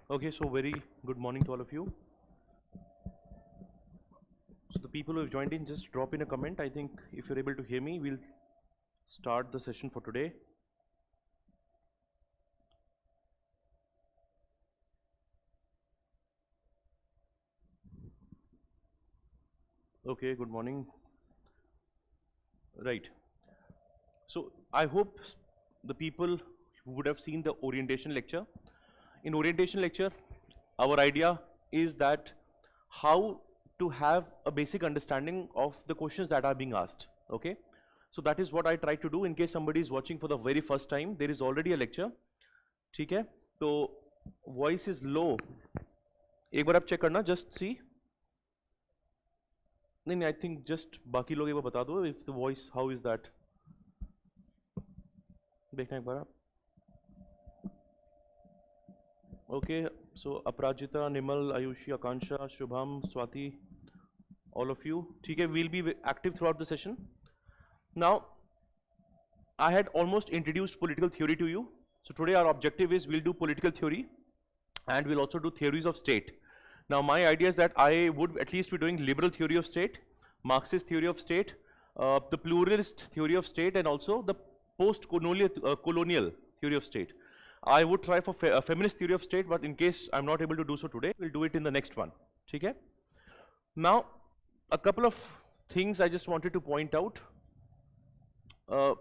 Okay, so very good morning to all of you. So the people who have joined in, just drop in a comment. I think if you're able to hear me, we'll start the session for today. Okay, good morning. Right. So I hope the people who would have seen the orientation lecture. In orientation lecture, our idea is that how to have a basic understanding of the questions that are being asked. Okay. So that is what I try to do. In case somebody is watching for the very first time, there is already a lecture. ठीक है? तो voice is low. एक बार आप check करना, just see. नहीं, I think just बाकी लोग एक बार बता दो if the voice, how is that? देखना एक बार आप. Okay, so Aparajita, Nimal, Ayushi, Akansha, Shubham, Swati, all of you. ठीक है, we'll be active throughout the session. Now, I had almost introduced political theory to you. So today our objective is we'll do political theory and we'll also do theories of state. Now my idea is that I would at least be doing liberal theory of state, Marxist theory of state, the pluralist theory of state, and also the post-colonial theory of state. I would try for a feminist theory of state, but in case I'm not able to do so today, we'll do it in the next one. Okay? Now, a couple of things I just wanted to point out.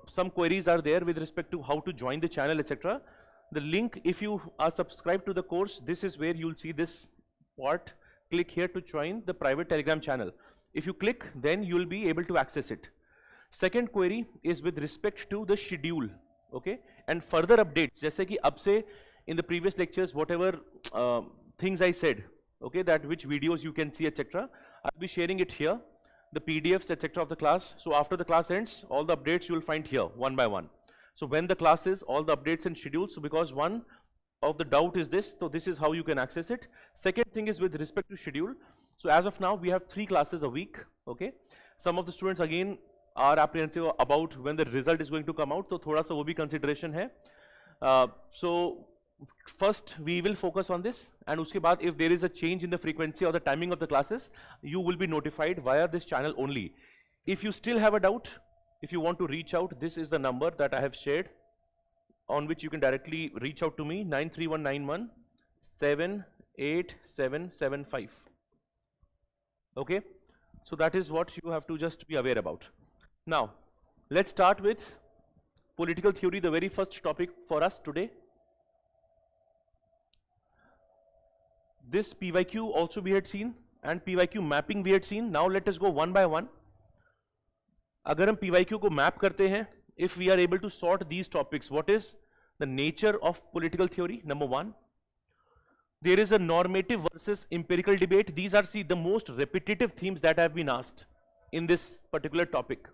Some queries are there with respect to how to join the channel, etc. The link, if you are subscribed to the course, this is where you'll see this part. Click here to join the private Telegram channel. If you click, then you'll be able to access it. Second query is with respect to the schedule, okay, and further updates. जैसे कि अब से in the previous lectures, whatever things I said, okay, that which videos you can see, etc. I'll be sharing it here, the PDFs, etc. of the class. So after the class ends, all the updates you will find here, one by one. So when the class is, all the updates and schedules. So because one of the doubt is this, so this is how you can access it. Second thing is with respect to schedule. So as of now, we have 3 classes a week, okay. Some of the students again are apprehensive about when the result is going to come out. So thoda sa wo bhi consideration hai. So first we will focus on this, and uske baad if there is a change in the frequency or the timing of the classes, you will be notified via this channel only. If you still have a doubt, if you want to reach out, this is the number that I have shared, on which you can directly reach out to me, 93191 78775. Okay, so that is what you have to just be aware about. Now, let's start with political theory, the very first topic for us today. This PYQ also we had seen, and PYQ mapping we had seen. Now let us go one by one. अगर हम PYQ को map करते हैं, if we are able to sort these topics, what is the nature of political theory? Number one, there is a normative versus empirical debate. These are the most repetitive themes that have been asked in this particular topic.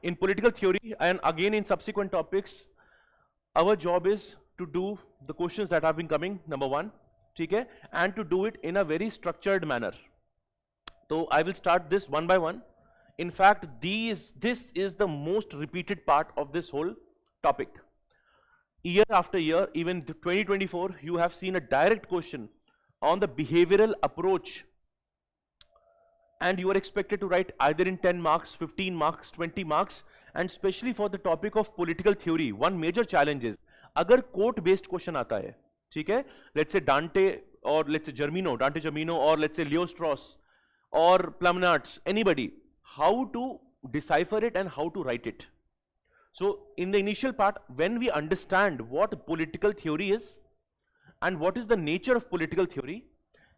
In political theory and again in subsequent topics, our job is to do the questions that have been coming, number one, okay, and to do it in a very structured manner. So I will start this one by one. In fact, this is the most repeated part of this whole topic. Year after year, even 2024, you have seen a direct question on the behavioral approach, and you are expected to write either in 10 marks, 15 marks, 20 marks, and especially for the topic of political theory, one major challenge is, अगर quote based question आता है, ठीक है, let's say Dante or let's say Dante Germino, or let's say Leo Strauss or Plumnarts, anybody, how to decipher it and how to write it. So in the initial part, when we understand what political theory is and what is the nature of political theory,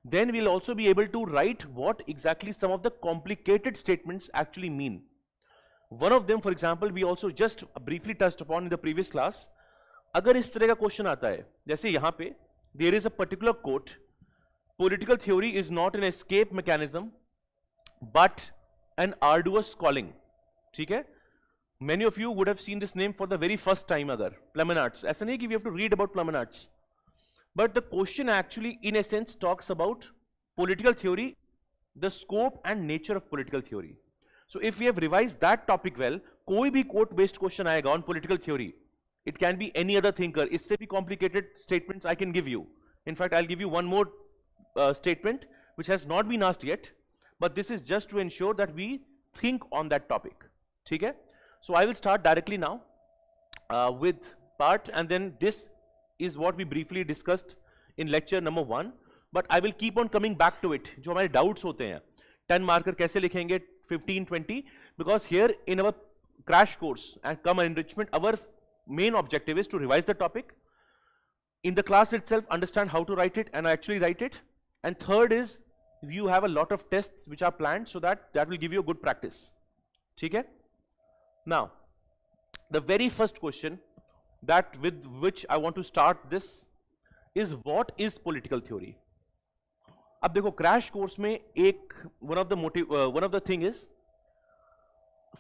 then we'll also be able to write what exactly some of the complicated statements actually mean. One of them, for example, we also just briefly touched upon in the previous class. अगर इस तरह का question आता है, जैसे यहाँ पे, there is a particular quote, political theory is not an escape mechanism, but an arduous calling. ठीक है? Many of you would have seen this name for the very first time, अगर Plumnarts. ऐसा नहीं कि we have to read about Plumnarts. But the question actually, in essence, talks about political theory, the scope and nature of political theory. So if we have revised that topic well, कोई भी quote based question आएगा on political theory. It can be any other thinker. इससे भी complicated statements I can give you. In fact, I'll give you one more statement which has not been asked yet, but this is just to ensure that we think on that topic. Okay? So I will start directly now with part, and then this is what we briefly discussed in lecture number 1, but I will keep on coming back to it. जो हमारे doubts होते हैं, 10 marker कैसे लिखेंगे, 15, 20, because here in our crash course and Cum Enrichment, our main objective is to revise the topic. In the class itself, understand how to write it and actually write it. And third is, you have a lot of tests which are planned, so that will give you a good practice. Okay? Now, the very first question that with which I want to start this is, what is political theory? अब देखो crash course में एक one of the thing is,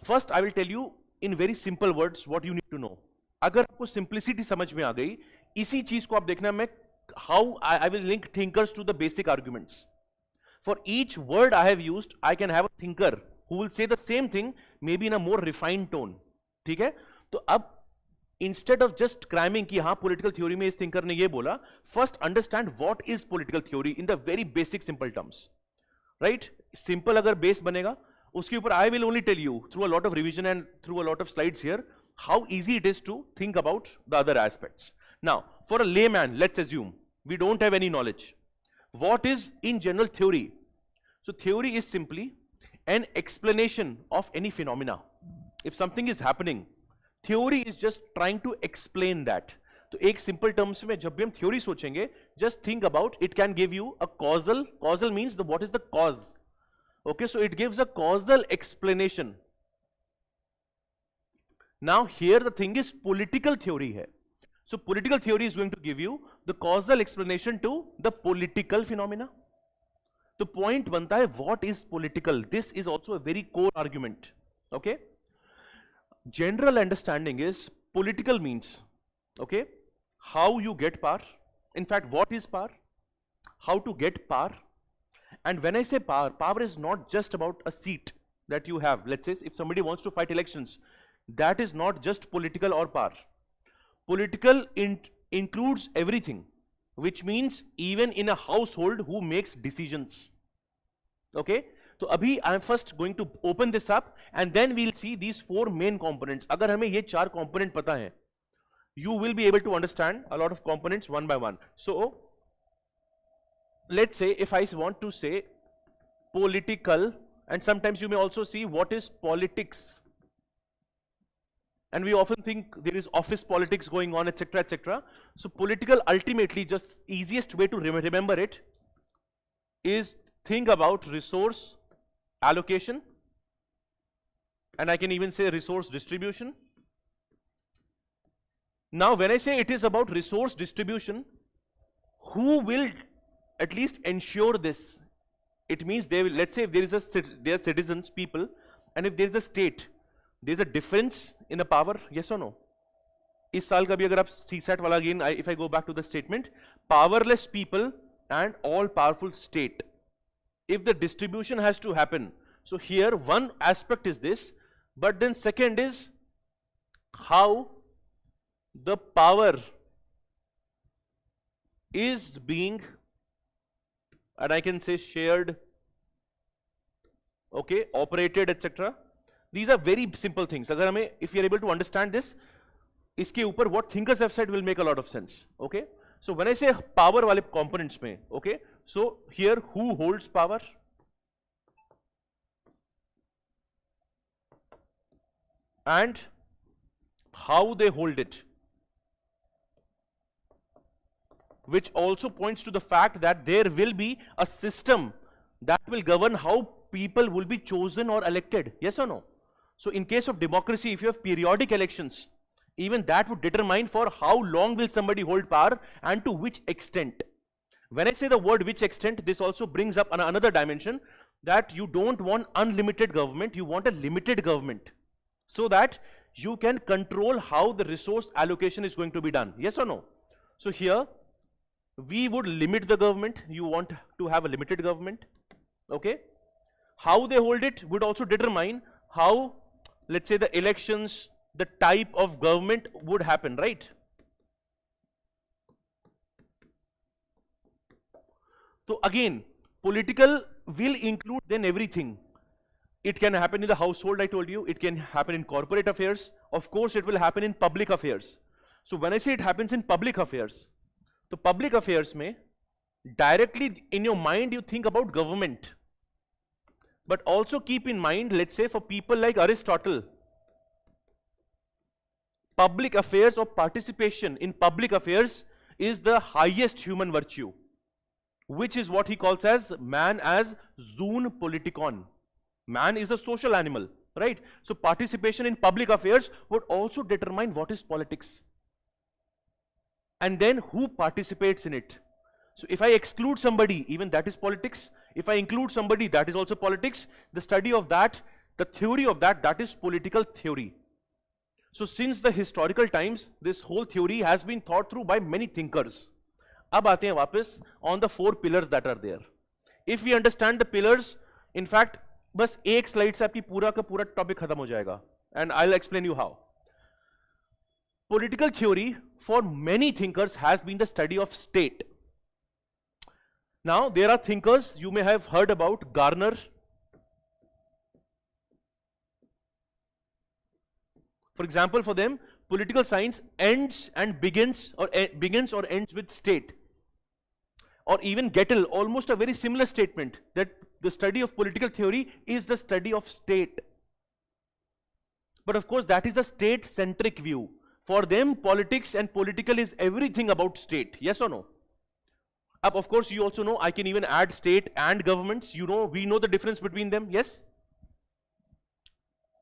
first I will tell you in very simple words what you need to know. अगर आपको simplicity समझ में आ गई, इसी चीज को आप देखना, मैं how I will link thinkers to the basic arguments. For each word I have used, I can have a thinker who will say the same thing, maybe in a more refined tone. ठीक है? तो अब instead of just cramming कि हाँ political theory में इस thinker ने ये बोला, first understand what is political theory in the very basic simple terms. Right? Simple अगर base बनेगा, उसके ऊपर I will only tell you through a lot of revision and through a lot of slides here how easy it is to think about the other aspects. Now, for a layman, let's assume we don't have any knowledge. What is in general theory? So theory is simply an explanation of any phenomena. If something is happening, theory is just trying to explain that. तो एक simple terms में जब भी हम theory सोचेंगे, just think about it can give you a causal means what is the cause. Okay, so it gives a causal explanation. Now here the thing is political theory है. So political theory is going to give you the causal explanation to the political phenomena. The point बनता है what is political. This is also a very core argument. Okay. General understanding is political means, okay, how you get power. In fact, what is power? How to get power. And when I say power, power is not just about a seat that you have. Let's say if somebody wants to fight elections, that is not just political or power. Political includes everything, which means even in a household who makes decisions. Okay? So abhi I am first going to open this up and then we'll see these 4 main components. अगर हमें ये 4 component पता है, you will be able to understand a lot of components one by one. So let's say if I want to say political, and sometimes you may also see what is politics. And we often think there is office politics going on, etc., etc. So political, ultimately, just easiest way to remember it is think about resource allocation, and I can even say resource distribution. Now when I say it is about resource distribution, who will at least ensure this? It means they will, let's say if there is there are citizens, people, and if there is a state, there is a difference in the power, yes or no? इस साल का भी अगर आप CSAT वाला again, if I go back to the statement, powerless people and all powerful state. If the distribution has to happen, so here one aspect is this, but then second is how the power is being, and I can say shared, okay, operated, etc. These are very simple things. अगर हमें, if you are able to understand this, इसके ऊपर what thinkers have said will make a lot of sense. Okay, so when I say power वाले components में, okay, so here who holds power? And how they hold it, which also points to the fact that there will be a system that will govern how people will be chosen or elected, yes or no? So in case of democracy, if you have periodic elections, even that would determine for how long will somebody hold power and to which extent. When I say the word which extent, this also brings up another dimension, that you don't want unlimited government, you want a limited government, so that you can control how the resource allocation is going to be done, yes or no? So here we would limit the government, you want to have a limited government, okay? How they hold it would also determine how, let's say, the elections, the type of government would happen, right? तो again, political will include then everything. It can happen in the household, I told you. It can happen in corporate affairs. Of course, it will happen in public affairs. So when I say it happens in public affairs, the public affairs may directly in your mind you think about government. But also keep in mind, let's say for people like Aristotle, public affairs or participation in public affairs is the highest human virtue, which is what he calls as man as zoon politikon. Man is a social animal, right? So participation in public affairs would also determine what is politics. And then who participates in it. So if I exclude somebody, even that is politics. If I include somebody, that is also politics. The study of that, the theory of that, that is political theory. So since the historical times, this whole theory has been thought through by many thinkers. अब आते हैं वापस on the 4 pillars that are there. If we understand the pillars, in fact, बस एक slide से आपकी पूरा का पूरा टॉपिक खत्म हो जाएगा. And I'll explain you how. Political theory for many thinkers has been the study of state. Now there are thinkers you may have heard about, Garner, for example. For them, political science ends and begins or ends with state. Or even Gettel, almost a very similar statement, that the study of political theory is the study of state. But of course that is the state-centric view. For them, politics and political is everything about state. Yes or no? Of course you also know I can even add state and governments. You know, we know the difference between them. Yes?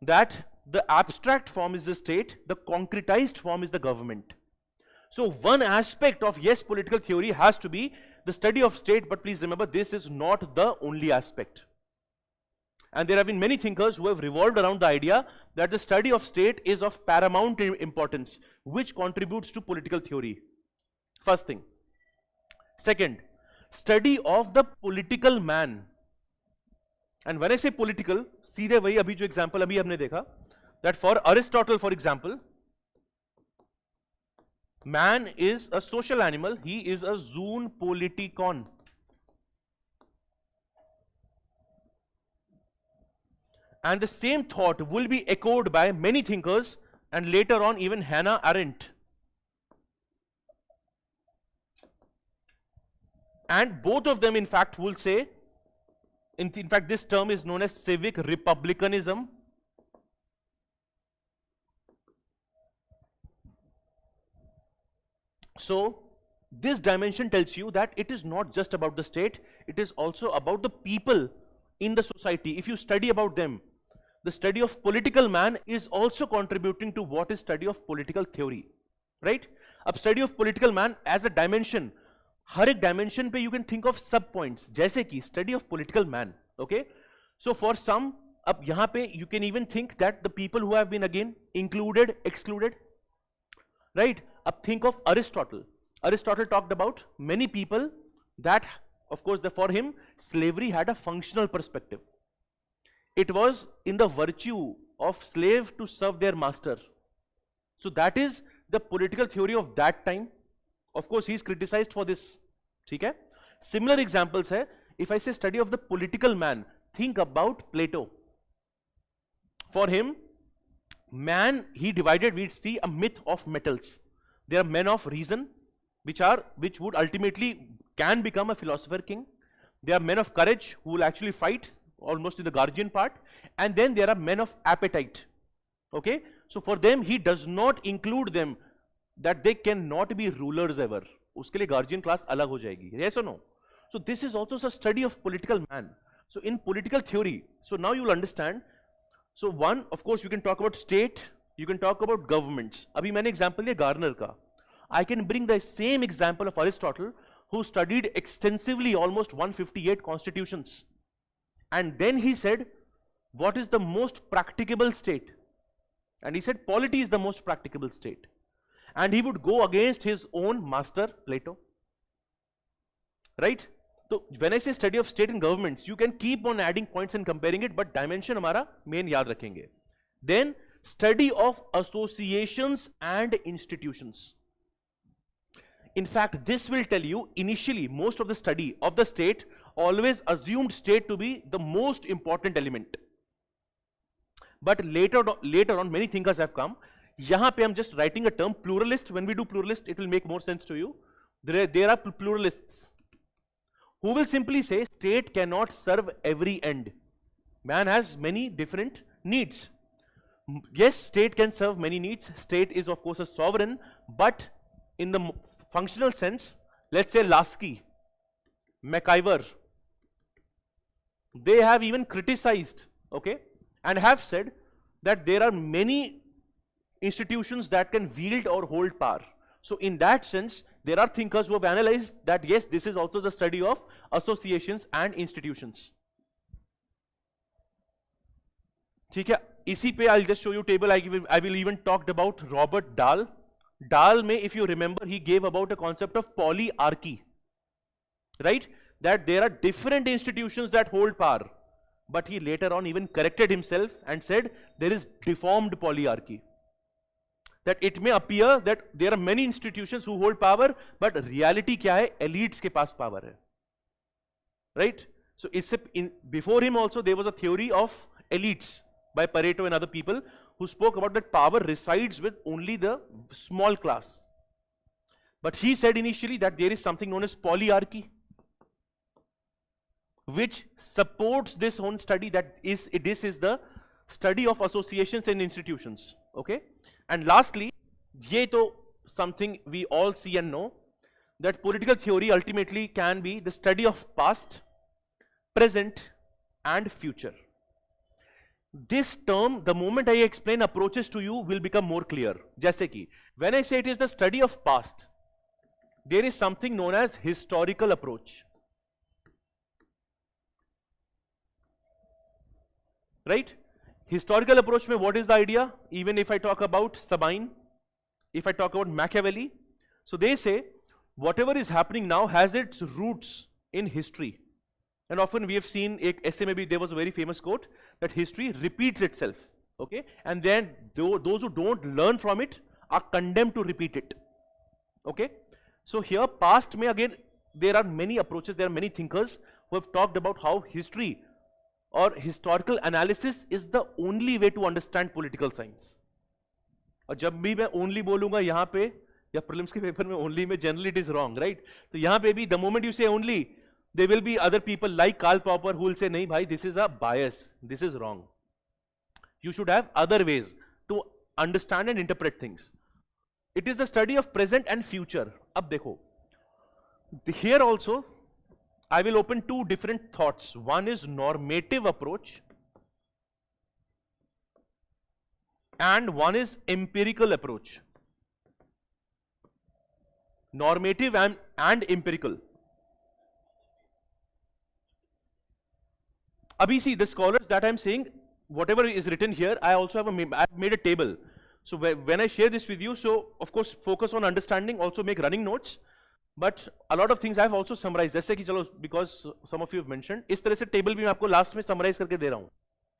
That the abstract form is the state, the concretized form is the government. So one aspect of, yes, political theory has to be the study of state, but please remember, this is not the only aspect. And there have been many thinkers who have revolved around the idea that the study of state is of paramount importance, which contributes to political theory. First thing. Second, study of the political man. And when I say political, सीधे वही अभी जो example अभी हमने देखा, that for Aristotle, for example, man is a social animal, he is a zoon politikon. And the same thought will be echoed by many thinkers, and later on even Hannah Arendt. And both of them in fact will say, in fact this term is known as civic republicanism. So this dimension tells you that it is not just about the state, it is also about the people in the society. If you study about them, the study of political man is also contributing to what is study of political theory, right? अब study of political man as a dimension, हर एक dimension पे you can think of sub points, जैसे कि study of political man, okay? So for some, अब यहाँ पे you can even think that the people who have been again included, excluded, right? Up think of Aristotle. Aristotle talked about many people that, of course, for him, slavery had a functional perspective. It was in the virtue of slave to serve their master. So that is the political theory of that time. Of course, he is criticized for this. ठीक है? Similar examples है. If I say study of the political man, think about Plato. For him, man, he divided, we see a myth of metals. There are men of reason, which would ultimately can become a philosopher king. There are men of courage who will actually fight, almost in the guardian part. And then there are men of appetite. Okay? So for them, he does not include them that they cannot be rulers ever. उसके लिए guardian class अलग हो जाएगी. Yes or no? So this is also a study of political man. So in political theory, so now you will understand. So one, of course, you can talk about state, you can talk about governments. अभी मैंने example लिया Garner का. I can bring the same example of Aristotle, who studied extensively almost 158 constitutions. And then he said, what is the most practicable state? And he said, polity is the most practicable state. And he would go against his own master, Plato. Right? So when I say study of state and governments, you can keep on adding points and comparing it, but dimension हमारा main याद रखेंगे. Then study of associations and institutions. In fact, this will tell you initially most of the study of the state always assumed state to be the most important element. But later on many thinkers have come. Yahan pe I'm just writing a term pluralist. When we do pluralist, it will make more sense to you. There are pluralists who will simply say state cannot serve every end. Man has many different needs. Yes, state can serve many needs. State is of course a sovereign, but in the functional sense, let's say Lasky, MacIver, they have even criticized, okay, and have said that there are many institutions that can wield or hold power. So in that sense, there are thinkers who have analyzed that yes, this is also the study of associations and institutions. ठीक है, इसी पे I'll just show you table. I will even talked about Robert Dahl. Dahl में, if you remember, he gave about a concept of polyarchy, right? That there are different institutions that hold power, but he later on even corrected himself and said there is deformed polyarchy. That it may appear that there are many institutions who hold power, but reality क्या है? Elites के पास power है, right? So before him also there was a theory of elites by Pareto and other people who spoke about that power resides with only the small class. But he said initially that there is something known as polyarchy, which supports this own study, that this is the study of associations and institutions, okay? And lastly, ye to something we all see and know, that political theory ultimately can be the study of past, present and future. This term, the moment I explain approaches to you, will become more clear. Jaise ki, when I say it is the study of past, there is something known as historical approach. Right? Historical approach mein what is the idea? Even if I talk about Sabine, if I talk about Machiavelli, so they say whatever is happening now has its roots in history. And often we have seen, essay maybe there was a very famous quote that history repeats itself, okay? And then those who don't learn from it are condemned to repeat it, okay? So here past mein again there are many approaches, there are many thinkers who have talked about how history or historical analysis is the only way to understand political science. और जब भी मैं only बोलूंगा यहाँ पे या prelims के paper में only में generally it is wrong, right? तो यहाँ पे भी the moment you say only, there will be other people like Karl Popper who will say, nahi bhai, this is a bias, this is wrong. You should have other ways to understand and interpret things. It is the study of present and future. Ab dekho, here also I will open two different thoughts. One is normative approach and one is empirical approach. Normative and empirical. Abhi see, the scholars that I'm saying, whatever is written here, I also have I've made a table. So when I share this with you, so of course focus on understanding, also make running notes. But a lot of things I've also summarized. जैसे कि चलो, because some of you have mentioned, इस तरह से table भी मैं आपको last में summarize करके दे रहा हूँ.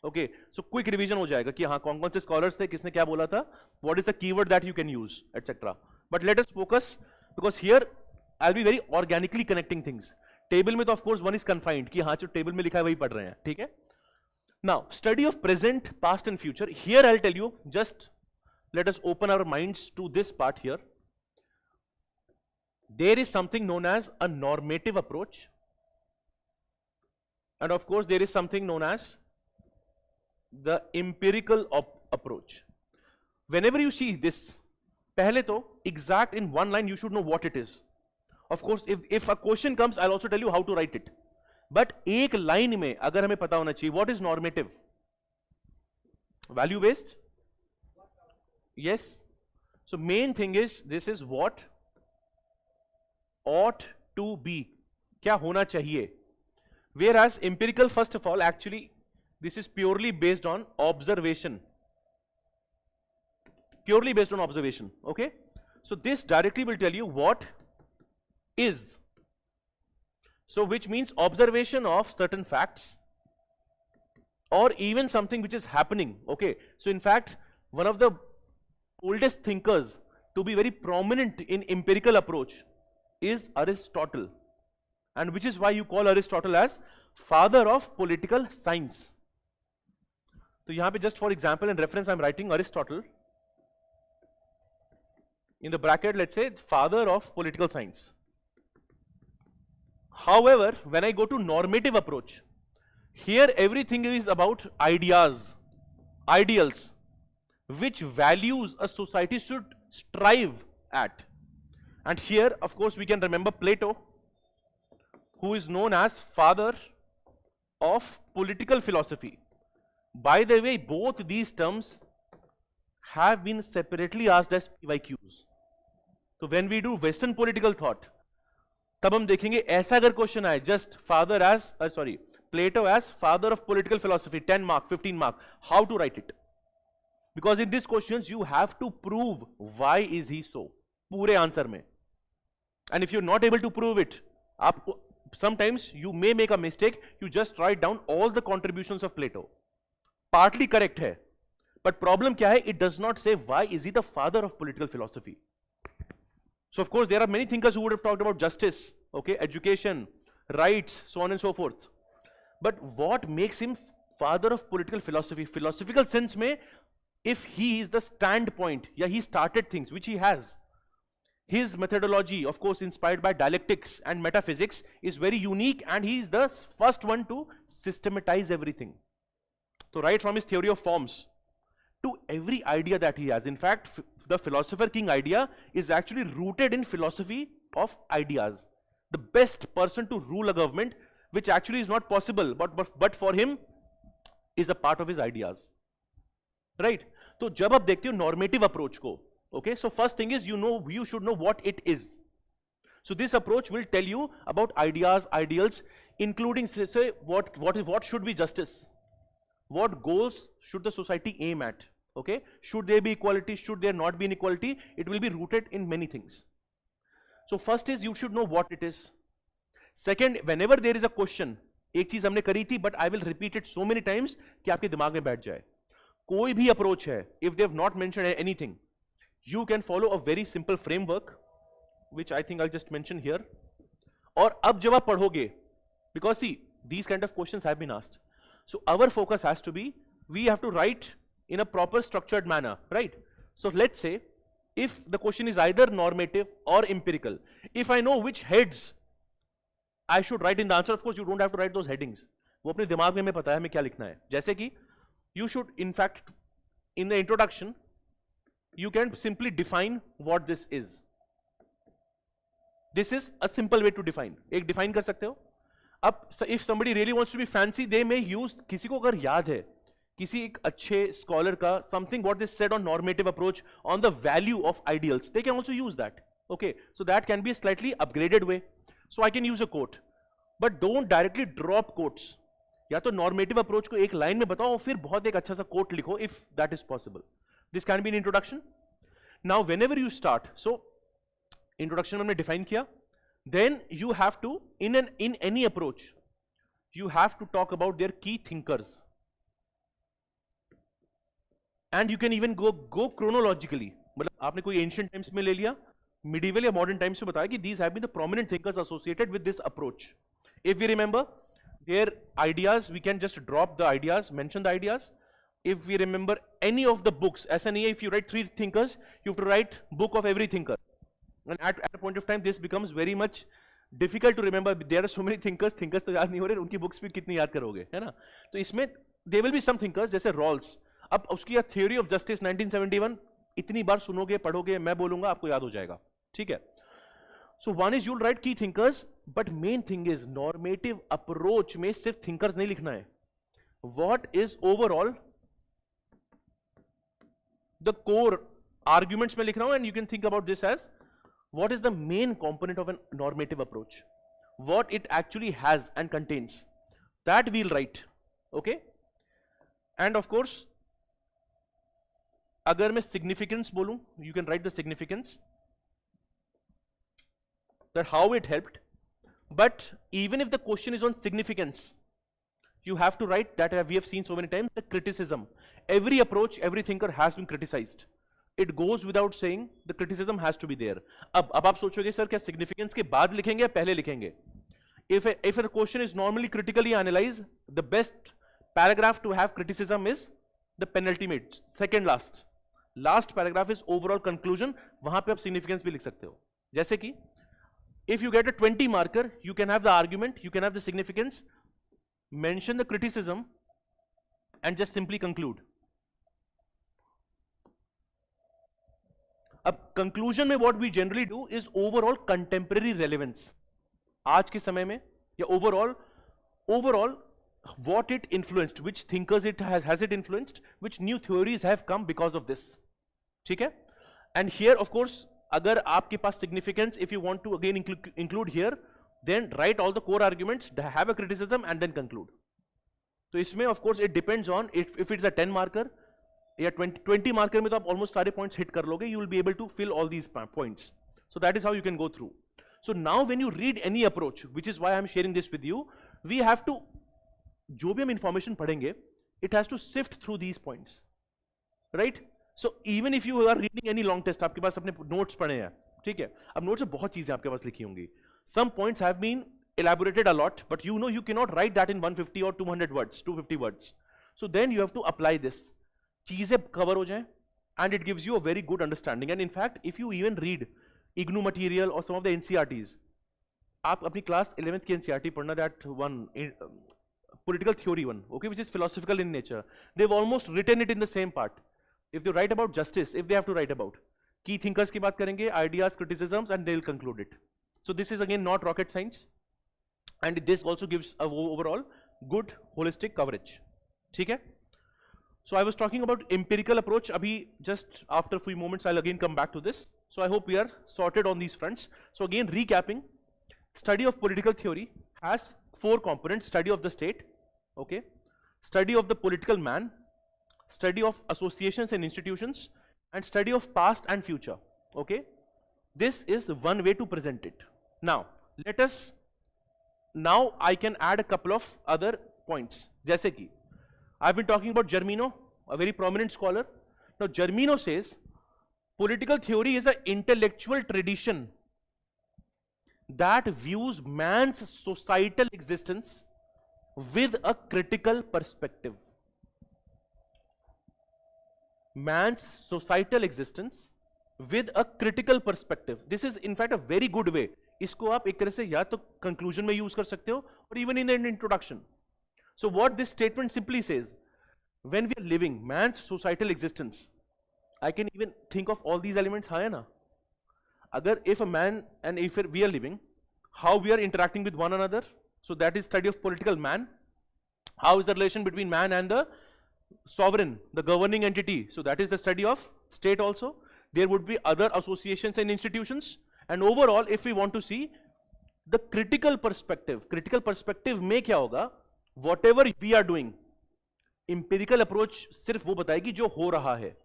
Okay, so quick revision हो जाएगा कि हाँ कौन से scholars थे, किसने क्या बोला था, what is the keyword that you can use, etc. But let us focus, because here I'll be very organically connecting things. Table में तो of course one is confined कि हाँ जो table में लिखा है वही पढ़ रहे हैं, ठीक है? Now, study of present, past and future. Here I'll tell you, just let us open our minds to this part here. There is something known as a normative approach, and of course there is something known as the empirical approach. Whenever you see this, pehle to exact in one line you should know what it is. Of course if a question comes, I'll also tell you how to write it. But एक line में अगर हमें पता होना चाहिए, what is normative? Value based? Yes. So main thing is, this is what ought to be, क्या होना चाहिए. Whereas empirical, first of all, actually this is purely based on observation. Purely based on observation, okay? So this directly will tell you what is. So which means observation of certain facts or even something which is happening, okay? So in fact, one of the oldest thinkers to be very prominent in empirical approach is Aristotle, and which is why you call Aristotle as father of political science. So यहाँ पे just for example and reference I'm writing Aristotle, in the bracket let's say father of political science. However, when I go to normative approach, here everything is about ideas, ideals, which values a society should strive at. And here of course we can remember Plato, who is known as father of political philosophy. By the way, both these terms have been separately asked as PYQs. So when we do Western political thought, तब हम देखेंगे ऐसा अगर question आए, just father as Plato as father of political philosophy, 10 mark, 15 mark, how to write it? Because in these questions you have to prove why is he so, पूरे answer में. And if you're not able to prove it, sometimes you may make a mistake, you just write down all the contributions of Plato. Partly correct hai, but problem kya hai, it does not say why is he the father of political philosophy. So of course there are many thinkers who would have talked about justice, okay, education, rights, so on and so forth. But what makes him father of political philosophy? Philosophical sense mein, if he is the standpoint, yeah, he started things, which he has. His methodology, of course inspired by dialectics and metaphysics, is very unique, and he is the first one to systematize everything. So right from his theory of forms to every idea that he has. In fact, the philosopher king idea is actually rooted in philosophy of ideas. The best person to rule a government, which actually is not possible, but for him is a part of his ideas. Right? So जब आप देखते हो normative approach को, okay, so first thing is you should know what it is. So this approach will tell you about ideas, ideals, including say what should be justice, what goals should the society aim at, okay, should there be equality, should there not be inequality. It will be rooted in many things. So first is you should know what it is. Second, whenever there is a question, एक चीज हमने करी थी, but I will repeat it so many times कि आपके दिमाग में बैठ जाए. कोई भी approach है, if they have not mentioned anything, you can follow a very simple framework, which I think I'll just mention here. और अब जब आप पढ़ोगे, because see, these kind of questions have been asked. So our focus has to be, we have to write in a proper structured manner, right? So let's say, if the question is either normative or empirical, if I know which heads I should write in the answer, of course you don't have to write those headings. वो अपने दिमाग में हमें पता है हमें क्या लिखना है. जैसे कि you should, in fact, in the introduction, you can simply define what this is. This is a simple way to define. एक define कर सकते हो. अब if somebody really wants to be fancy, they may use, किसी को अगर याद है किसी एक अच्छे scholar का something what they said on normative approach on the value of ideals, they can also use that. Okay, so that can be a slightly upgraded way. So I can use a quote, but don't directly drop quotes. या तो normative approach को एक line में बताओ फिर बहुत एक अच्छा सा quote लिखो if that is possible. This can be an introduction. Now whenever you start, so introduction हमने define किया, then you have to in any approach you have to talk about their key thinkers, and you can even go chronologically. मतलब आपने कोई ancient times में ले लिया, medieval या modern times में बताया कि these have been the prominent thinkers associated with this approach. If we remember their ideas, we can just drop the ideas, mention the ideas. If we remember any of the books, SNEA, if you write 3 thinkers, you have to write book of every thinker. And at a point of time, this becomes very much difficult to remember. There are so many thinkers तो याद नहीं हो रहे, उनकी books भी कितनी याद करोगे, है ना? तो इसमें there will be some thinkers जैसे Rawls. अब उसकी theory of justice 1971 इतनी बार सुनोगे, पढ़ोगे, मैं बोलूँगा आपको याद हो जाएगा, ठीक है? So one is you'll write key thinkers, but main thing is normative approach में सिर्फ thinkers नहीं लिखना है. What is overall the core arguments में लिख रहा हूँ, and you can think about this as what is the main component of a normative approach, what it actually has and contains, that we'll write, okay? And of course अगर मैं significance बोलूं, you can write the significance, that how it helped. But even if the question is on significance, you have to write that we have seen so many times, the criticism. Every approach, every thinker has been criticized. it goes without saying the criticism has to be there. अब आप सोचोगे sir क्या significance के बाद लिखेंगे या पहले लिखेंगे? If a question is normally critically analyzed, the best paragraph to have criticism is the penultimate, second last paragraph is overall conclusion. वहां पे आप significance भी लिख सकते हो. जैसे कि if you get a 20 marker, you can have the argument, you can have the significance, mention the criticism, and just simply conclude. अब conclusion में what we generally do is overall contemporary relevance. आज के समय में या overall what it influenced, which thinkers it has it influenced, which new theories have come because of this. ठीक है? And here of course अगर आपके पास significance, if you want to again include here, then write all the core arguments, have a criticism and then conclude. तो इसमें of course it depends on if it's a 10 marker या 20 marker में तो आप almost सारे points hit कर लोगे, you will be able to fill all these points. So that is how you can go through. So now when you read any approach, which is why I am sharing this with you, we have to, जो भी हम information पढ़ेंगे, it has to sift through these points, right? So even if you are reading any long test, आपके पास अपने notes पढ़े हैं, ठीक है? अब notes में बहुत चीजें आपके पास लिखी होंगी. Some points have been elaborated a lot, but you know you cannot write that in 150 or 200 words, 250 words. So then you have to apply this. चीजें cover हो जाएं, and it gives you a very good understanding. And in fact, if you even read IGNOU material or some of the NCRTs, आप अपनी class 11th की NCRT पढ़ना, that one political theory one, okay, which is philosophical in nature. They've almost written it in the same part. If they write about justice, if they have to write about key thinkers की बात करेंगे, ideas, criticisms, and they'll conclude it. So this is again not rocket science, and this also gives a overall good holistic coverage. ठीक है? So I was talking about empirical approach. Abhi just after a few moments I'll again come back to this. So I hope we are sorted on these fronts. So again recapping, study of political theory has 4 components: study of the state, okay, study of the political man, study of associations and institutions, and study of past and future, okay. This is one way to present it. Now I can add a couple of other points. जैसे कि I've been talking about Germino, a very prominent scholar. Now Germino says political theory is an intellectual tradition that views man's societal existence with a critical perspective. Man's societal existence with a critical perspective. This is in fact a very good way. इसको आप एक तरह से या तो conclusion में use कर सकते हो, or even in the introduction. So what this statement simply says, when we are living man's societal existence, I can even think of all these elements है ना. अगर if a man and if we are living, how we are interacting with one another, so that is study of political man. How is the relation between man and the sovereign, the governing entity, so that is the study of state also. There would be other associations and institutions, and overall if we want to see the critical perspective में क्या होगा, whatever we are doing, empirical approach सिर्फ वो बताएगी जो हो रहा है.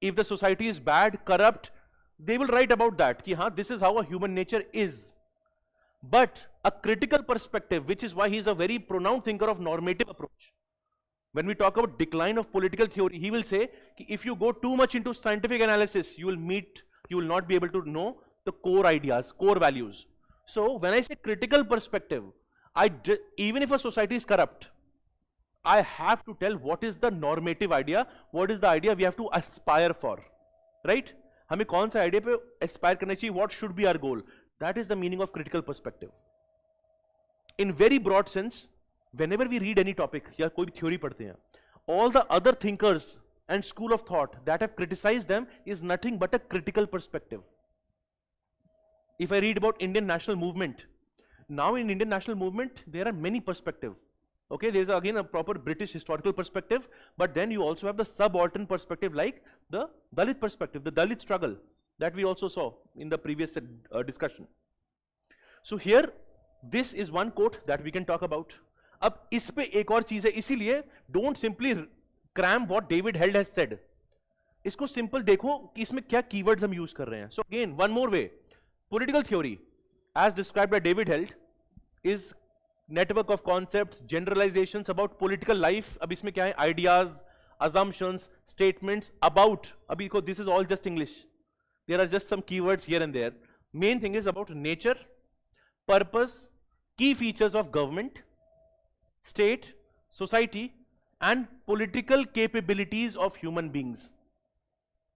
If the society is bad, corrupt, they will write about that कि हाँ, this is how a human nature is. But a critical perspective, which is why he is a very pronounced thinker of normative approach. When we talk about decline of political theory, he will say if you go too much into scientific analysis, you will not be able to know the core ideas, core values. So when I say critical perspective, even if a society is corrupt, I have to tell what is the normative idea, what is the idea we have to aspire for, right? हमें कौन सा idea पे aspire करना चाहिए, what should be our goal? That is the meaning of critical perspective. In very broad sense, whenever we read any topic या कोई भी theory पढ़ते हैं, all the other thinkers and school of thought that have criticized them is nothing but a critical perspective. If I read about Indian national movement, now in Indian national movement there are many perspectives. Okay, there is again a proper British historical perspective, but then you also have the subaltern perspective like the Dalit perspective, the Dalit struggle that we also saw in the previous discussion. So here, this is one quote that we can talk about. अब इस पे एक और चीज है, इसीलिए don't simply cram what David Held has said. इसको simple देखो कि इसमें क्या keywords हम use कर रहे हैं. So again, one more way. Political theory, as described by David Held, is network of concepts, generalizations about political life. अब इसमें क्या है? Ideas, assumptions, statements about, because this is all just English. There are just some keywords here and there. Main thing is about nature, purpose, key features of government, state, society, and political capabilities of human beings.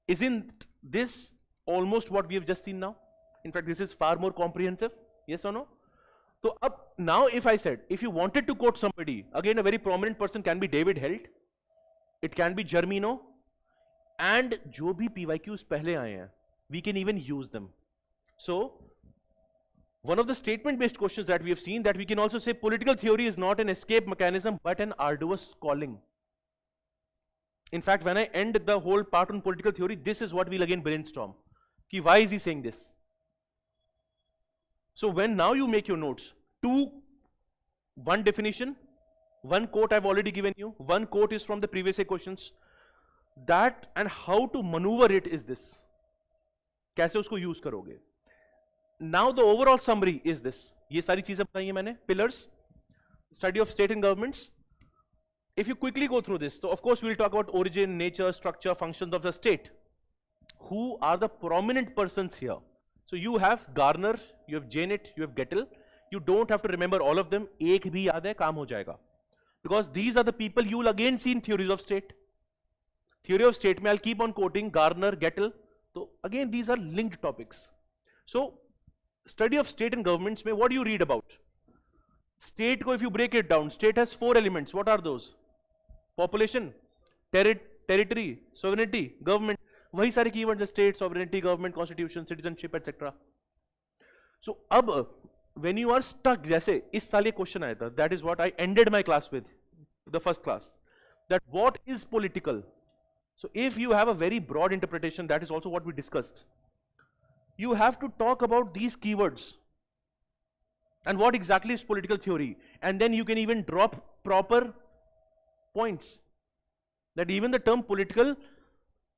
Isn't this almost what we have just seen now? In fact, this is far more comprehensive. Yes or no? So now if I said, if you wanted to quote somebody, again a very prominent person can be David Helt, it can be Germino, and जो भी PYQs पहले आए हैं, we can even use them. So one of the statement based questions that we have seen, that we can also say political theory is not an escape mechanism but an arduous calling. In fact, when I end the whole part on political theory, this is what we'll again brainstorm. Ki why is he saying this? So when now you make your notes, one definition, one quote I've already given you, one quote is from the previous year questions, that and how to maneuver it is this. कैसे उसको use करोगे? Now the overall summary is this. ये सारी चीजें बताई हैं मैंने. Pillars, study of state and governments. If you quickly go through this, so of course we'll talk about origin, nature, structure, functions of the state. Who are the prominent persons here? So you have Garner, you have Janet, you have Gettel. You don't have to remember all of them. एक भी याद है, काम हो जाएगा. Because these are the people you will again see in theories of state. Theory of state, I'll keep on quoting Garner, Gettel. So again, these are linked topics. So study of state and governments, what do you read about? State, if you break it down, state has 4 elements. What are those? Population, territory, sovereignty, government. वही सारे keywords, state, sovereignty, government, constitution, citizenship, etc. So अब when you are stuck, जैसे इस साल ये question आया था, that is what I ended my class with, the first class, that what is political? So if you have a very broad interpretation, that is also what we discussed. You have to talk about these keywords and what exactly is political theory, and then you can even drop proper points. That even the term political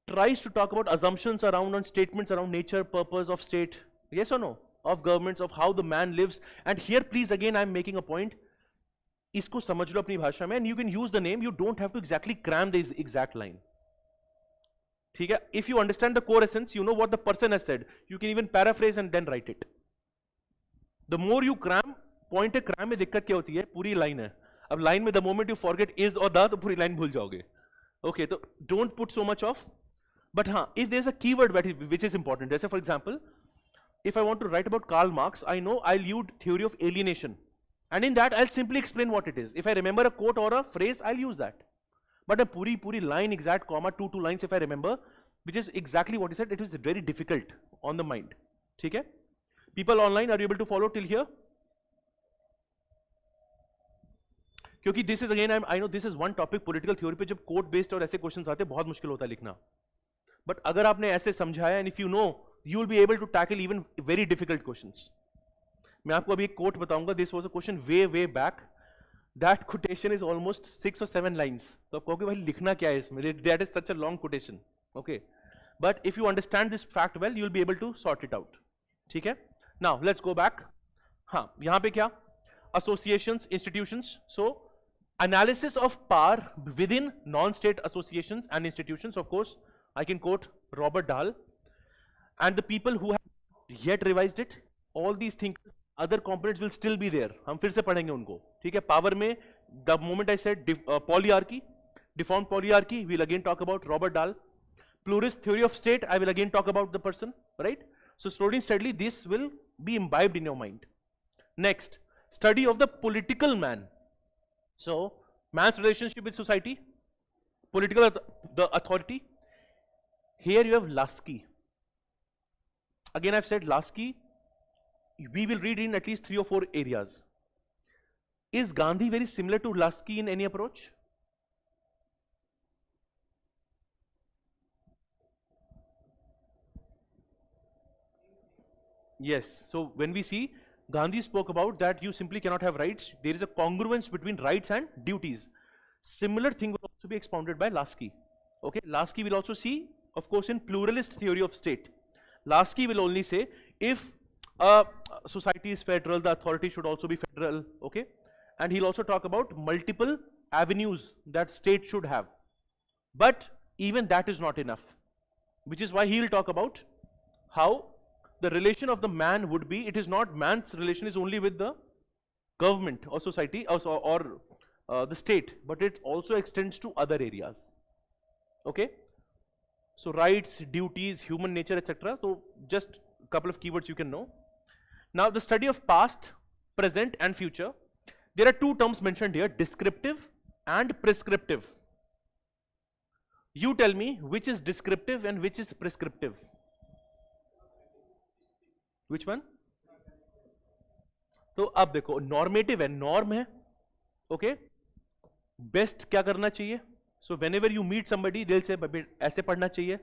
tries to talk about assumptions around and statements around nature, purpose of state, yes or no, of governments, of how the man lives. And here please again I am making a point, इसको समझ लो अपनी भाषा में, and you can use the name, you don't have to exactly cram this exact line. ठीक है? If you understand the core essence, you know what the person has said, you can even paraphrase and then write it. The more you cram, point है cram में दिक्कत क्या होती है, पूरी line है. अब line में the moment you forget is or the, तो पूरी line भूल जाओगे. Okay, so don't put so much of. But if there's a keyword which is important, जैसे for example, if I want to write about Karl Marx, I know I'll use theory of alienation. And in that, I'll simply explain what it is. If I remember a quote or a phrase, I'll use that. But a puri line, exact comma, two lines, if I remember, which is exactly what he said, it is very difficult on the mind. Okay? People online, are you able to follow till here? क्योंकि this is again, I know this is one topic, political theory पे जब quote based और ऐसे questions आते हैं बहुत मुश्किल होता है लिखना. But अगर आपने ऐसे समझाया, and if you know, you will be able to tackle even very difficult questions. मैं आपको अभी एक quote बताऊंगा. This was a question way back. That quotation is almost 6 or 7 lines. तो आप कहोगे भाई लिखना क्या है इसमें? That is such a long quotation. Okay. But if you understand this fact well, you will be able to sort it out. ठीक है? Now let's go back. हाँ, यहाँ पे क्या? Associations, institutions. So analysis of power within non-state associations and institutions. Of course, I can quote Robert Dahl. And the people who have yet revised it, all these things, other components will still be there. हम फिर से पढ़ेंगे उनको. ठीक है? Power में, the moment I said polyarchy, deformed polyarchy, we'll again talk about Robert Dahl. Pluralist theory of state, I will again talk about the person, right? So slowly and steadily, this will be imbibed in your mind. Next, study of the political man. So, man's relationship with society, the authority. Here you have Lasky. Again, I've said Lasky, we will read in at least 3 or 4 areas. Is Gandhi very similar to Lasky in any approach? Yes. So when we see, Gandhi spoke about that you simply cannot have rights. There is a congruence between rights and duties. Similar thing will also be expounded by Lasky. Okay. Lasky will also see, of course, in pluralist theory of state. Lasky will only say if a society is federal, the authority should also be federal. Okay. And he'll also talk about multiple avenues that state should have. But even that is not enough, which is why he will talk about how the relation of the man would be. It is not man's relation is only with the government or society or the state, but it also extends to other areas. Okay, so rights, duties, human nature, etc. So just a couple of keywords you can know. Now the study of past, present and future. There are two terms mentioned here, descriptive and prescriptive. You tell me which is descriptive and which is prescriptive. Which one? तो अब देखो normative है, norm है, okay, best क्या करना चाहिए. So whenever you meet somebody दिल से ऐसे पढ़ना चाहिए.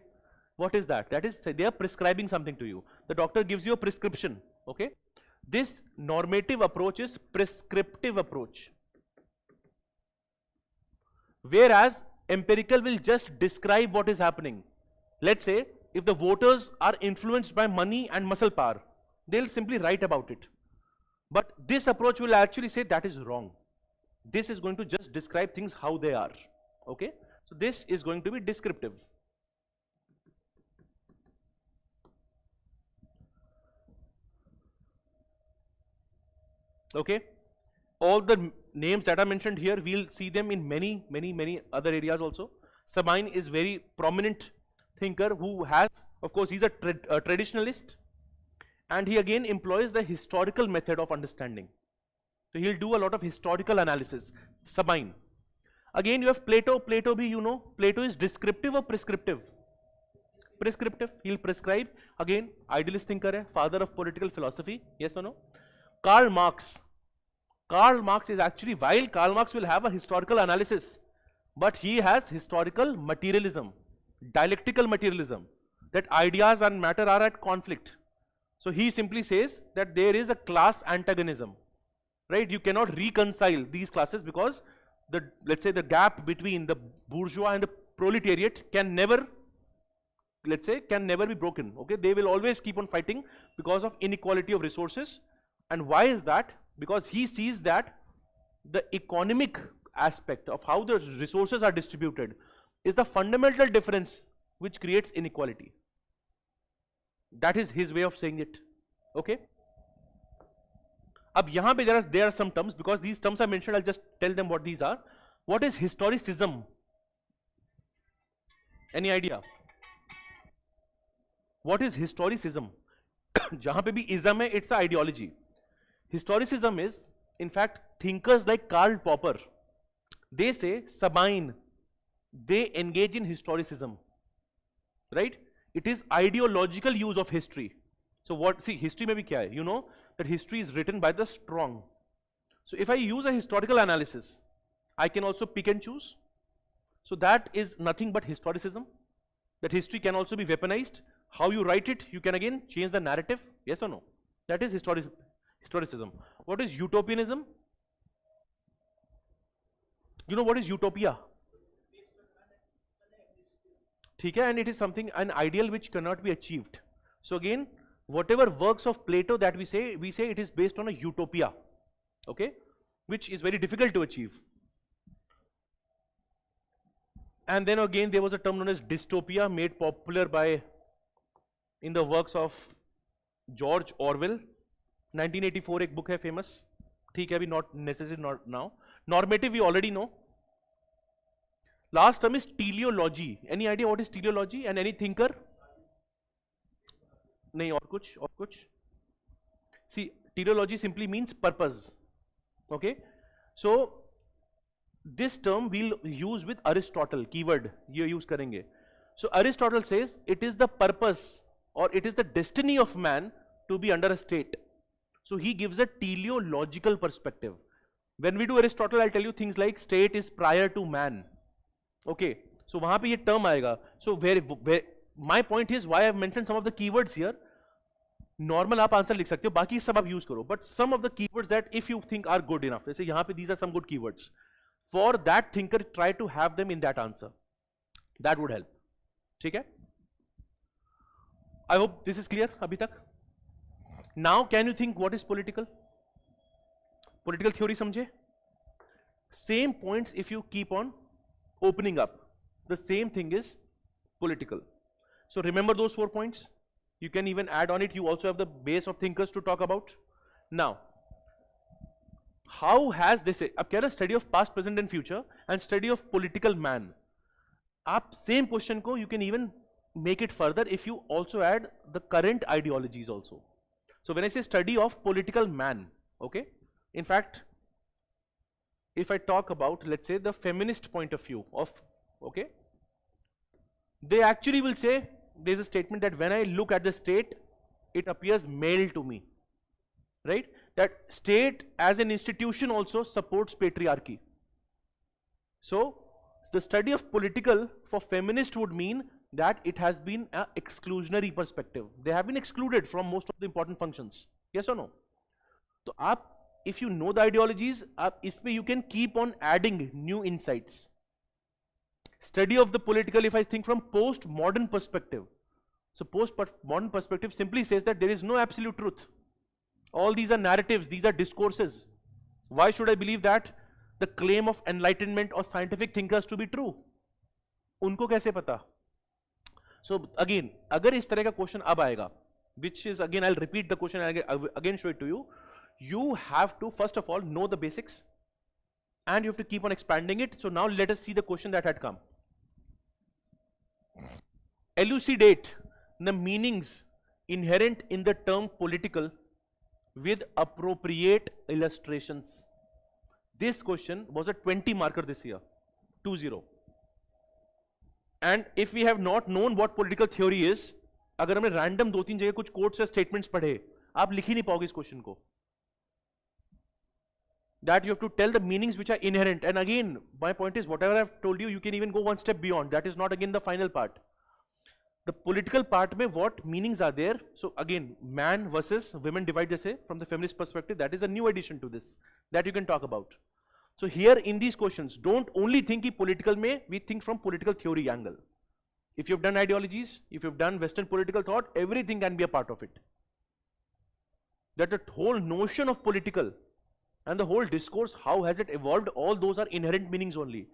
What is that? That is they are prescribing something to you. The doctor gives you a prescription. Okay, this normative approach is prescriptive approach, whereas empirical will just describe what is happening. Let's say if the voters are influenced by money and muscle power, they'll simply write about it. But this approach will actually say that is wrong. This is going to just describe things how they are. Okay, so this is going to be descriptive. Okay, all the names that are mentioned here, we'll see them in many other areas also. Sabine is very prominent thinker who has, of course, he's a traditionalist, and he again employs the historical method of understanding. So he'll do a lot of historical analysis. Sabine. Again, you have Plato. Plato bhi, you know, Plato is descriptive or prescriptive? Prescriptive. He'll prescribe. Again, idealist thinker hai, father of political philosophy. Yes or no? Karl Marx. Karl Marx is actually, while Karl Marx will have a historical analysis, but he has historical materialism, dialectical materialism, that ideas and matter are at conflict. So he simply says that there is a class antagonism, right? You cannot reconcile these classes because the, let's say, the gap between the bourgeois and the proletariat can never, let's say, can never be broken. Okay, they will always keep on fighting because of inequality of resources. And why is that? Because he sees that the economic aspect of how the resources are distributed is the fundamental difference which creates inequality. That is his way of saying it. Okay. अब यहाँ पे there are some terms, because these terms are mentioned, I'll just tell them what these are. What is historicism? Any idea? What is historicism? जहाँ पे भी ism है, it's an ideology. Historicism is, in fact, thinkers like Karl Popper, they say Sabine, they engage in historicism, right? It is ideological use of history. So what, see, history mein bhi kya hai? You know that history is written by the strong. So if I use a historical analysis, I can also pick and choose. So that is nothing but historicism. That history can also be weaponized. How you write it, you can again change the narrative. Yes or no? That is historicism. What is utopianism? You know what is utopia? ठीक है, and it is something, an ideal which cannot be achieved. So again, whatever works of Plato that we say it is based on a utopia, okay, which is very difficult to achieve. And then again, there was a term known as dystopia, made popular by in the works of George Orwell. 1984 एक book है famous. ठीक है, अभी not necessary, not now. Normative we already know. Last term is teleology. Any idea what is teleology? And any thinker? नहीं, और कुछ? See, teleology simply means purpose. Okay? So this term we'll use with Aristotle. Keyword ये use करेंगे. So Aristotle says it is the purpose or it is the destiny of man to be under a state. So he gives a teleological perspective. When we do Aristotle, I'll tell you things like state is prior to man. Okay, so वहाँ पे ये term आएगा. So where my point is why I've mentioned some of the keywords here. Normal आप answer लिख सकते हो, बाकी सब आप यूज करो. But some of the keywords that if you think are good enough, जैसे यहाँ पे these are some good keywords. For that thinker, try to have them in that answer. That would help. ठीक है? I hope this is clear अभी तक. Now can you think what is political? Political theory समझे? Same points if you keep on opening up. The same thing is political. So remember those 4 points. You can even add on it. You also have the base of thinkers to talk about. Now, how has this? अब कह रहा study of past, present and future and study of political man. आप same question को you can even make it further if you also add the current ideologies also. So when I say study of political man, okay, in fact, if I talk about, let's say, the feminist point of view of, okay, they actually will say, there's a statement that when I look at the state, it appears male to me, right? That state as an institution also supports patriarchy. So the study of political for feminist would mean that it has been an exclusionary perspective. They have been excluded from most of the important functions. Yes or no? So aap, if you know the ideologies, isme you can keep on adding new insights. Study of the political, if I think from post-modern perspective. So post-modern perspective simply says that there is no absolute truth. All these are narratives, these are discourses. Why should I believe that the claim of enlightenment or scientific thinkers to be true? उनको कैसे पता? So again, अगर इस तरह का question अब आएगा, which is again I'll repeat the question and again show it to you. You have to first of all know the basics, and you have to keep on expanding it. So now let us see the question that had come. Elucidate the meanings inherent in the term political with appropriate illustrations. This question was a 20 marker this year, 2-0. And if we have not known what political theory is, अगर हमने random 2-3 जगह कुछ quotes या statements पढ़े, आप लिख ही नहीं पाओगे इस question को. That you have to tell the meanings which are inherent. And again, my point is, whatever I've told you, you can even go one step beyond. That is not again the final part. The political part में what meanings are there? So again, man versus women divide जैसे from the feminist perspective, that is a new addition to this that you can talk about. So here in these questions, don't only think कि political में, we think from political theory angle. If you've done ideologies, if you've done Western political thought, everything can be a part of it. That the whole notion of political and the whole discourse, how has it evolved, all those are inherent meanings only.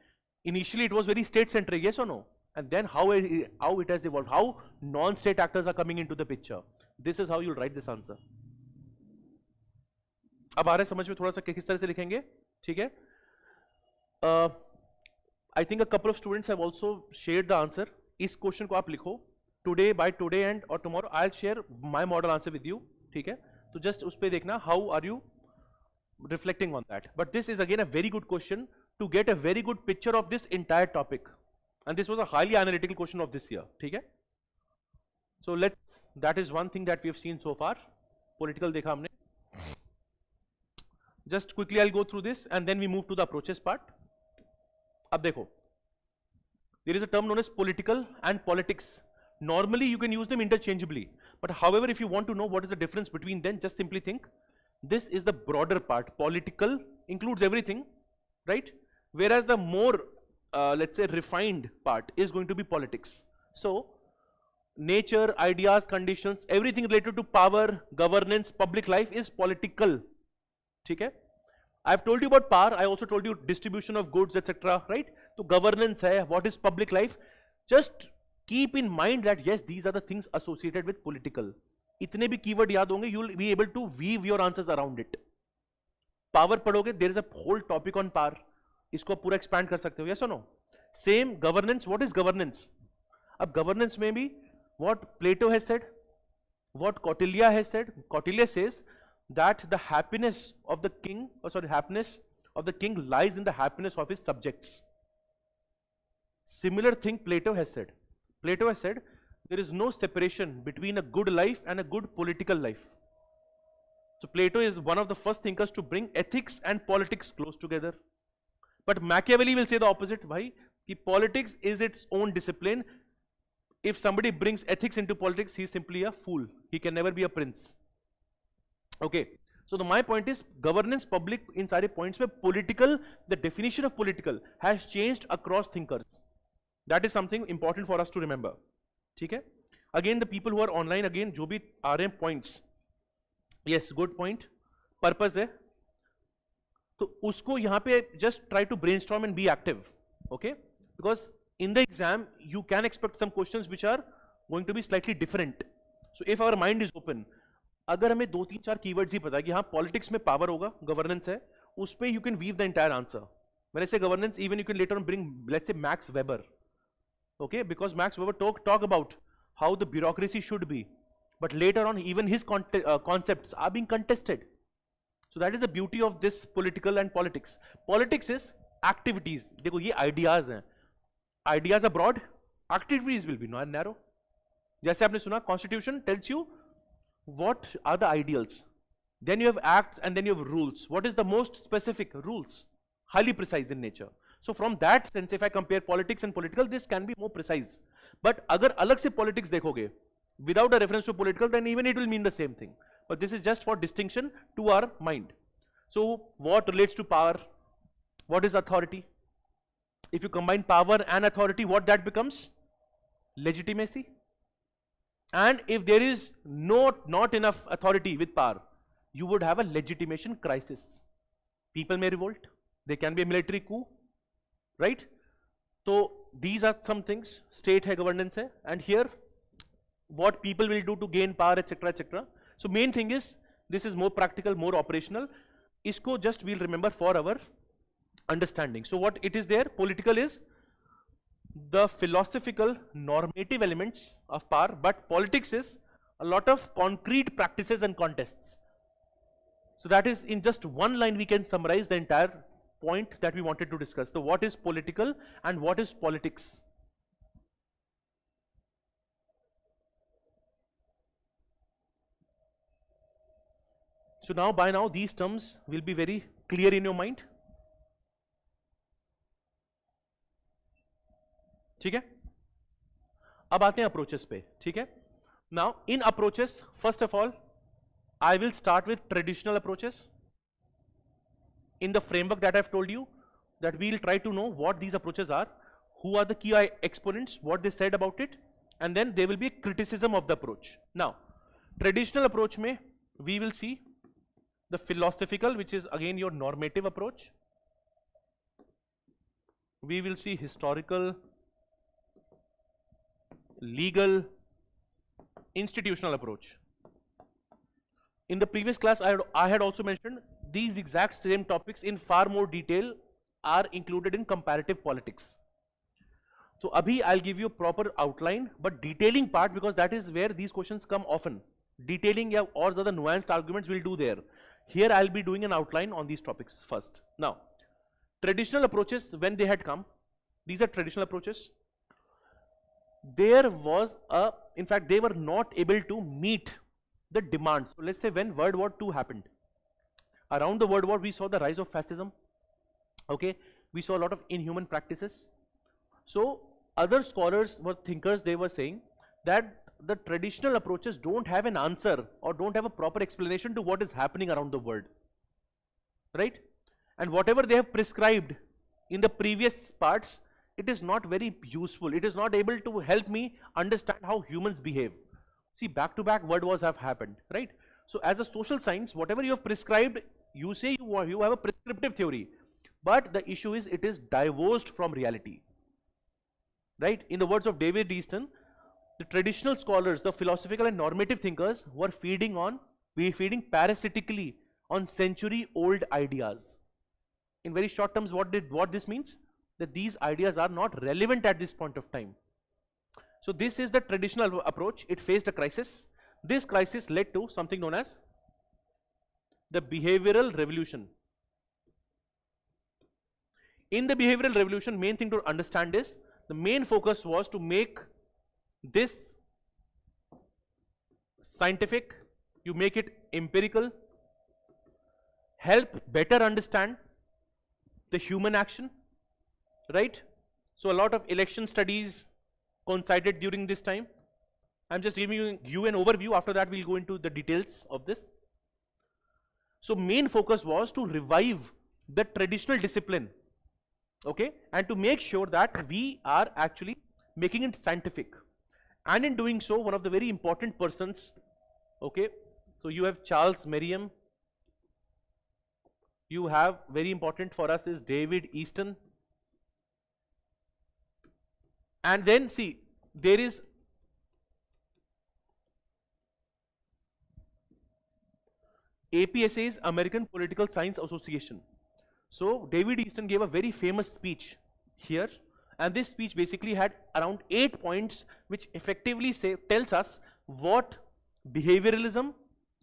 Initially it was very state-centric, yes or no? And then how it has evolved, how non-state actors are coming into the picture. This is how you'll write this answer. अब आ रहा है समझ में थोड़ा सा किस तरह से लिखेंगे, ठीक है? I think a couple of students have also shared the answer. इस क्वेश्चन को आप लिखो. Today, by today and or tomorrow, I'll share my model answer with you, ठीक है? तो just उस पे देखना, how are you reflecting on that? But this is again a very good question to get a very good picture of this entire topic. And this was a highly analytical question of this year, ठीक है? So that is one thing that we have seen so far. Political देखा हमने. Just quickly I'll go through this and then we move to the approaches part. अब देखो, there is a term known as political and politics. Normally you can use them interchangeably, but however if you want to know what is the difference between them, just simply think, this is the broader part. Political includes everything, right? Whereas the more let's say refined part is going to be politics. So nature, ideas, conditions, everything related to power, governance, public life is political. Okay? I've told you about power, I also told you distribution of goods, etc. Right? So governance hai, what is public life? Just keep in mind that yes, these are the things associated with political. Itne bhi keyword yaad honge, you will be able to weave your answers around it. Power padhoge, there is a whole topic on power. इसको पूरा expand कर सकते हो, yes or no? Same governance, what is governance? अब governance में भी what Plato has said, what Kautilya has said. Kautilya says that the happiness of the king, happiness of the king lies in the happiness of his subjects. Similar thing Plato has said. Plato has said there is no separation between a good life and a good political life. So Plato is one of the first thinkers to bring ethics and politics close together. But Machiavelli will say the opposite, bhai, ki politics is its own discipline. If somebody brings ethics into politics, he is simply a fool. He can never be a prince. Okay. So my point is, governance, public, in sare points mein political, the definition of political has changed across thinkers. That is something important for us to remember. Okay? Again, the people who are online, again, jo bhi aa rahe hain points. Yes, good point. Purpose hai. तो उसको यहाँ पे just try to brainstorm and be active, okay? Because in the exam you can expect some questions which are going to be slightly different. So if our mind is open, अगर हमें 2-3-4 keywords ही पता है कि हाँ politics में power होगा, governance है, उस पे you can weave the entire answer. When I say governance, even you can later on bring, let's say, Max Weber, okay, because Max Weber talk about how the bureaucracy should be, but later on even his concepts are being contested. So that is the beauty of this political and politics. Politics is activities. देखो ये ideas हैं. Ideas are broad, activities will be narrow. जैसे आपने सुना, Constitution tells you what are the ideals. Then you have acts and then you have rules. What is the most specific? Rules. Highly precise in nature. So from that sense, if I compare politics and political, this can be more precise. But अगर अलग से politics देखोगे, without a reference to political, then even it will mean the same thing. But this is just for distinction to our mind. So what relates to power? What is authority? If you combine power and authority, what that becomes? Legitimacy. And if there is not enough authority with power, you would have a legitimation crisis. People may revolt. There can be a military coup, right? So these are some things. State hai, governance hai, and here what people will do to gain power, etc., etc. So main thing is, this is more practical, more operational. Isko just we'll remember for our understanding. So what it is there, political is the philosophical normative elements of power, but politics is a lot of concrete practices and contests. So that is, in just one line we can summarize the entire point that we wanted to discuss. So what is political and what is politics? So now, by now, these terms will be very clear in your mind. ठीक है? अब आते हैं approaches पे, ठीक है? Now, in approaches, first of all, I will start with traditional approaches. In the framework that I've told you, that we'll try to know what these approaches are, who are the key exponents, what they said about it, and then there will be a criticism of the approach. Now, traditional approach mein, we will see the philosophical, which is again your normative approach. We will see historical, legal, institutional approach. In the previous class, I had also mentioned these exact same topics in far more detail are included in comparative politics. So abhi I'll give you a proper outline, but detailing part, because that is where these questions come often. Detailing or the nuanced arguments we'll do there. Here I'll be doing an outline on these topics first. Now, traditional approaches, when they had come, these are traditional approaches. There was in fact, they were not able to meet the demands. So let's say when World War II happened, around the World War, we saw the rise of fascism. Okay, we saw a lot of inhuman practices. So other scholars were thinkers, they were saying that the traditional approaches don't have an answer or don't have a proper explanation to what is happening around the world, right? And whatever they have prescribed in the previous parts, it is not very useful. It is not able to help me understand how humans behave. See, back-to-back world wars have happened, right? So as a social science, whatever you have prescribed, you say you have a prescriptive theory, but the issue is it is divorced from reality, right? In the words of David Easton, the traditional scholars, the philosophical and normative thinkers were feeding parasitically on century-old ideas. In very short terms, what this means? That these ideas are not relevant at this point of time. So this is the traditional approach. It faced a crisis. This crisis led to something known as the behavioral revolution. In the behavioral revolution, main thing to understand is the main focus was to make this scientific, you make it empirical, help better understand the human action, right? So a lot of election studies coincided during this time. I'm just giving you an overview. After that, we'll go into the details of this. So main focus was to revive the traditional discipline, okay, and to make sure that we are actually making it scientific. And in doing so, one of the very important persons, okay, so you have Charles Merriam, you have very important for us is David Easton, And then see, there is APSA's American Political Science Association. So David Easton gave a very famous speech here, and this speech basically had around 8 points which effectively tells us what behavioralism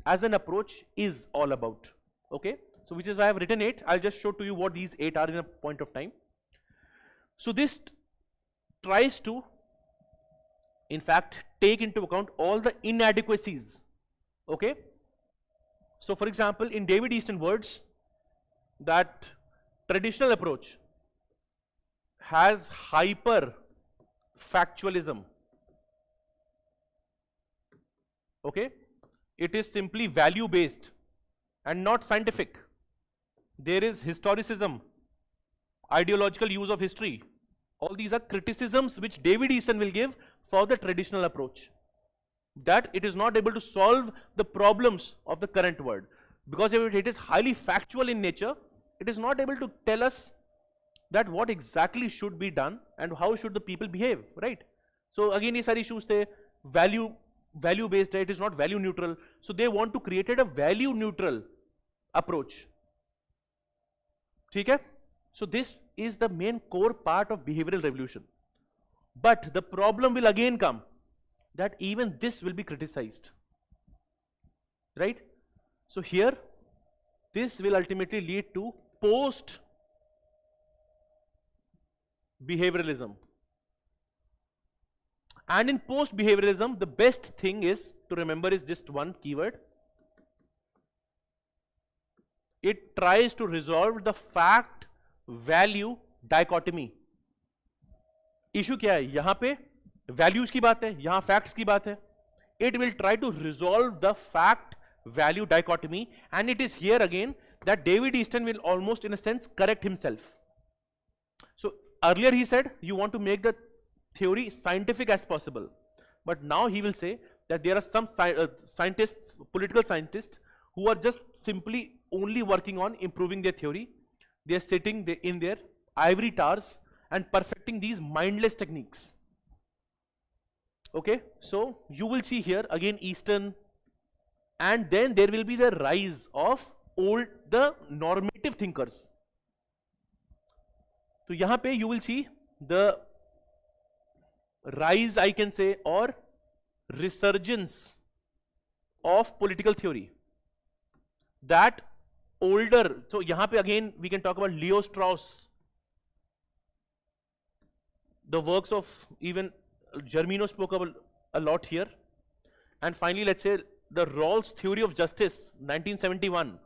as an approach is all about. Okay, so which is why I have written 8. I'll just show to you what these 8 are in a point of time. So this tries to, in fact, take into account all the inadequacies. Okay, so for example, in David Easton words, that traditional approach has hyper factualism. Okay, it is simply value based and not scientific. There is historicism, ideological use of history. All these are criticisms which David Easton will give for the traditional approach, that it is not able to solve the problems of the current world, because if it is highly factual in nature, it is not able to tell us that what exactly should be done and how should the people behave, right? So again, these are issues, they value based, it is not value neutral. So they want to create a value neutral approach. Okay? So this is the main core part of behavioral revolution. But the problem will again come that even this will be criticized, right? So here, this will ultimately lead to post behavioralism. And in post behavioralism, the best thing is to remember is just one keyword. It tries to resolve the fact value dichotomy. Issue क्या है? यहाँ पे values की बात है, यहाँ facts की बात है. It will try to resolve the fact value dichotomy, and it is here again that David Easton will almost in a sense correct himself. So earlier he said you want to make the theory scientific as possible, but now he will say that there are some scientists, political scientists, who are just simply only working on improving their theory. They are sitting in their ivory towers and perfecting these mindless techniques. Okay, so you will see here again Easton, and then there will be the rise of the normative thinkers. So यहाँ पे you will see the rise, I can say, or resurgence of political theory. That older, so यहाँ पे again we can talk about Leo Strauss, the works of even Germino spoke about a lot here, and finally let's say the Rawls theory of justice, 1971.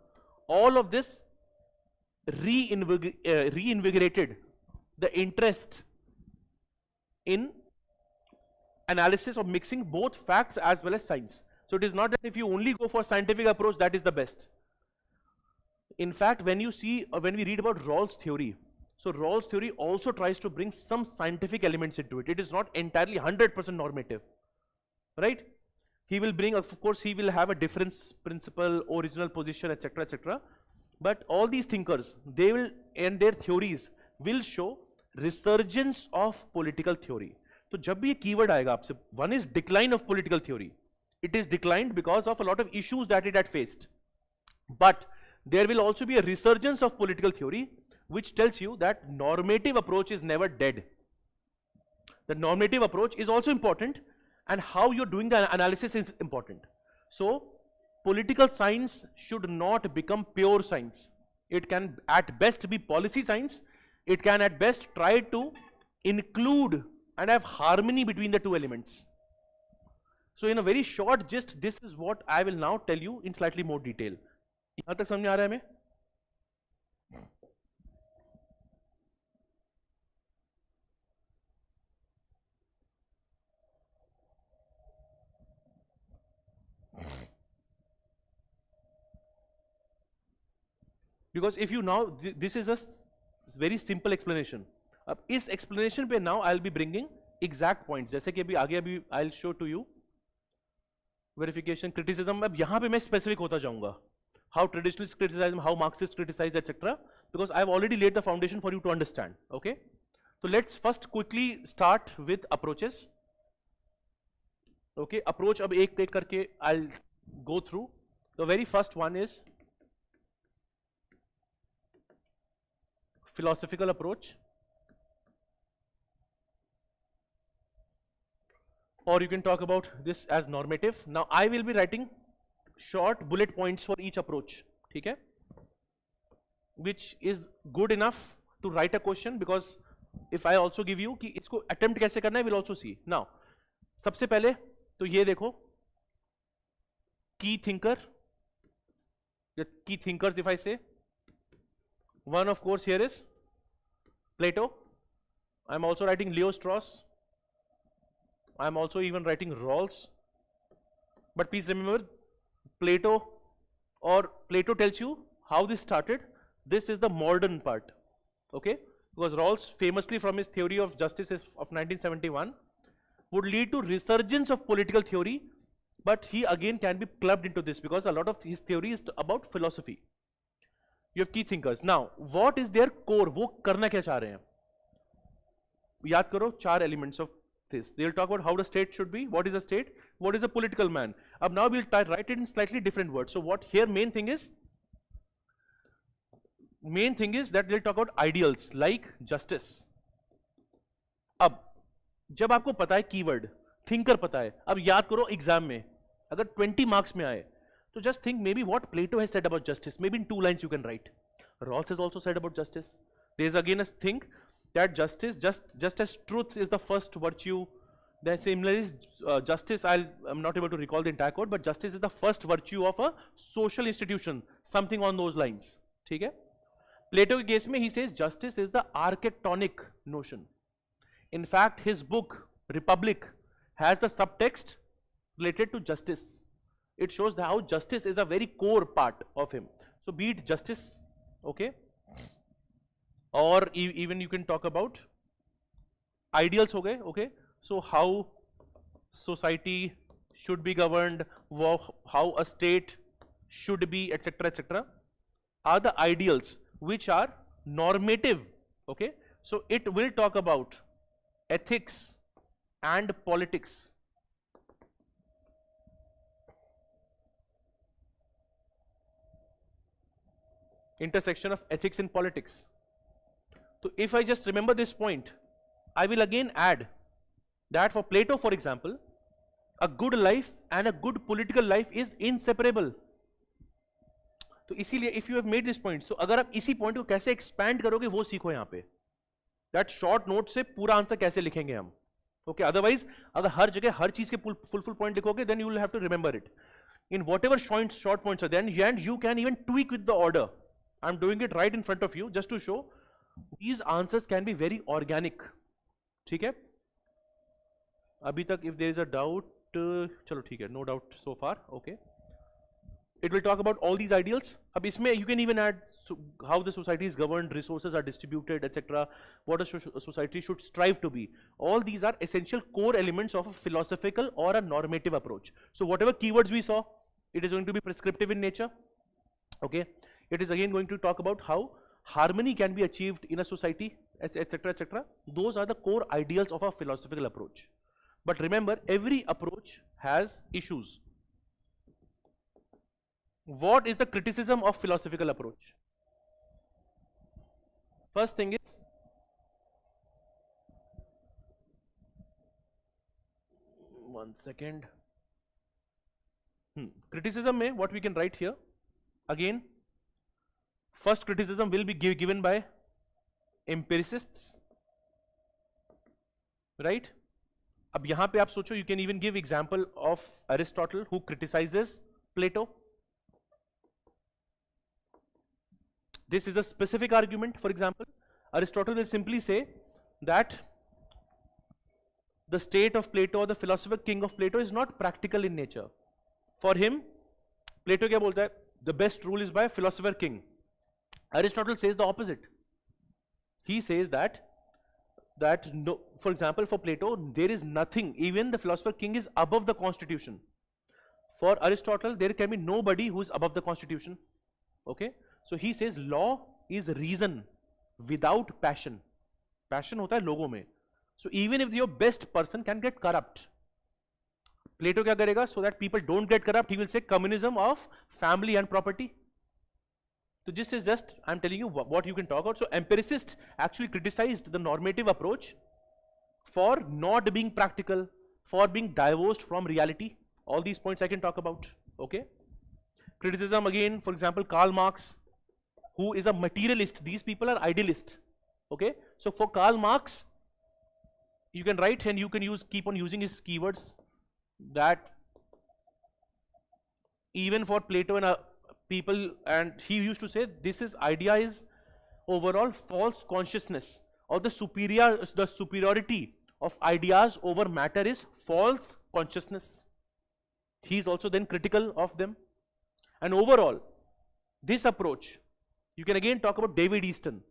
All of this reinvigorated the interest in analysis of mixing both facts as well as science. So it is not that if you only go for scientific approach, that is the best. In fact, when you see, or when we read about Rawls theory, so Rawls theory also tries to bring some scientific elements into it. It is not entirely 100% normative, right? He will bring, of course, he will have a difference principle, original position, etc., etc. But all these thinkers, they will, and their theories will show resurgence of political theory. So जब भी ये keyword आएगा आपसे, one is decline of political theory. It is declined because of a lot of issues that it had faced. But there will also be a resurgence of political theory, which tells you that normative approach is never dead. The normative approach is also important, and how you're doing the analysis is important. So political science should not become pure science. It can at best be policy science. It can at best try to include and have harmony between the two elements. So in a very short gist, this is what I will now tell you in slightly more detail. यहाँ तक समझ आ रहा है हमें? Because if you now, this is a very simple explanation. अब इस explanation पे now I'll be bringing exact points. जैसे कि अभी आगे अभी I'll show to you verification, criticism. अब यहाँ पे मैं specific होता जाऊँगा. How traditionalists criticize, how Marxists criticize, etc. Because I've already laid the foundation for you to understand. Okay? So let's first quickly start with approaches. Okay, approach अब एक एक करके I'll go through. The very first one is philosophical approach, or you can talk about this as normative. Now I will be writing short bullet points for each approach, ठीक है, which is good enough to write a question, because if I also give you कि इसको attempt कैसे करना है, we'll also see. Now सबसे पहले तो ये देखो, key thinker, key thinkers if I say, one of course here is Plato. I'm also writing Leo Strauss. I'm also even writing Rawls. But please remember, Plato tells you how this started. This is the modern part, okay? Because Rawls, famously from his theory of justice of 1971, would lead to resurgence of political theory, but he again can be clubbed into this because a lot of his theory is about philosophy. You have key thinkers. Now, what is their core? वो करना क्या चाह रहे हैं? याद करो, 4 elements of this. They'll talk about how the state should be. What is a state? What is a political man? Now we'll write it in slightly different words. So what here main thing is that they'll talk about ideals like justice. अब जब आपको पता है keyword, thinker पता है, अब याद करो एग्जाम में अगर 20 मार्क्स में आए, so just think maybe what Plato has said about justice. Maybe in 2 lines you can write. Rawls has also said about justice. There is again a thing that justice, just as truth is the first virtue, then similarly justice, I'm not able to recall the entire quote, but justice is the first virtue of a social institution, something on those lines. ठीक है? Plato के case में he says justice is the architectonic notion. In fact, his book Republic has the subtext related to justice. It shows how justice is a very core part of him. So be it justice, okay, or even you can talk about ideals, okay, okay. So how society should be governed, how a state should be, etc., etc., are the ideals which are normative, okay. So it will talk about ethics and politics. Intersection of ethics and politics. So if I just remember this point, I will again add that for Plato, for example, a good life and a good political life is inseparable. तो इसीलिए if you have made this point, so अगर आप इसी point को कैसे expand करोगे वो सीखो यहाँ पे. That short note से पूरा आंसर कैसे लिखेंगे हम. Okay, otherwise अगर हर जगह हर चीज के full point लिखोगे, then you will have to remember it. In whatever short points are there, and you can even tweak with the order. I'm doing it right in front of you just to show these answers can be very organic. ठीक है? अभी तक if there is a doubt, चलो ठीक है, no doubt so far, okay. It will talk about all these ideals. अब इसमें you can even add how the society is governed, resources are distributed, etc. What a society should strive to be. All these are essential core elements of a philosophical or a normative approach. So whatever keywords we saw, it is going to be prescriptive in nature, okay. It is again going to talk about how harmony can be achieved in a society, etc., etc. Those are the core ideals of a philosophical approach. But remember, every approach has issues. What is the criticism of philosophical approach? First thing is, one second. Criticism mein what we can write here, again, first criticism will be given by empiricists, right? अब यहाँ पे आप सोचो, you can even give example of Aristotle who criticizes Plato. This is a specific argument. For example, Aristotle will simply say that the state of Plato or the philosopher king of Plato is not practical in nature. For him, Plato क्या बोलता है? The best rule is by philosopher king. Aristotle says the opposite. He says that no, for example, for Plato, there is nothing, even the philosopher king is above the constitution. For Aristotle, there can be nobody who is above the constitution. Okay? So he says law is reason without passion. Passion होता है लोगों में. So even if your best person can get corrupt, Plato क्या करेगा? So that people don't get corrupt, he will say communism of family and property. So this is just, I'm telling you what you can talk about. So empiricists actually criticized the normative approach for not being practical, for being divorced from reality. All these points I can talk about. Okay. Criticism again, for example, Karl Marx, who is a materialist. These people are idealists. Okay. So for Karl Marx, you can write and you can keep on using his keywords, that even for Plato and people, and he used to say this idea is overall false consciousness, or the superiority of ideas over matter is false consciousness. He is also then critical of them. And overall, this approach, you can again talk about David Easton.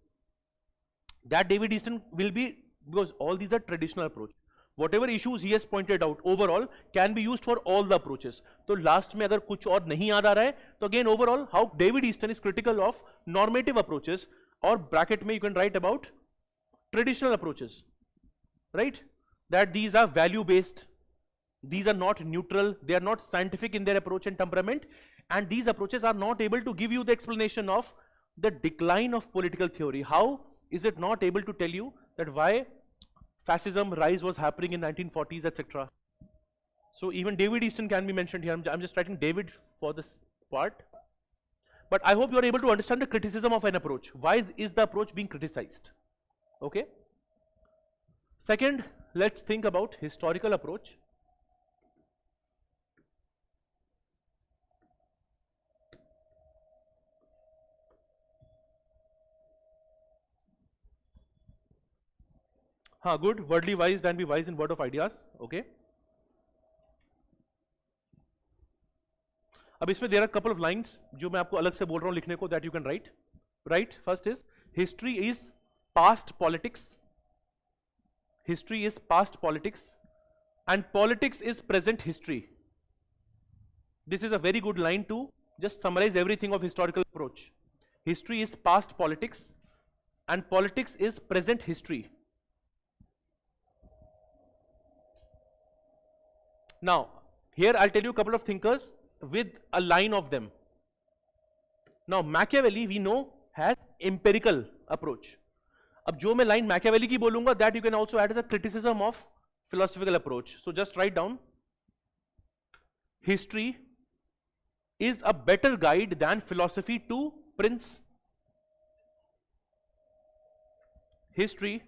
That David Easton will be, because all these are traditional approach. Whatever issues he has pointed out overall can be used for all the approaches. So last में अगर कुछ और नहीं याद आ रहा है, तो again overall how David Easton is critical of normative approaches, or bracket में you can write about traditional approaches, right? That these are value based, these are not neutral, they are not scientific in their approach and temperament, and these approaches are not able to give you the explanation of the decline of political theory. How is it not able to tell you that why fascism rise was happening in 1940s, etc. So even David Easton can be mentioned here. I'm just writing David for this part. But I hope you are able to understand the criticism of an approach. Why is the approach being criticized? Okay. Second, let's think about historical approach. हाँ, good. Wordly wise than be wise in word of ideas. Okay. अब इसमें there are couple of lines जो मैं आपको अलग से बोल रहा हूँ लिखने को, that you can write. Right? First is history is past politics. History is past politics, and politics is present history. This is a very good line to just summarize everything of historical approach. History is past politics, and politics is present history. Now, here I'll tell you a couple of thinkers with a line of them. Now, Machiavelli we know has empirical approach. अब जो मैं line Machiavelli की बोलूँगा, that you can also add as a criticism of philosophical approach. So just write down, history is a better guide than philosophy to prince. History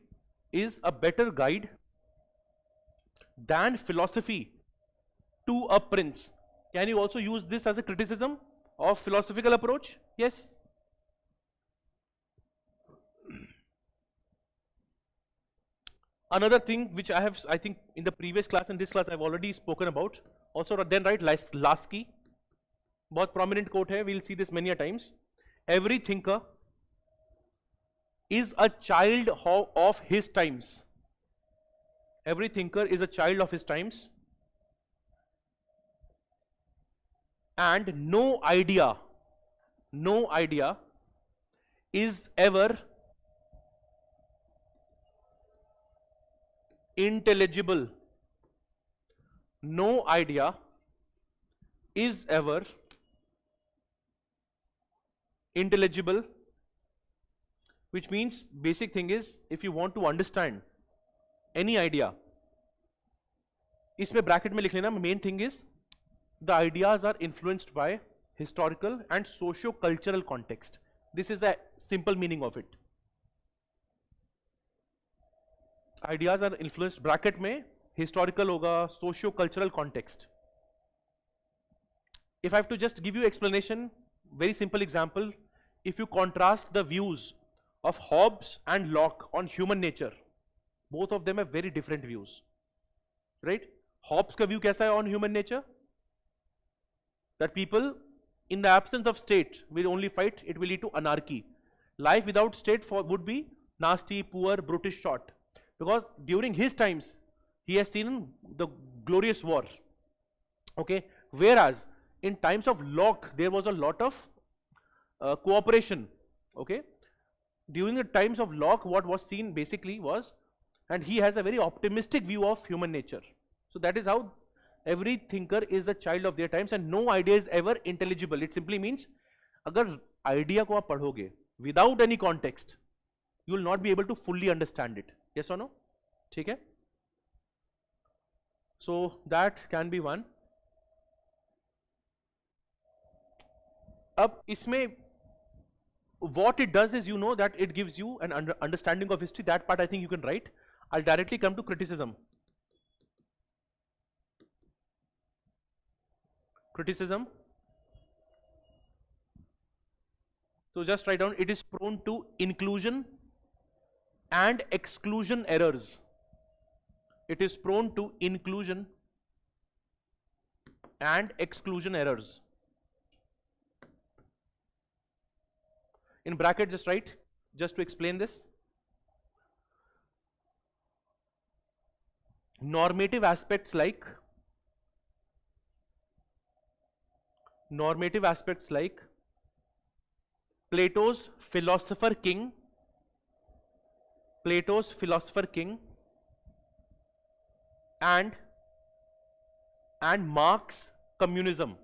is a better guide than philosophy to a prince. Can you also use this as a criticism of philosophical approach? Yes. Another thing which I think in the previous class and this class I've already spoken about. Also then write Lasky. बहुत prominent quote है. We'll see this many a times. Every thinker is a child of his times. Every thinker is a child of his times. And no idea is ever intelligible. No idea is ever intelligible, which means basic thing is if you want to understand any idea, इसमें bracket में लिख लेना, main thing is the ideas are influenced by historical and socio-cultural context. This is the simple meaning of it. Ideas are influenced, bracket में historical होगा, socio-cultural context. If I have to just give you explanation, very simple example, if you contrast the views of Hobbes and Locke on human nature, both of them have very different views, right? Hobbes का view कैसा है on human nature? That people in the absence of state will only fight, it will lead to anarchy. Life without state would be nasty, poor, brutish, short. Because during his times, he has seen the glorious war. Okay. Whereas in times of Locke, there was a lot of cooperation. Okay. during the times of Locke, what was seen basically was, and he has a very optimistic view of human nature. So that is how every thinker is a child of their times, and no idea is ever intelligible. It simply means, अगर idea को आप पढ़ोगे without any context, you will not be able to fully understand it. Yes or no? ठीक है? So that can be one. अब इसमें what it does is, you know, that it gives you an understanding of history. That part I think you can write. I'll directly come to criticism. Criticism. So just write down, it is prone to inclusion and exclusion errors. It is prone to inclusion and exclusion errors. In bracket, just write, just to explain this. Normative aspects like Plato's philosopher king, and Marx communism.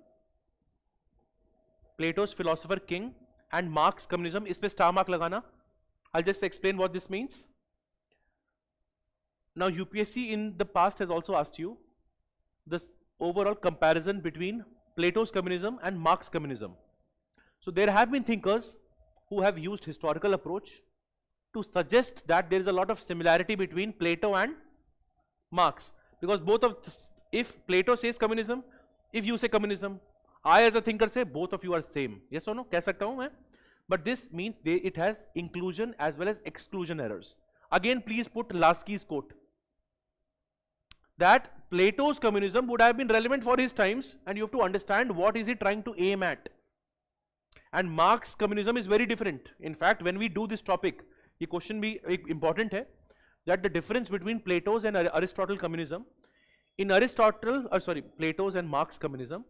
Plato's philosopher king and Marx communism. इस पे star mark लगाना. I'll just explain what this means. Now UPSC in the past has also asked you this overall comparison between Plato's communism and Marx communism. So there have been thinkers who have used historical approach to suggest that there is a lot of similarity between Plato and Marx, because both of this, if Plato says communism, if you say communism, I as a thinker say both of you are same. Yes or no? कह सकता हूँ मैं. But this means it has inclusion as well as exclusion errors. Again, please put Lasky's quote that Plato's communism would have been relevant for his times, and you have to understand what is he trying to aim at. And Marx communism is very different. In fact, when we do this topic, ये question भी important है, that the difference between Plato's and Aristotle communism, in Plato's and Marx communism,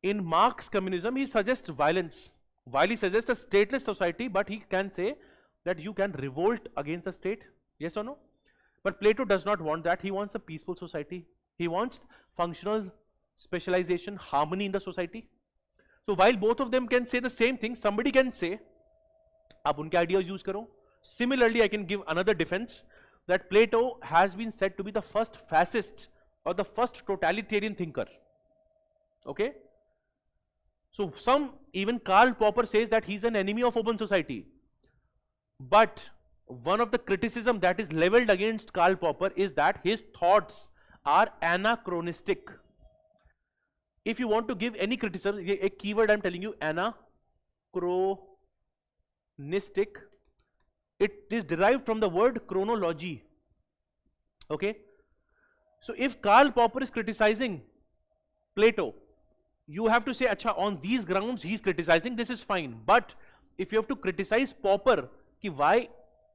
in Marx communism he suggests violence, while he suggests a stateless society, but he can say that you can revolt against the state. Yes or no? But Plato does not want that. He wants a peaceful society. He wants functional specialization, harmony in the society. So while both of them can say the same thing, somebody can say, आप उनके ideas use करो. Similarly, I can give another defense that Plato has been said to be the first fascist or the first totalitarian thinker. Okay? So even Karl Popper says that he's an enemy of open society. But one of the criticism that is leveled against Karl Popper is that his thoughts are anachronistic. If you want to give any criticism, a keyword I'm telling you, anachronistic, it is derived from the word chronology. Okay? So if Karl Popper is criticizing Plato, you have to say, acha, on these grounds he is criticizing, this is fine. But if you have to criticize Popper, ki why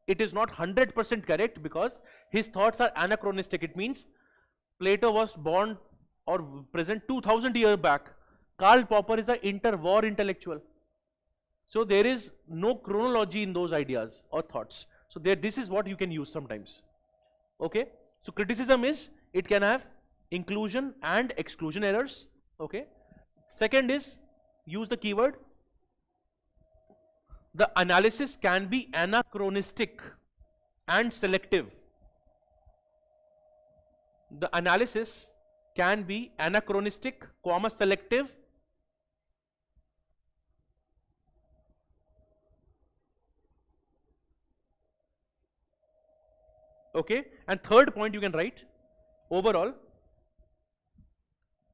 it is not 100% correct, because his thoughts are anachronistic. It means Plato was born or present 2000 years back. Karl Popper is an interwar intellectual. So there is no chronology in those ideas or thoughts. So this is what you can use sometimes. Okay? So criticism is, it can have inclusion and exclusion errors. Okay? Second is, use the keyword, the analysis can be anachronistic and selective. The analysis can be anachronistic, selective. Okay? And third point you can write, overall,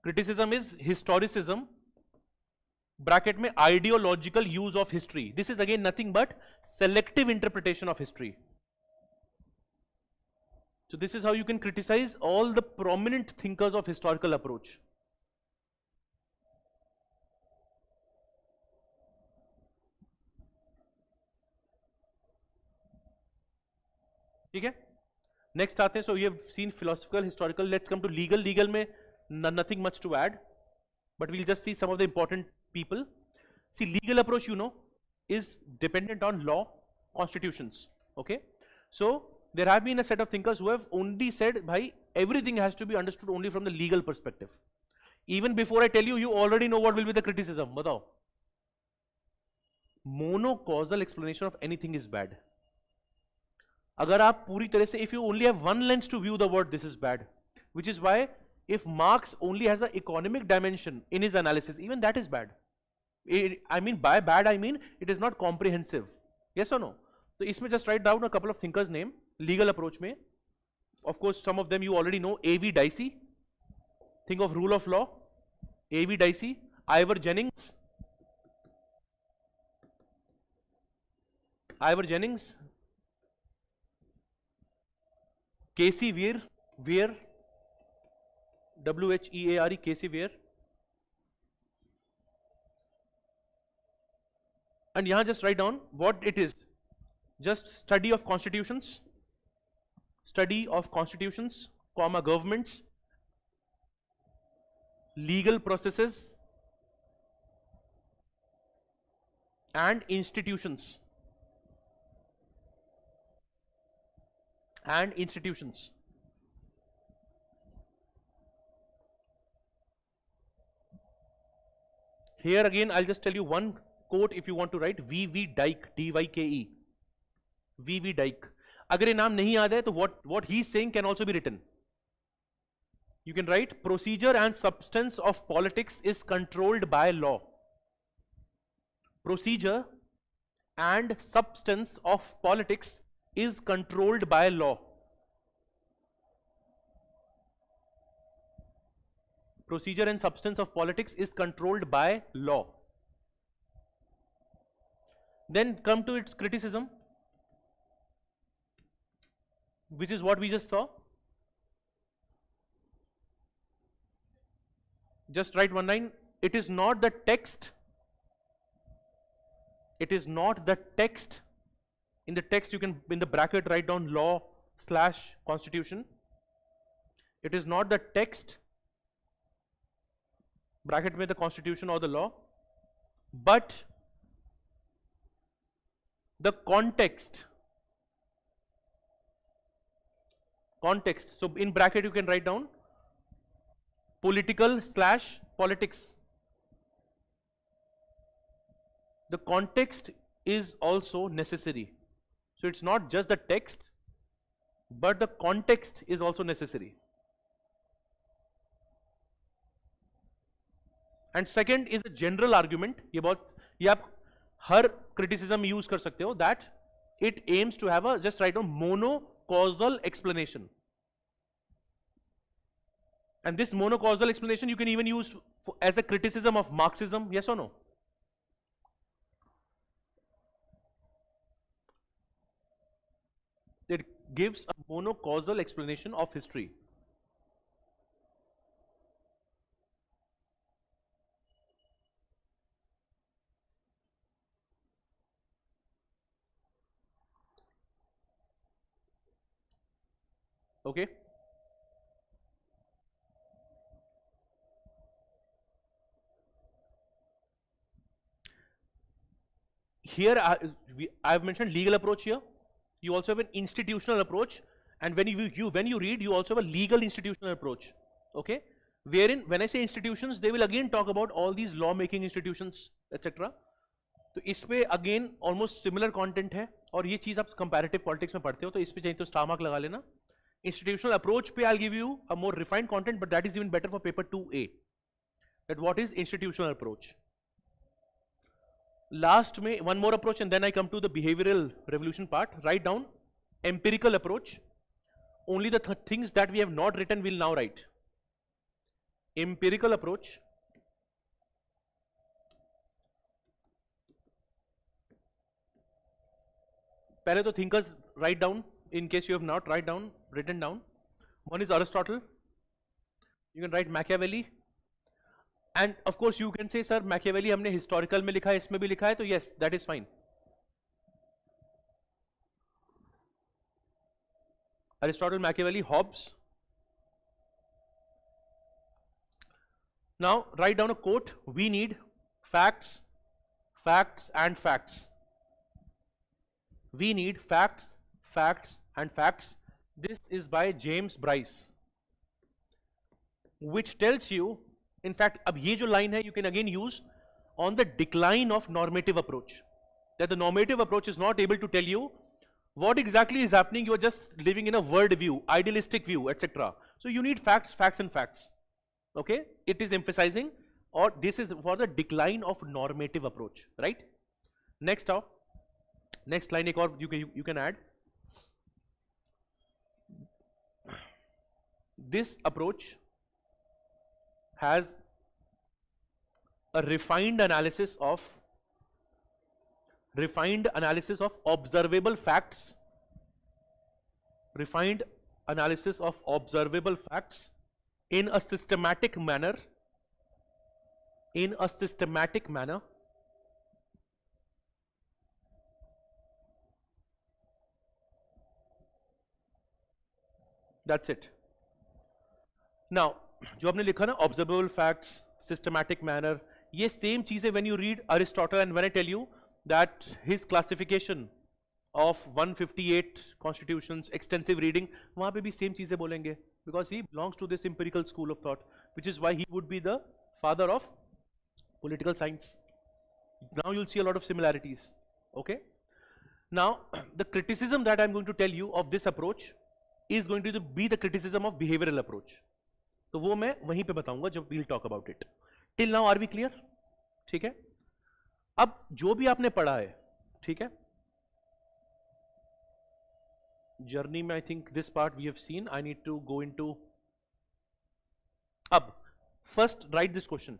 criticism is historicism, bracket में ideological use of history. This is again nothing but selective interpretation of history. So this is how you can criticize all the prominent thinkers of historical approach. ठीक है? Next आते हैं. So we have seen philosophical, historical. Let's come to legal. Legal में nothing much to add, but we'll just see some of the important people. See, legal approach, you know, is dependent on law, constitutions. Okay, so there have been a set of thinkers who have only said, bhai, everything has to be understood only from the legal perspective. Even before I tell you, you already know what will be the criticism. Batao. Monocausal explanation of anything is bad. अगर आप पूरी तरह से, if you only have one lens to view the world, this is bad. Which is why if Marx only has an economic dimension in his analysis, even that is bad. I mean, by bad I mean it is not comprehensive. Yes or no? So इसमें just write down a couple of thinkers' name. Legal approach में, of course, some of them you already know. A.V. Dicey. Think of rule of law. A.V. Dicey. Ivor Jennings. Casey Weir. W-H-E-A-R-E. Casey Weir. And यहाँ just write down what it is. Just study of constitutions, comma, governments, legal processes, and institutions. Here again, I'll just tell you one quote if you want to write. V.V. Dyke, D-Y-K-E. V.V. Dyke. अगर ये नाम नहीं याद है तो what he's saying can also be written. You can write, procedure and substance of politics is controlled by law. Procedure and substance of politics is controlled by law. Procedure and substance of politics is controlled by law. Then come to its criticism, which is what we just saw. Just write one line. It is not the text. It is not the text. In the text you can, in the bracket, write down law / constitution. It is not the text, bracket में the constitution or the law, but the context. So in bracket you can write down political / politics. The context is also necessary. So it's not just the text, but the context is also necessary. And second is a general argument. ये आप हर criticism में use कर सकते हो, that it aims to have a, just write down, monocausal explanation. And this monocausal explanation you can even use as a criticism of Marxism, yes or no? It gives a monocausal explanation of history. Okay. Here I've mentioned legal approach here. You also have an institutional approach, and when you read, you also have a legal institutional approach. Okay, wherein when I say institutions, they will again talk about all these law-making institutions, etc. तो इस पे again almost similar content है, और ये चीज आप comparative politics में पढ़ते हो, तो इस पे चाहिए तो star mark लगा लेना. Institutional approach पे I'll give you a more refined content, but that is even better for paper 2A. That what is institutional approach. Last में one more approach, and then I come to the behavioral revolution part. Write down empirical approach. Only the things that we have not written will now write. Empirical approach. पहले तो thinkers write down, in case you have not written down. One is Aristotle. You can write Machiavelli. And of course you can say, sir, Machiavelli हमने historical में लिखा है, इसमें भी लिखा है, तो yes, that is fine. Aristotle, Machiavelli, Hobbes. Now write down a quote. We need facts, facts and facts. we need facts, facts and facts. This is by James Bryce, which tells you, in fact, अब ये जो line है, you can again use on the decline of normative approach. That the normative approach is not able to tell you what exactly is happening. You are just living in a world view, idealistic view, etc. So you need facts, facts and facts. Okay, it is emphasizing, or this is for the decline of normative approach, right? Next up, next line एक और you can add. This approach has a refined analysis of observable facts, refined analysis of observable facts in a systematic manner, that's it. Now जो आपने लिखा ना observable facts, systematic manner, ये same चीजें when you read Aristotle, and when I tell you that his classification of 158 constitutions, extensive reading, वहाँ पे भी same चीजें बोलेंगे, because he belongs to this empirical school of thought, which is why he would be the father of political science. Now you'll see a lot of similarities. Okay. Now the criticism that I'm going to tell you of this approach is going to be the criticism of behavioral approach. तो वो मैं वहीं पे बताऊंगा जब we'll talk about it. Till now are we clear? ठीक है. अब जो भी आपने पढ़ा है, ठीक है, जर्नी में I think this part we have seen. I need to go into. अब first write this question.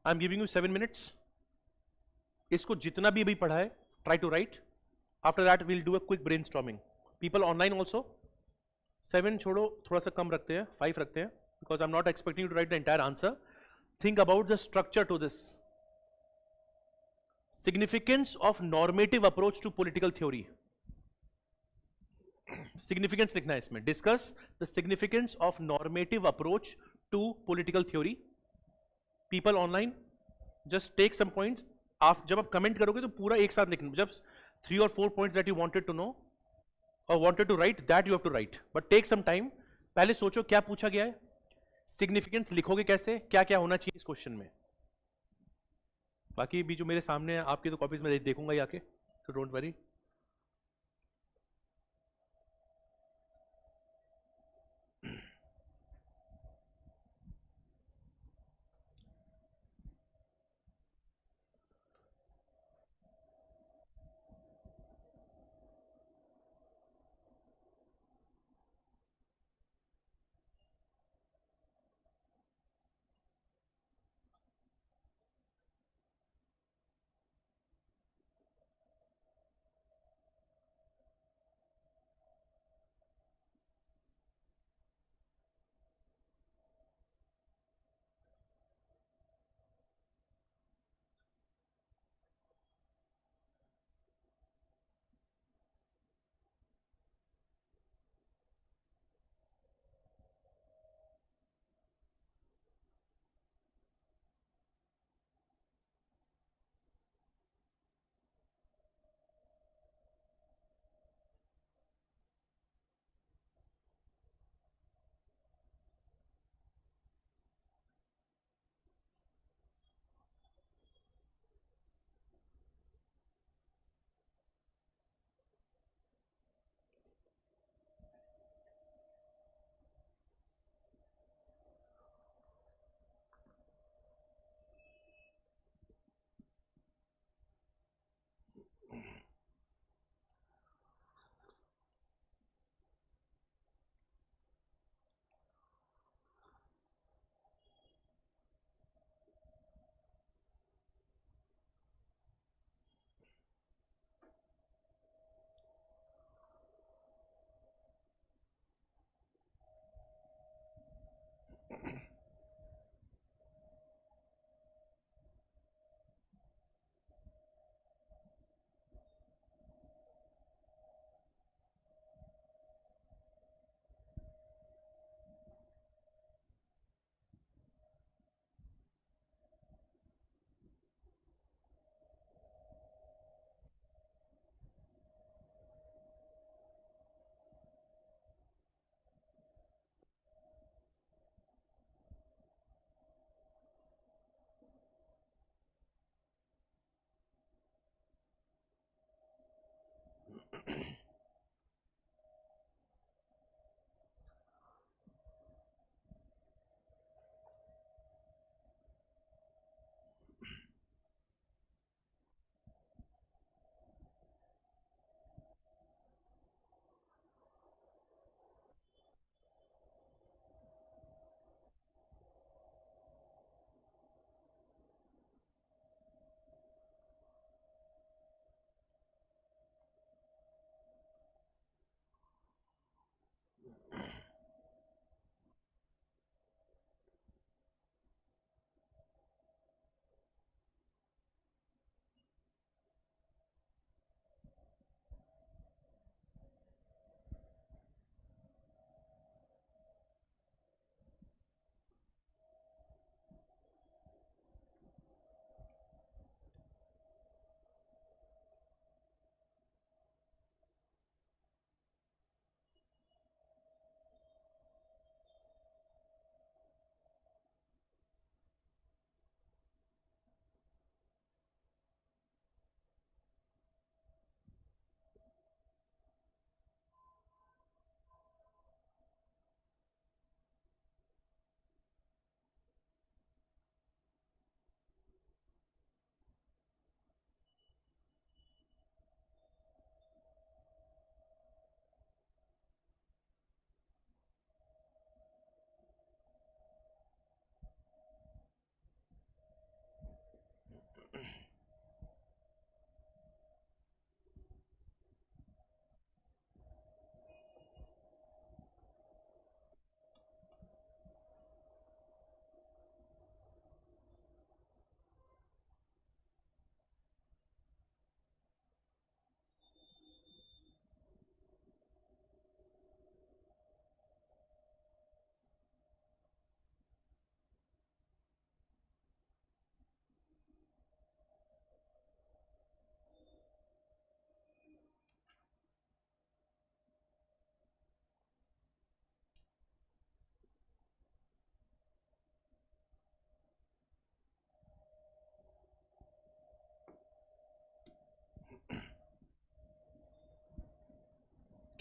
I am giving you 7 minutes. इसको जितना भी अभी पढ़ा है, try to write. After that, we'll do a quick brainstorming. People online also. 7 छोड़ो, थोड़ा सा कम रखते हैं, 5 रखते हैं, because I'm not expecting you to write the entire answer. Think about the structure to this. Significance of normative approach to political theory. Significance लिखना है इसमें. Discuss the significance of normative approach to political theory. People online, just take some points. जब आप comment करोगे तो पूरा एक साथ लिखना. जब 3 or 4 points that you wanted to know or wanted to write, that you have to write, but take some time. पहले सोचो क्या पूछा गया है, सिग्निफिकेंस लिखोगे कैसे, क्या क्या होना चाहिए इस क्वेश्चन में. बाकी भी जो मेरे सामने है आपकी तो कॉपीज में देखूंगा ही आके, so don't worry.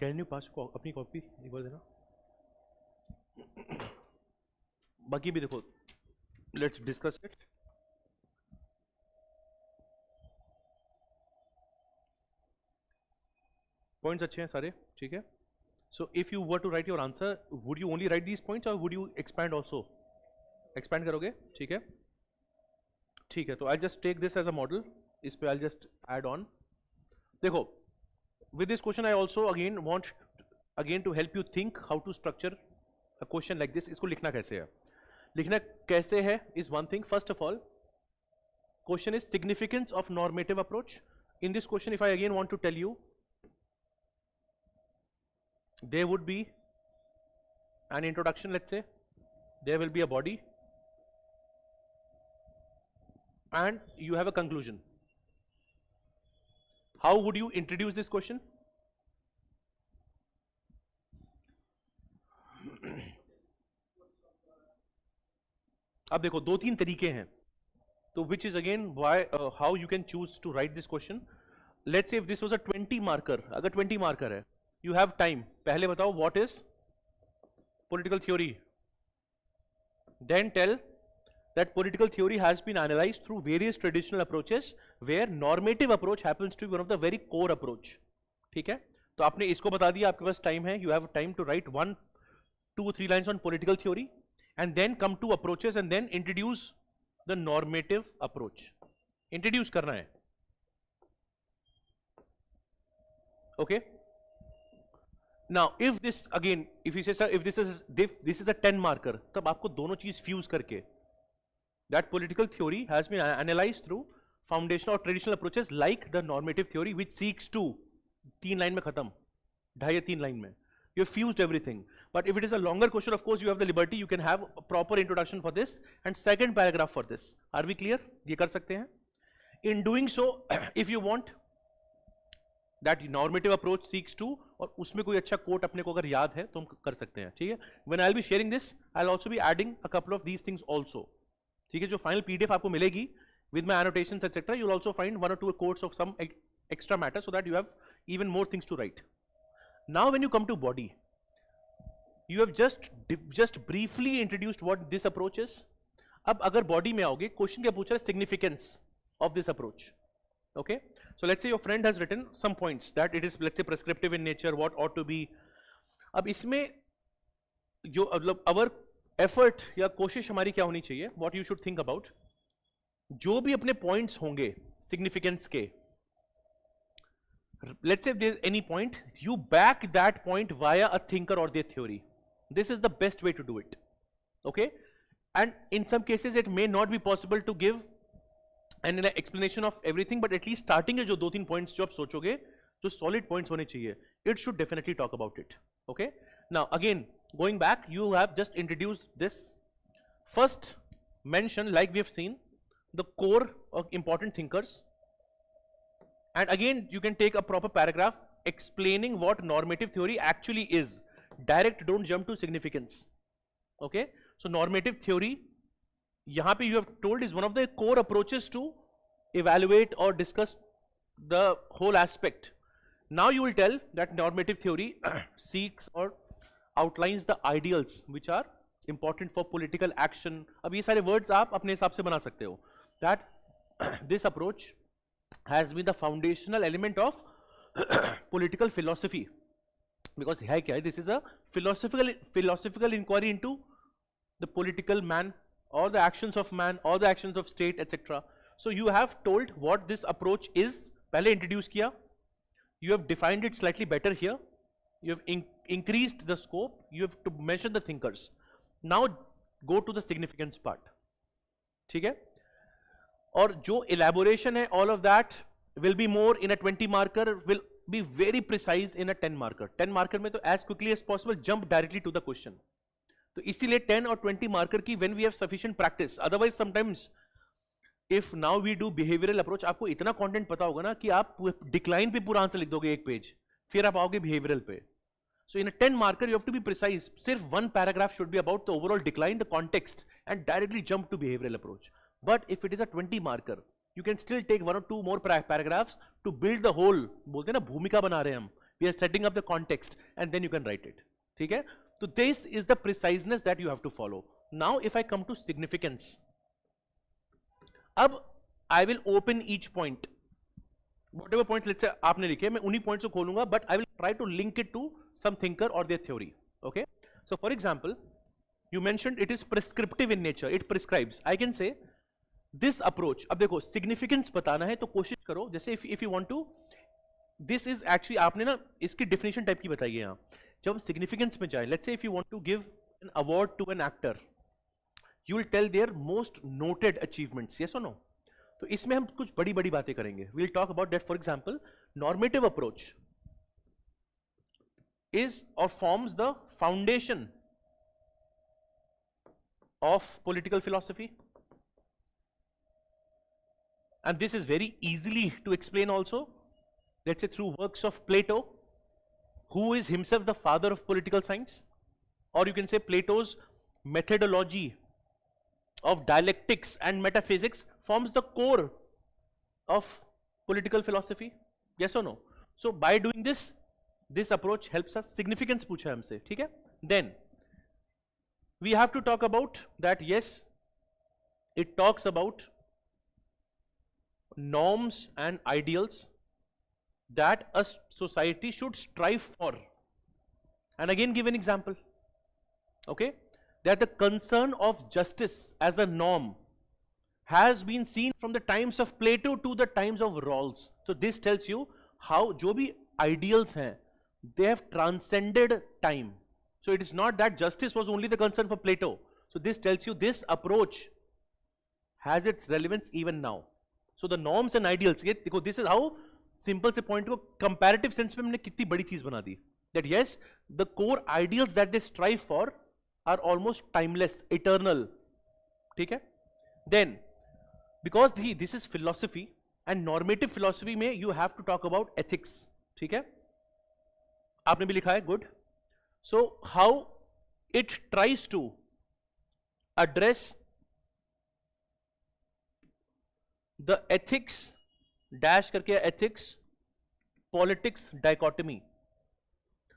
Can you pass अपनी कॉपी एक बार देना, बाकी भी देखो, लेट्स डिस्कस इट। पॉइंट्स अच्छे हैं सारे, ठीक है। So if you were to write your answer, would you only write these points और would you expand also? Expand करोगे, ठीक है। ठीक है, तो I just take this as a model, इस पे आई जस्ट ऐड ऑन। देखो, with this question I also again want to help you think how to structure a question like this. इसको लिखना कैसे है? लिखना कैसे है is one thing. First of all, question is significance of normative approach. In this question, if I again want to tell you, there would be an introduction, let's say, there will be a body, and you have a conclusion. How would you introduce this question? अब देखो, दो तीन तरीके हैं, तो which is again why how you can choose to write this question. Let's say if this was a 20 marker, अगर 20 marker है, you have time. पहले बताओ what is political theory, then tell that political theory has been analyzed through various traditional approaches where normative approach happens to be one of the very core approach. ठीक है, तो आपने इसको बता दिया, आपके पास टाइम है, you have time to write 1, 2, 3 lines on political theory and then come to approaches and then introduce the normative approach. Introduce करना है, okay? Now if this again, if you say sir, if this is a 10 marker, तब आपको दोनों चीज fuse करके that political theory has been analyzed through foundational or traditional approaches like the normative theory which seeks to, 3 line में खत्म, 2.5 या 3 line में, you have fused everything. But if it is a longer question, of course you have the liberty, you can have a proper introduction for this and second paragraph for this. Are we clear? ये कर सकते हैं. In doing so, if you want that normative approach seeks to, और उसमें कोई अच्छा quote अपने को अगर याद है तो हम कर सकते हैं, ठीक है. When I'll be sharing this, I'll also be adding a couple of these things also. ठीक है, जो फाइनल पीडीएफ आपको मिलेगी with my annotations etcetera, you will also find 1 or 2 quotes of some extra matter so that you have even more things to write. Now when you come to body, you have just briefly introduced what this approach is. अब अगर body में आओगे, question क्या पूछ रहा है? Significance of this approach. Okay, so let's say your friend has written some points that it is, let's say, prescriptive in nature, what ought to be. अब इसमें जो मतलब our effort या कोशिश हमारी क्या होनी चाहिए, what you should think about, जो भी अपने points होंगे significance के, let's say if there is any point, you back that point via a thinker or their theory. This is the best way to do it. Okay, and in some cases it may not be possible to give an explanation of everything, but at least starting के जो 2-3 points जो आप सोचोगे, जो solid points होने चाहिए, it should definitely talk about it. Okay, now again going back, you have just introduced this first mention, like we have seen, the core of important thinkers, and again you can take a proper paragraph explaining what normative theory actually is. Direct, don't jump to significance. Okay, so normative theory, यहाँ पे you have told, is one of the core approaches to evaluate or discuss the whole aspect. Now you will tell that normative theory seeks or outlines the ideals which are important for political action. अब ये सारे words आप अपने हिसाब से बना सकते हो. That this approach has been the foundational element of political philosophy. Because है क्या है? This is a philosophical inquiry into the political man, or the actions of man, or the actions of state, etc. So you have told what this approach is. पहले introduce किया. You have defined it slightly better here. You have increased the scope. You have to mention the thinkers. Now go to the significance part. ठीक है? और जो elaboration है, all of that will be more in a 20 marker, will be very precise in a 10 marker. 10 marker में तो as quickly as possible jump directly to the question. तो इसीलिए 10 और 20 marker की when we have sufficient practice. Otherwise sometimes if now we do behavioral approach, आपको इतना content पता होगा ना कि आप decline पे पूरा आंसर लिख दोगे एक पेज, फिर आप आओगे behavioral पे. So in a 10 marker you have to be precise. सिर्फ one paragraph should be about the overall decline, the context, and directly jump to behavioral approach. But if it is a 20 marker, you can still take 1 or 2 more paragraphs to build the whole. बोलते हैं ना भूमिका बना रहे हैं हम. We are setting up the context and then you can write it. ठीक है? So this is the preciseness that you have to follow. Now if I come to significance, अब I will open each point. Whatever points let's say आपने लिखे, मैं उन्हीं points को खोलूंगा, but I will try to link it to some thinker or their theory. Okay? So for example, you mentioned it is prescriptive in nature. It prescribes. I can say this approach. अब देखो significance बताना है तो कोशिश करो, जैसे if you want to, this is actually आपने ना इसकी definition type की बताई है यहाँ. जब हम significance में जाए, let's say if you want to give an award to an actor, you will tell their most noted achievements. Yes or no? तो इसमें हम कुछ बड़ी बड़ी बातें करेंगे. We'll talk about that. For example, normative approach is or forms the foundation of political philosophy. And this is very easily to explain also, let's say through works of Plato, who is himself the father of political science, or you can say Plato's methodology of dialectics and metaphysics forms the core of political philosophy. Yes or no? So by doing this, this approach helps us. Significance पूछा हमसे, ठीक है? Then we have to talk about that. Yes, it talks about norms and ideals that a society should strive for. And again give an example. Okay, that the concern of justice as a norm has been seen from the times of Plato to the times of Rawls. So this tells you how जो भी ideals हैं, they have transcended time. So it is not that justice was only the concern for Plato. So this tells you this approach has its relevance even now. So the norms and ideals, ये देखो, this is how simple से point को comparative sense में हमने कितनी बड़ी चीज बना दी. That yes, the core ideals that they strive for are almost timeless, eternal. ठीक है? Then, because this is philosophy and normative philosophy में you have to talk about ethics. ठीक है? आपने भी लिखा है, good. So how it tries to address the ethics dash करके ethics politics dichotomy.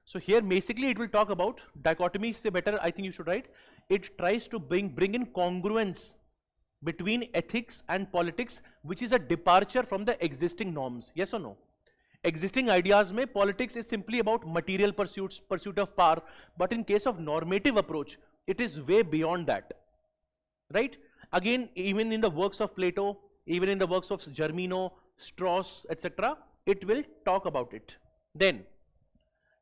So here basically it will talk about dichotomy. Say better, I think you should write. It tries to bring in congruence between ethics and politics, which is a departure from the existing norms. Yes or no? Existing ideas mein politics is simply about material pursuits, pursuit of power, but in case of normative approach, it is way beyond that, right? Again, even in the works of Plato, even in the works of Germino, Strauss, etc., it will talk about it. Then,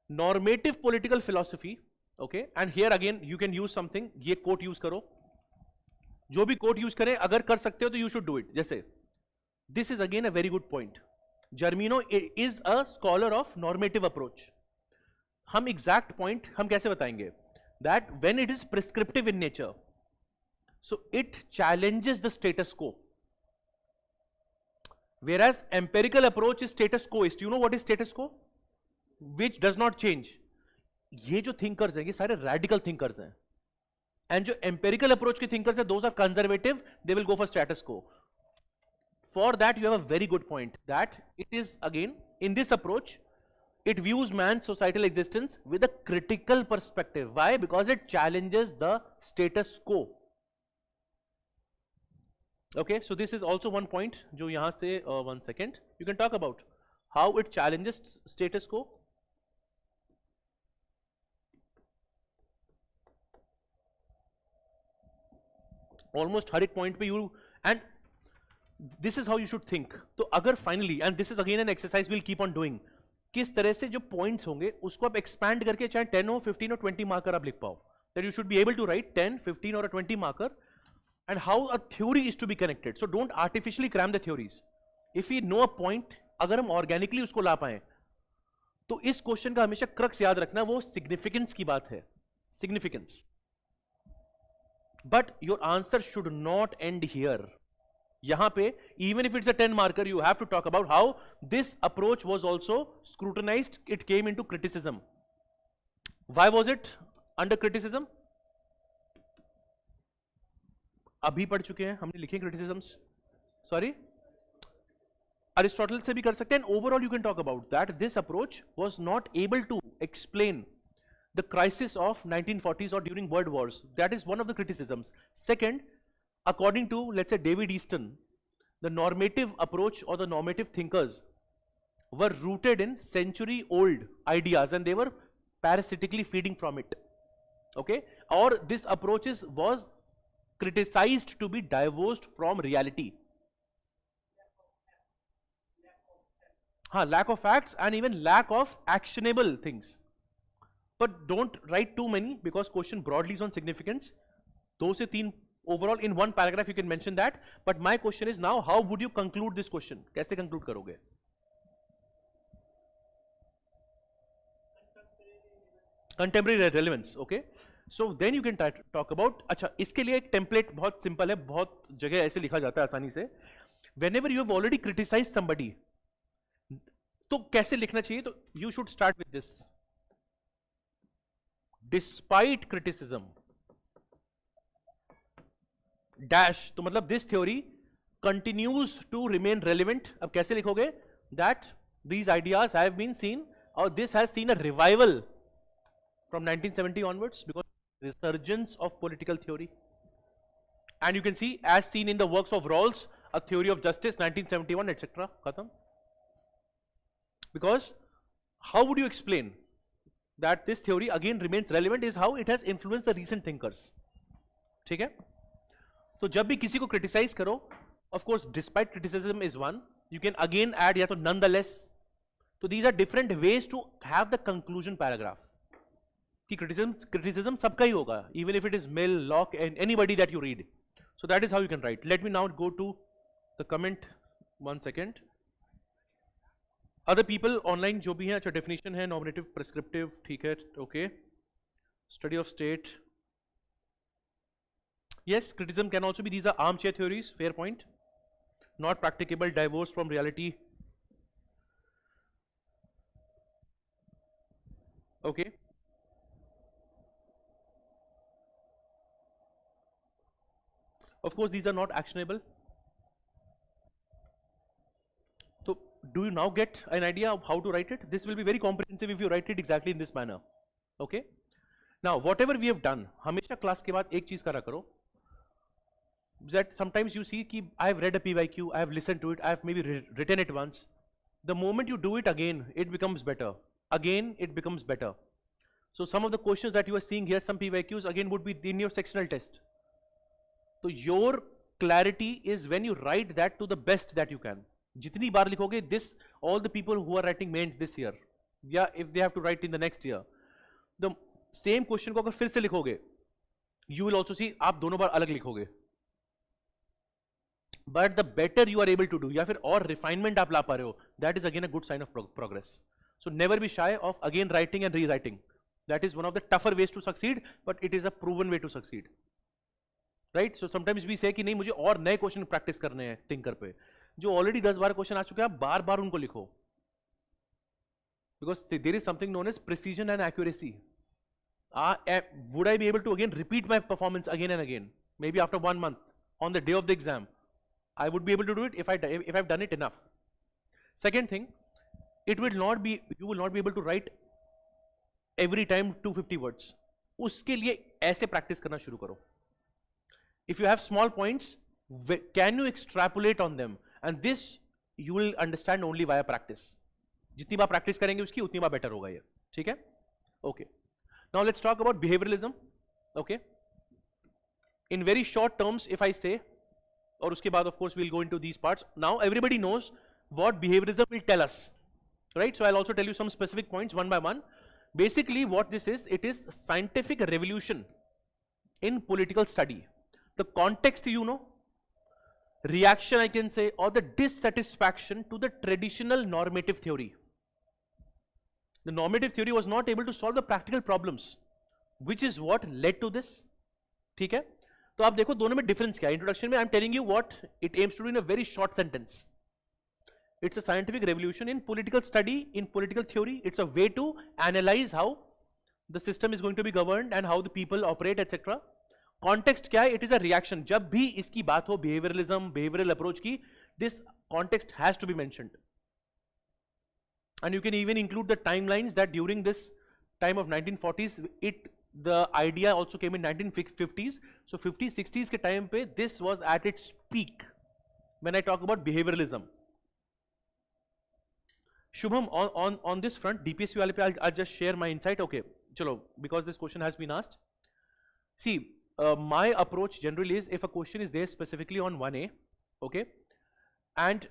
normative political philosophy, okay, and here again you can use something, ये quote use करो, जो भी quote use करें, अगर कर सकते हो तो you should do it. जैसे, this is again a very good point. Germino is a scholar of normative approach. हम exact point हम कैसे बताएंगे? That when it is prescriptive in nature, so it challenges the status quo. Whereas empirical approach is status quoist. You know what is status quo? Which does not change. ये जो thinkers हैं, ये सारे radical thinkers हैं. And जो empirical approach के thinkers हैं, those are conservative. They will go for status quo. For that, you have a very good point. That it is again in this approach, it views man's societal existence with a critical perspective. Why? Because it challenges the status quo. Okay, so this is also one point. जो यहाँ से 1 second, you can talk about how it challenges status quo. Almost हर एक point पे you, and this is how you should think. तो अगर finally, and this is again an exercise we'll keep on doing, किस तरह से जो points होंगे उसको आप expand करके चाहे 10 हो, 15 हो, 20 marker आप लिख पाओ. That you should be able to write 10, 15 or a 20 marker, and how a theory is to be connected. So don't artificially cram the theories. If we know a point, अगर हम organically उसको ला पाएं, तो इस question का हमेशा crux याद रखना, वो सिग्निफिकेंस की बात है. Significance. But your answer should not end here. यहाँ पे, even if it's a 10 marker, you have to talk about how this approach was also scrutinized. It came into criticism. Why was it under criticism? अभी पढ़ चुके हैं, हमने लिखे criticisms. Sorry? Aristotle से भी कर सकते हैं. Overall, you can talk about that. This approach was not able to explain the crisis of 1940s or during world wars. That is one of the criticisms. Second, according to, let's say, David Easton, the normative approach or the normative thinkers were rooted in century-old ideas and they were parasitically feeding from it. Okay? Or this approach was criticized to be divorced from reality. Lack of facts and even lack of actionable things. But don't write too many because question broadly is on significance. 2 से 3 overall in one paragraph you can mention that. But my question is now, how would you conclude this question? कैसे conclude करोगे? Contemporary relevance, okay? So then you can talk about. अच्छा, इसके लिए एक template बहुत simple है, बहुत जगह ऐसे लिखा जाता है आसानी से. Whenever you have already criticized somebody, तो कैसे लिखना चाहिए? तो you should start with this. Despite criticism, dash, तो मतलब this theory continues to remain relevant. अब कैसे लिखोगे? That these ideas have been seen, or this has seen a revival from 1970 onwards because resurgence of political theory. And you can see, as seen in the works of Rawls, a theory of justice, 1971, etc. Khatam. Because how would you explain that this theory again remains relevant is how it has influenced the recent thinkers. ठीक है? तो जब भी किसी को criticize करो, of course, despite criticism is one. You can again add या तो nonetheless. So these are different ways to have the conclusion paragraph. कि criticism सबका ही होगा, even if it is Mill, Locke, and anybody that you read. So that is how you can write. Let me now go to the comment. 1 second. Other people online जो भी हैं, अच्छा definition है, normative, prescriptive, ठीक है, okay. Study of state. Yes, criticism can also be, these are armchair theories, fair point. Not practicable, divorced from reality. Okay. Of course, these are not actionable. So do you now get an idea of how to write it? This will be very comprehensive if you write it exactly in this manner. Okay? Now, whatever we have done, हमेशा class के बाद एक चीज करा करो. That sometimes you see कि I have read a PYQ, I have listened to it, I have maybe written it once. The moment you do it again, it becomes better. Again, it becomes better. So some of the questions that you are seeing here, some PYQs again would be in your sectional test. So your clarity is when you write that to the best that you can. जितनी बार लिखोगे, this, all the people who are writing mains this year, yeah, if they have to write in the next year, the same question को अगर फिर से लिखोगे, you will also see आप दोनों बार अलग लिखोगे. But the better you are able to do, या फिर और refinement आप ला पा रहे हो, that is again a good sign of progress. So never be shy of again writing and rewriting. That is one of the tougher ways to succeed, but it is a proven way to succeed. Right? So sometimes we say कि नहीं मुझे और नए question practice करने हैं thinker पे, जो already 10 बार question आ चुके हैं, आप बार बार उनको लिखो. Because there is something known as precision and accuracy. Would I be able to again repeat my performance again and again? Maybe after 1 month, on the day of the exam, I would be able to do it if I've done it enough. Second thing, you will not be able to write every time 250 words. उसके लिए ऐसे practice करना शुरू करो. If you have small points, can you extrapolate on them? And this you will understand only via practice. जितनी बार practice करेंगे उसकी उतनी बार better होगा ये. ठीक है? Okay. Now let's talk about behavioralism. Okay. In very short terms, if I say, और उसके बाद of course we'll go into these parts. Now everybody knows what behaviorism will tell us, right? So I'll also tell you some specific points one by one. Basically what this is, it is scientific revolution in political study. The context you know, reaction I can say, or the dissatisfaction to the traditional normative theory. The normative theory was not able to solve the practical problems, which is what led to this. ठीक है? तो आप देखो दोनों में difference क्या है. Introduction में I am telling you what it aims to do in a very short sentence. It's a scientific revolution in political study, in political theory. It's a way to analyze how the system is going to be governed and how the people operate etcetera. Context क्या है? It is a reaction. जब भी इसकी बात हो behaviouralism, behavioural approach की, this context has to be mentioned. And you can even include the timelines that during this time of 1940s the idea also came in 1950s. So 50s 60s के time पे this was at its peak when I talk about behavioralism. Shubham, on this front, DPSC वाले पे I'll just share my insight. Okay, चलो, because this question has been asked. See, my approach generally is if a question is there specifically on 1A, okay, and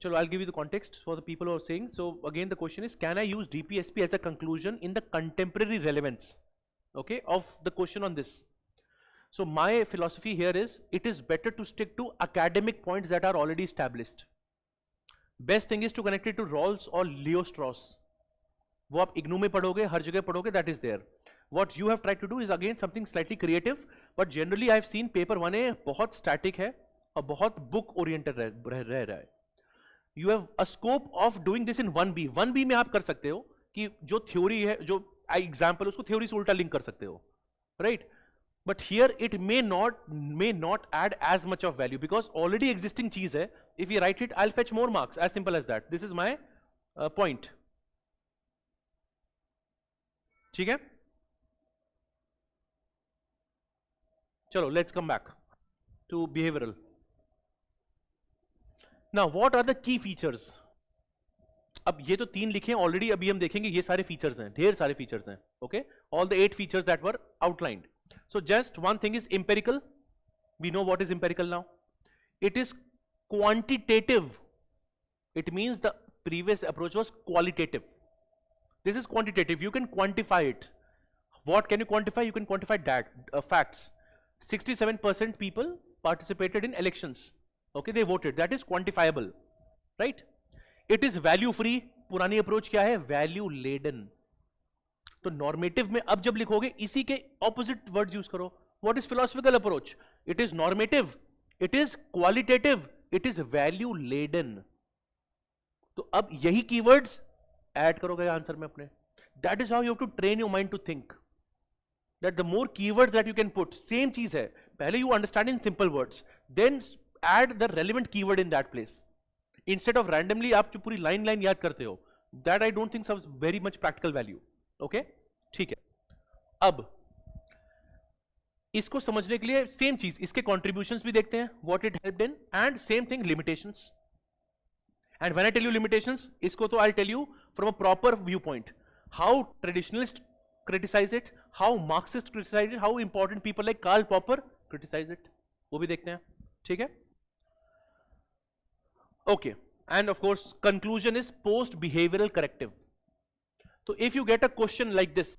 chalo, I'll give you the context for the people who are saying. So again the question is, can I use DPSP as a conclusion in the contemporary relevance, okay, of the question on this? So my philosophy here is, it is better to stick to academic points that are already established. Best thing is to connect it to Rawls or Leo Strauss. वो आप इग्नू में पढ़ोगे, हर जगह पढ़ोगे, that is there. What you have tried to do is again something slightly creative, but generally I have seen paper 1A बहुत static है और बहुत book oriented रह रहा है. You have a scope of doing this in 1B. 1B में आप कर सकते हो कि जो थ्योरी है, जो एग्जाम्पल, उसको थ्योरी से उल्टा लिंक कर सकते हो, right? But here it may not add as much of value because already existing चीज है. If you write it, I will fetch more marks, as simple as that. This is my point. ठीक है, चलो let's come back to behavioural. Now what are the key features? अब ये तो 3 लिखे already, अभी हम देखेंगे ये सारे फीचर्स हैं, ढेर सारे फीचर्स हैं. Okay, all the 8 features that were outlined. So just one thing is empirical. We know what is empirical now. It is quantitative. It means the previous approach was qualitative. This is quantitative. You can quantify it. What can you quantify? You can quantify that facts. 67% people participated in elections. Okay, they voted. That is quantifiable, right? It is value free. पुरानी approach क्या है? Value laden. तो normative में अब जब लिखोगे इसी के ऑपोजिट वर्ड्स यूज करो. What is philosophical approach? It is normative, it is qualitative, it is value laden. तो अब यही कीवर्ड्स ऐड करोगे आंसर में अपने. That is how you have to train your mind to think. That the more keywords that you can put, same चीज है, पहले you understand in simple words, then add the relevant keyword in that place. Instead of randomly आप जो पूरी line line याद करते हो, that I don't think serves very much practical value. Okay, ठीक है. अब इसको समझने के लिए सेम चीज, इसके कॉन्ट्रीब्यूशंस भी देखते हैं, what it helped in, and same thing limitations. And when I tell you limitations, इसको तो I tell you from a proper viewpoint, how traditionalist criticize it, how Marxists criticize it, how important people like Karl Popper criticize it, वो भी देखते हैं. ठीक है. Okay, and of course conclusion is post behavioral corrective. So if you get a question like this,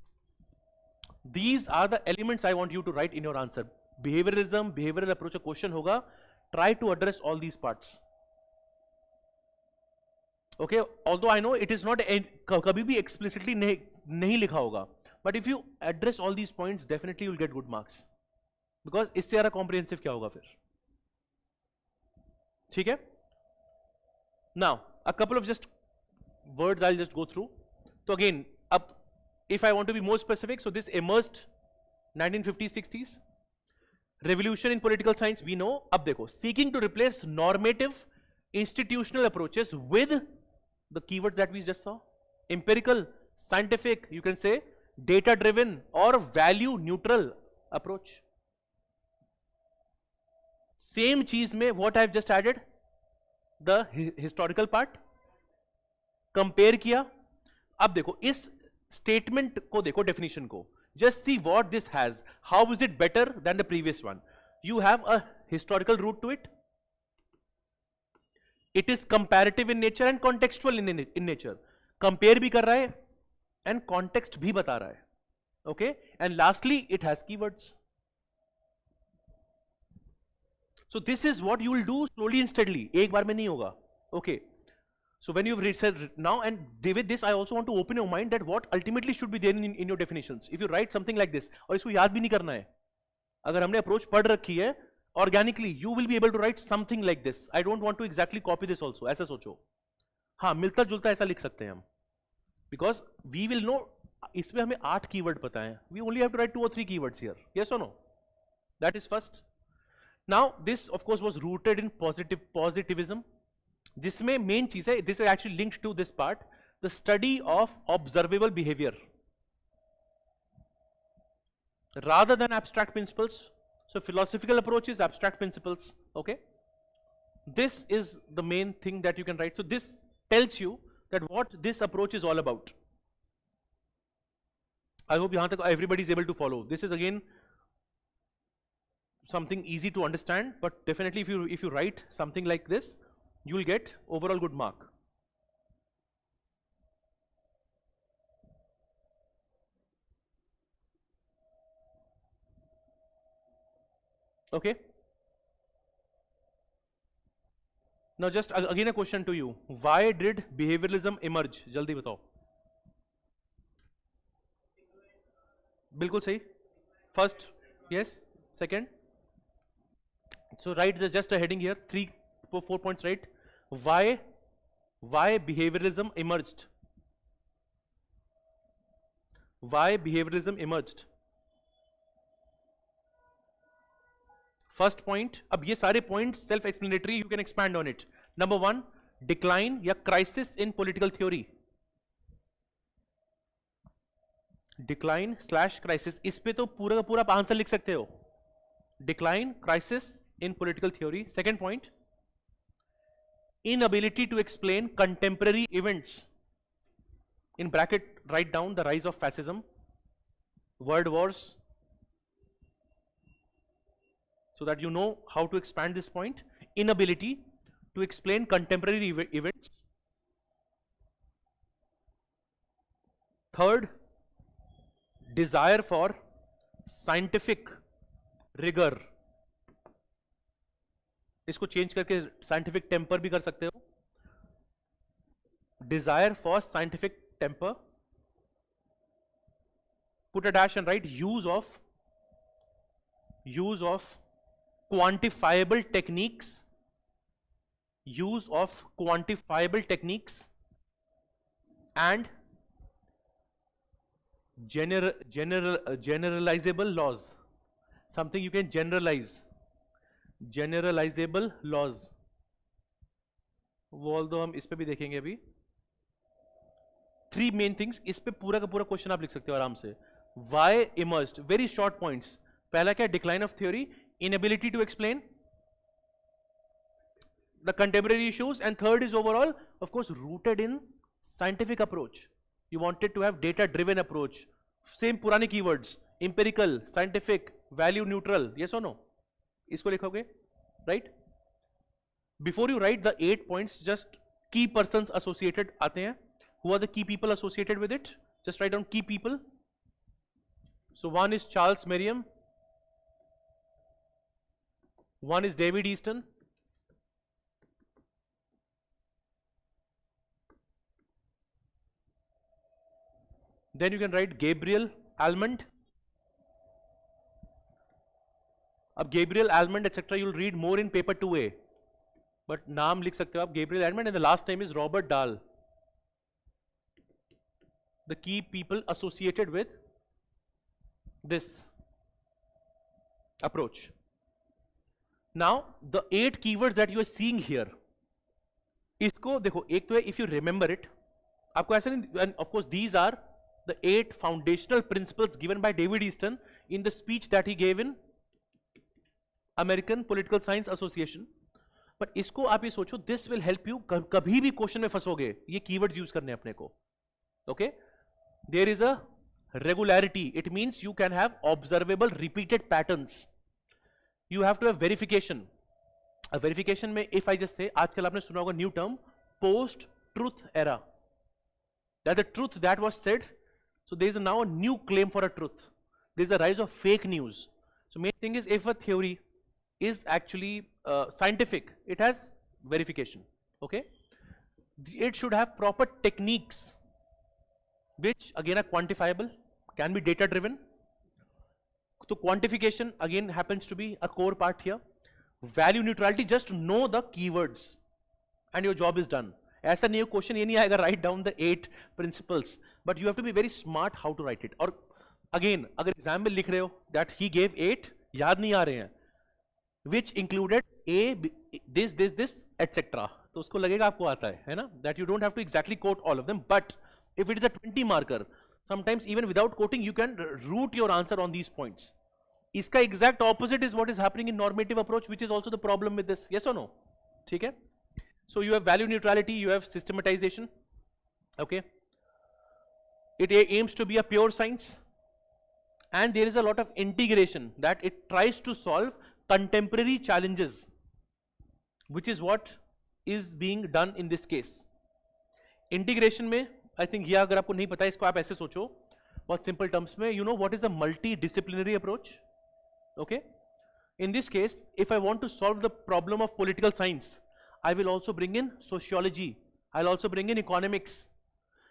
these are the elements I want you to write in your answer. Behavioralism, behavioral approach, a question होगा, try to address all these parts. Okay, although I know it is not कभी भी explicitly नहीं लिखा होगा, but if you address all these points, definitely you'll get good marks, because इससे ज़्यादा comprehensive क्या होगा फिर. ठीक है. Now a couple of just words I'll just go through. So again, if I want to be more specific, so this emerged 1950s 60s, revolution in political science, we know. अब देखो, seeking to replace normative institutional approaches with the keywords that we just saw, empirical, scientific, you can say data driven or value neutral approach. Same चीज में what I've just added, the historical part, compare किया. अब देखो इस statement को देखो, definition को, just see what this has, how is it better than the previous one. You have a historical root to it, it is comparative in nature and contextual in nature. Compare भी कर रहा है and context भी बता रहा है. Okay, and lastly it has keywords. So this is what you will do slowly and steadily, एक बार में नहीं होगा. Okay, so when you've said now, and with this I also want to open your mind that what ultimately should be there in your definitions. If you write something like this, और इसको याद भी नहीं करना है, अगर हमने approach पढ़ रखी है, organically you will be able to write something like this. I don't want to exactly copy this also, ऐसा सोचो. हाँ, मिलता जुलता ऐसा लिख सकते हैं हम, because we will know, इसमें हमें 8 कीवर्ड पता है, we only have to write 2 or 3 keywords here. Yes or no? That is first. Now this of course was rooted in positivism, जिसमें main चीज है, this is actually linked to this part, the study of observable behavior rather than abstract principles. So philosophical approach is abstract principles. Okay, this is the main thing that you can write. So this tells you that what this approach is all about. I hope yahan tak everybody is able to follow. This is again something easy to understand, but definitely if you write something like this, you will get overall good mark. Okay, now just again a question to you, why did behavioralism emerge? jaldi batao. बिल्कुल सही. First, yes. Second, so write just a heading here, 3-4 points, right? Why behavioralism emerged? Why behavioralism emerged? First point. अब ये सारे points self explanatory, you can expand on it. Number 1, decline या crisis in political theory. Decline slash crisis, इस पे तो पूरा का पूरा आंसर लिख सकते हो. Decline, crisis in political theory. Second point, inability to explain contemporary events. In bracket write down the rise of fascism, world wars, so that you know how to expand this point. Inability to explain contemporary events. Third, desire for scientific rigor. इसको change करके scientific temper भी कर सकते हो. Desire for scientific temper. Put a dash and write use of quantifiable techniques. Use of quantifiable techniques and generalizable laws. Something you can generalize. Generalizable laws. वो although हम इस पे भी देखेंगे अभी। 3 मेन थिंग्स, इस पे पूरा का पूरा क्वेश्चन आप लिख सकते हो आराम से। Why emerged, very short points. पहला क्या, decline of theory, inability to explain the contemporary issues, and third is overall, of course, rooted in scientific approach. You wanted to have data driven approach. Same पुराने keywords, empirical, scientific, value neutral, yes or no? इसको लिखोगे, right? Before you write the 8 points, just key persons associated आते हैं. Who are the key people associated with it? Just write down key people. So one is Charles Merriam, one is David Easton, then you can write Gabriel Almond. अब Gabriel Almond etc. you'll read more in paper 2A, but नाम लिख सकते हो आप Gabriel Almond, and the last name is Robert Dahl. The key people associated with this approach. Now the 8 keywords that you are seeing here, इसको देखो, एक तो है if you remember it, आपको ऐसा नहीं, and of course these are the 8 foundational principles given by David Easton in the speech that he gave in American Political Science Association. But इसको आप ये सोचो, this will help you, कभी भी question में फंसोगे, ये कीवर्ड्स यूज करने अपने को. Okay, there is a regularity, it means you can have observable repeated patterns. You have to have verification. A verification में if I just say, आजकल आपने सुना होगा new term post truth era, that the truth that was said, so there is now a new claim for a truth. There is a rise of fake news. So main thing is, if a theory is actually scientific, it has verification. Okay, it should have proper techniques, which again are quantifiable, can be data driven. So quantification again happens to be a core part here. Value neutrality, just know the keywords and your job is done. ऐसा नहीं, question ये नहीं आएगा write down the 8 principles, but you have to be very smart how to write it. और again अगर exam में लिख रहे हो that he gave 8, याद नहीं आ रहे हैं, which included A, this etc. तो उसको लगेगा आपको आता है ना, that you don't have to exactly quote all of them. But if it is a 20 marker, sometimes even without quoting you can root your answer on these points. इसका exact opposite is what is happening in normative approach, which is also the problem with this. Yes or no? ठीक है. So you have value neutrality, you have systematization. Okay, it aims to be a pure science, and there is a lot of integration, that it tries to solve contemporary challenges, which is what is being done in this case. Integration में I think ये अगर आपको नहीं पता है, इसको आप ऐसे सोचो बहुत simple terms में, you know what is a multidisciplinary approach? Okay, in this case if I want to solve the problem of political science, I will also bring in sociology, I'll also bring in economics.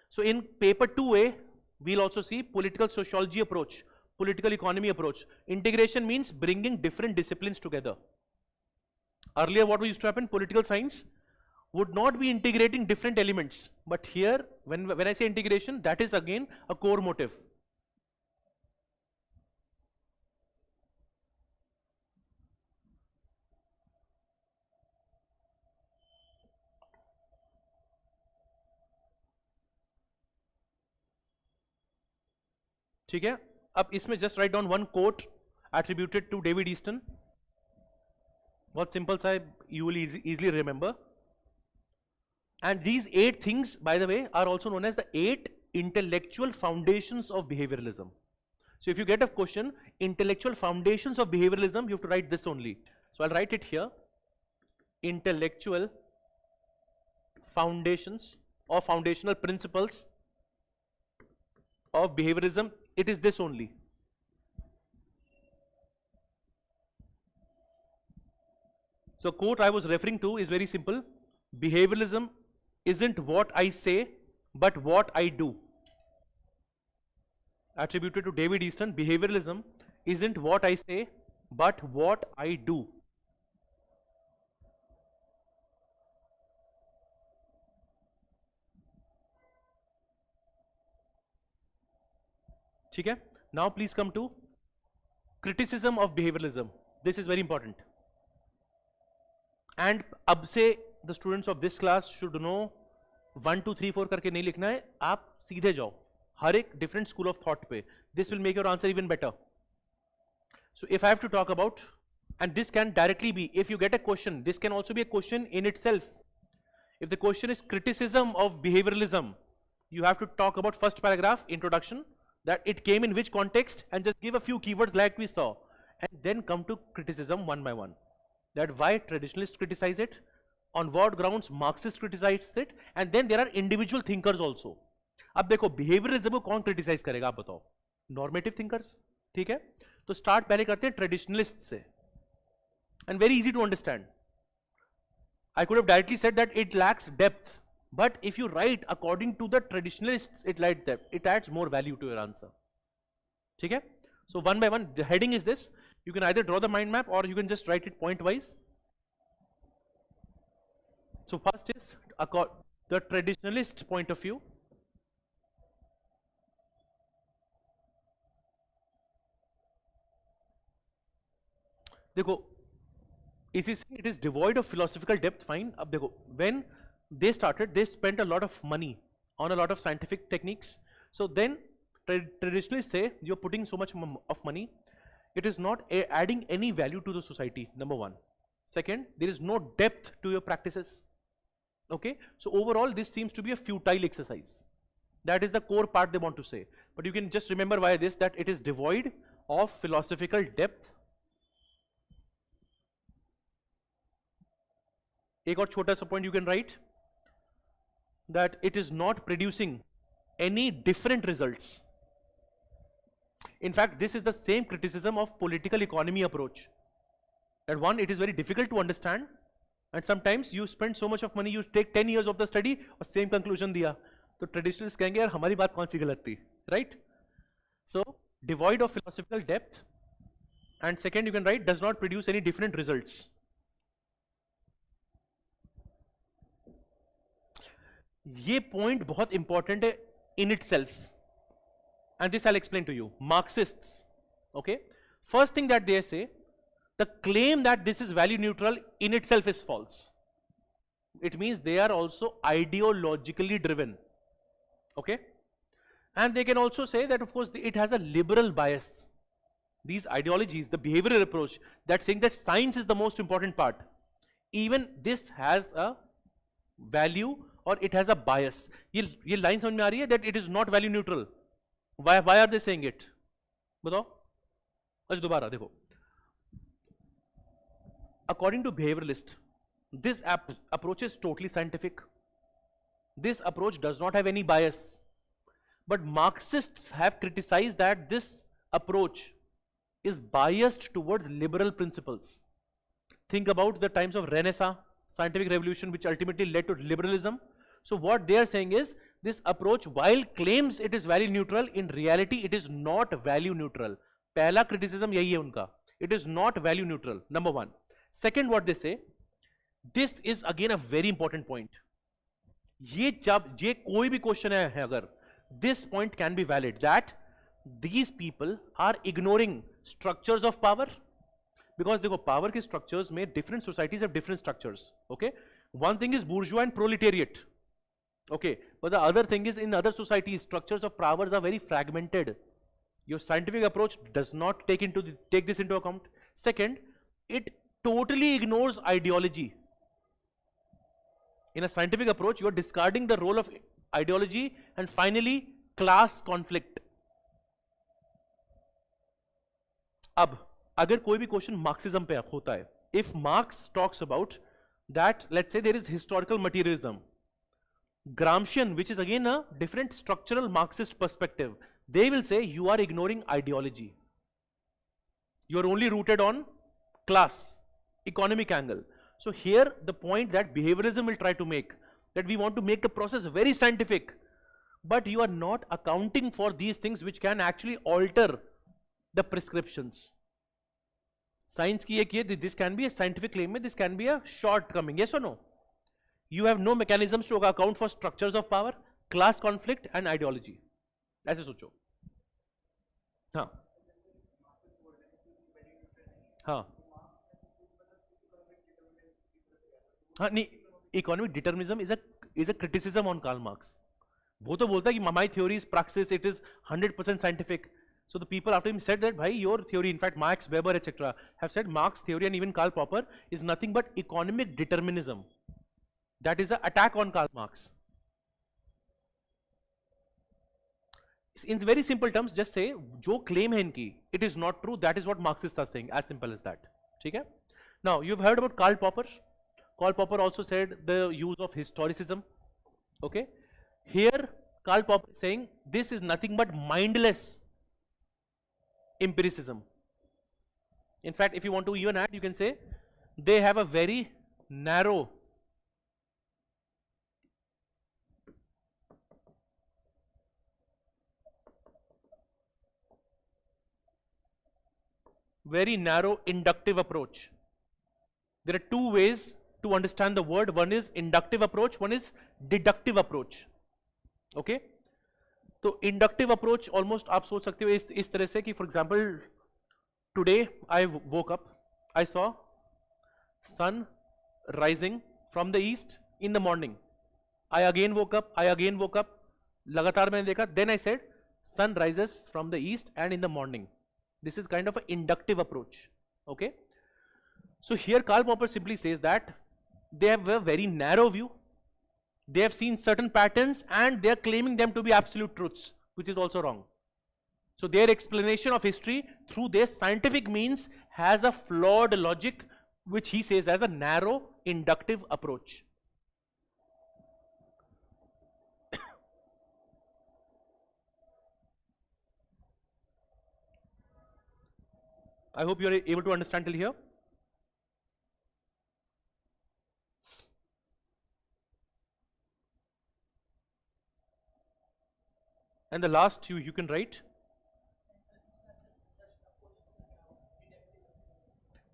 So in paper 2A, we'll also see political sociology approach, political economy approach. Integration means bringing different disciplines together. Earlier what used to happen, political science would not be integrating different elements, but here when I say integration, that is again a core motive. ठीक है, अब इसमें just write down one quote attributed to David Easton. बहुत सिंपल सा है, you will easily remember. And these 8 things, by the way, are also known as the 8 intellectual foundations of behavioralism. So if you get a question, intellectual foundations of behavioralism, you have to write this only. So I'll write it here. Intellectual foundations or foundational principles of behaviorism, it is this only. So quote I was referring to is very simple. Behavioralism isn't what I say, but what I do. Attributed to David Easton, behavioralism isn't what I say, but what I do. ठीक है, now please come to criticism of behavioralism. This is very important. And अब से the students of this class should know 1 2 3 4 करके नहीं लिखना है, आप सीधे जाओ हर एक different school of thought पे. This will make your answer even better. So if I have to talk about, and this can directly be, if you get a question, this can also be a question in itself. If the question is criticism of behavioralism, you have to talk about first paragraph, introduction, that it came in which context, and just give a few keywords like we saw, and then come to criticism one by one. That why traditionalists criticize it, on what grounds Marxists criticize it, and then there are individual thinkers also. अब देखो behavioralism को कौन criticize करेगा आप बताओ? Normative thinkers, ठीक है? तो start पहले करते हैं traditionalists से, and very easy to understand. I could have directly said that it lacks depth, but if you write according to the traditionalists, it lacks depth. It adds more value to your answer. ठीक है? So one by one, the heading is this. You can either draw the mind map or you can just write it point wise. So first is the traditionalist point of view. देखो इसी से it is devoid of philosophical depth. Fine. अब देखो when they started, they spent a lot of money on a lot of scientific techniques. So then traditionalists say you're putting so much of money, it is not adding any value to the society, number one. Second, there is no depth to your practices. Okay, so overall this seems to be a futile exercise. That is the core part they want to say. But you can just remember via this that it is devoid of philosophical depth. एक और छोटा सा point you can write, that it is not producing any different results. In fact, this is the same criticism of political economy approach. That one, it is very difficult to understand, and sometimes you spend so much of money, you take 10 years of the study और same conclusion दिया, तो traditionalists कहेंगे यार हमारी बात कौन सी गलत थी, right? So devoid of philosophical depth, and second you can write does not produce any different results. ये point बहुत important है in itself, and this I'll explain to you. Marxists, okay, first thing that they say, the claim that this is value neutral in itself is false. It means they are also ideologically driven, okay, and they can also say that of course it has a liberal bias. These ideologies, the behavioral approach, that saying that science is the most important part, even this has a value or it has a bias. ये line समझ में आ रही है that it is not value neutral. Why are they saying it? बताओ. अच्छा दोबारा देखो. According to behavioralist, this approach is totally scientific. This approach does not have any bias. But Marxists have criticized that this approach is biased towards liberal principles. Think about the times of Renaissance, scientific revolution, which ultimately led to liberalism. So what they are saying is, this approach, while claims it is value neutral, in reality it is not value neutral. पहला criticism यही है उनका. It is not value neutral, number one. Second, what they say, this is again a very important point. ये कोई भी question है अगर, this point can be valid, that these people are ignoring structures of power. Because देखो power के structures में different societies have different structures. Okay, one thing is bourgeois and proletariat. Okay, but the other thing is, in other societies structures of powers are very fragmented. Your scientific approach does not take this into account. Second, it totally ignores ideology. In a scientific approach, you are discarding the role of ideology. And finally, class conflict. अब अगर कोई भी question Marxism पे होता है, if Marx talks about that, let's say there is historical materialism, Gramscian, which is again a different structural Marxist perspective, they will say you are ignoring ideology. You are only rooted on class, economic angle. So here the point that behaviorism will try to make, that we want to make the process very scientific, but you are not accounting for these things which can actually alter the prescriptions. Science की एक ये, this can be a scientific claim, this can be a shortcoming, yes or no? You have no mechanisms to account for structures of power, class conflict and ideology. ऐसे सोचो. हाँ हाँ हाँ नहीं economic determinism is a criticism on Karl Marx. वो तो बोलता है कि my theory is praxis, it is 100% scientific. So the people after him said that, bhai, your theory, in fact, Marx, Weber, etc., have said Marx theory and even Karl Popper is nothing but economic determinism. That is an attack on Karl Marx. In very simple terms, just say, जो claim है इनकी, it is not true. That is what Marxists are saying. As simple as that. ठीक है? Now, you've heard about Karl Popper. Karl Popper also said the use of historicism. Okay? Here, Karl Popper is saying this is nothing but mindless empiricism. In fact, if you want to even add, you can say they have a very narrow inductive approach. There are two ways to understand the word. One is inductive approach, one is deductive approach. Okay? तो inductive approach almost आप सोच सकते हो इस तरह से कि for example today I woke up, I saw sun rising from the east in the morning. I again woke up, लगातार मैंने देखा, then I said sun rises from the east and in the morning. This is kind of an inductive approach. Okay? So here Karl Popper simply says that they have a very narrow view. They have seen certain patterns and they are claiming them to be absolute truths, which is also wrong. So their explanation of history through their scientific means has a flawed logic, which he says as a narrow inductive approach. I hope you are able to understand till here. And the last you can write.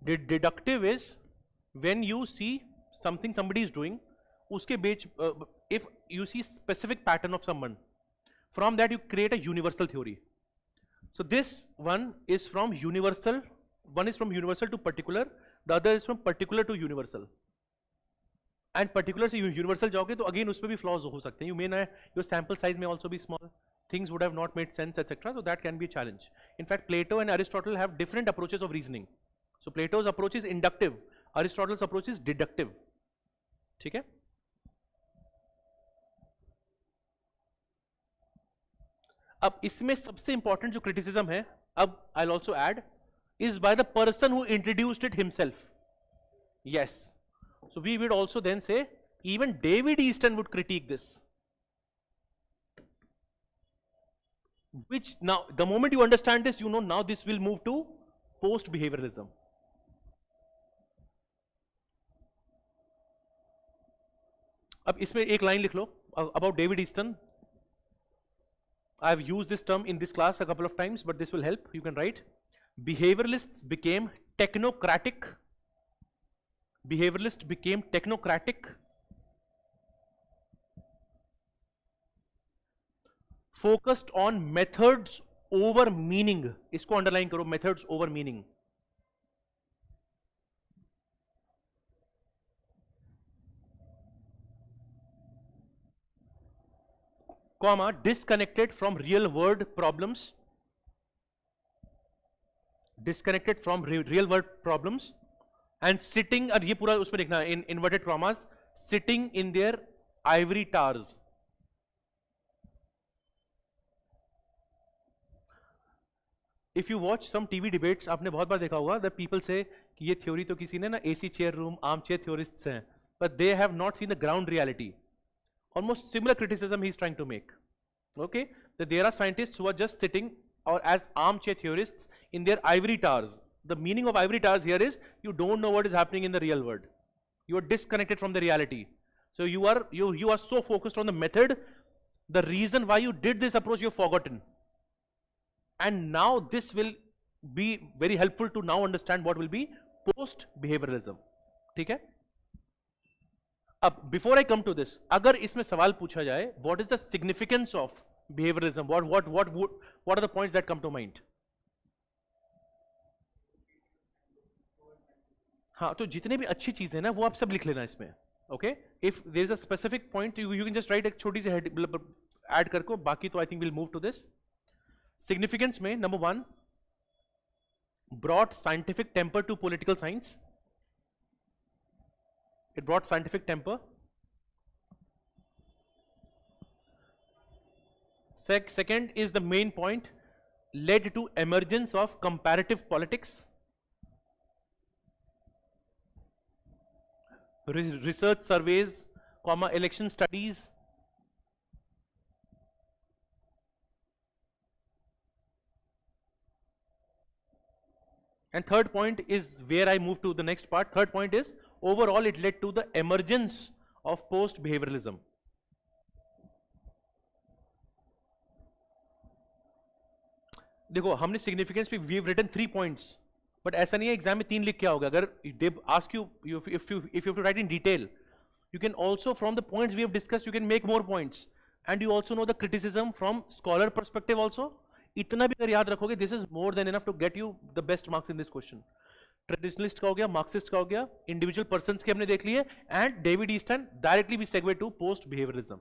Deductive is when you see something somebody is doing, uske beach, if you see specific pattern of someone, from that you create a universal theory. So this one is from universal, one is from universal to particular, the other is from particular to universal. And particular से universal जाओगे तो again उसमें भी flaws हो सकते हैं. You may not, your sample size may also be small. Things would have not made sense, etc. So that can be a challenge. In fact, Plato and Aristotle have different approaches of reasoning. So Plato's approach is inductive, Aristotle's approach is deductive. ठीक है? अब इसमें सबसे important जो criticism है, अब I'll also add, is by the person who introduced it himself. Yes. So we would also then say, even David Easton would critique this. Which now, the moment you understand this, you know now this will move to post-behavioralism. अब इसमें एक line लिख लो about David Easton. I have used this term in this class a couple of times, but this will help. You can write, behavioralists became technocratic. Behavioralists became technocratic, focused on methods over meaning. इसको underline करो, methods over meaning. Comma, disconnected from real world problems. Disconnected from real world problems. And sitting, और ये पूरा उसमें लिखना है in inverted commas, sitting in their ivory towers. If you watch some TV debates, आपने बहुत बार देखा होगा that people say कि ये theory तो किसी ने ना AC chair room, armchair theorists हैं, but they have not seen the ground reality. Almost similar criticism he is trying to make. Okay, that there are scientists who are just sitting or as armchair theorists in their ivory towers. The meaning of ivory towers here is you don't know what is happening in the real world. You are disconnected from the reality. So you are so focused on the method, the reason why you did this approach you have forgotten. And now this will be very helpful to now understand what will be post-behavioralism. ठीक है? अब before I come to this, अगर इसमें सवाल पूछा जाए, what is the significance of behavioralism? What are the points that come to mind? हाँ, तो जितने भी अच्छी चीजें ना वो आप सब लिख लेना इसमें. Okay, if there is a specific point, you can just write एक छोटी सी head add करको, बाकी तो I think we'll move to this. Significance में number 1, brought scientific temper to political science. It brought scientific temper. Second is the main point, led to emergence of comparative politics. Research surveys, election studies. And third point is where I move to the next part. Third point is, overall it led to the emergence of post-behavioralism. देखो हमने significance पे we've written 3 points, but ऐसा नहीं है exam में 3 लिख के आओगे. अगर they ask you if you have to write in detail, you can also from the points we have discussed you can make more points, and you also know the criticism from scholar perspective also. इतना भी अगर याद रखोगे, this is more than enough to get you the best marks in this question. Traditionalist का हो गया, Marxist का हो गया, इंडिविजुअल पर्संस के हमने देख लिए, and David Easton directly we segue to post behaviouralism.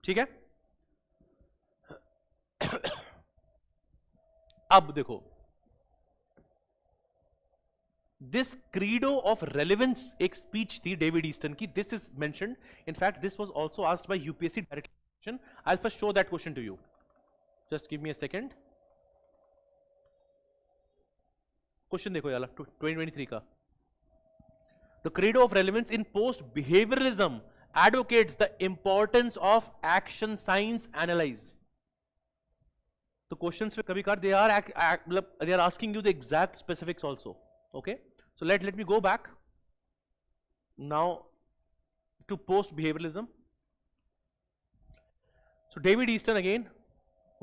ठीक है. अब देखो, दिस क्रीडो ऑफ रेलेवेंस एक स्पीच थी डेविड ईस्टन की. This is mentioned, in fact this was also asked by UPSC directly. I'll first show that question to you. Just give me a second. Question देखो यार 2023 का. The credo of relevance in post-behavioralism advocates the importance of action science analyze. तो questions पे कभी कभार they are asking you the exact specifics also. Okay, so let me go back now to post-behavioralism. So David Easton again,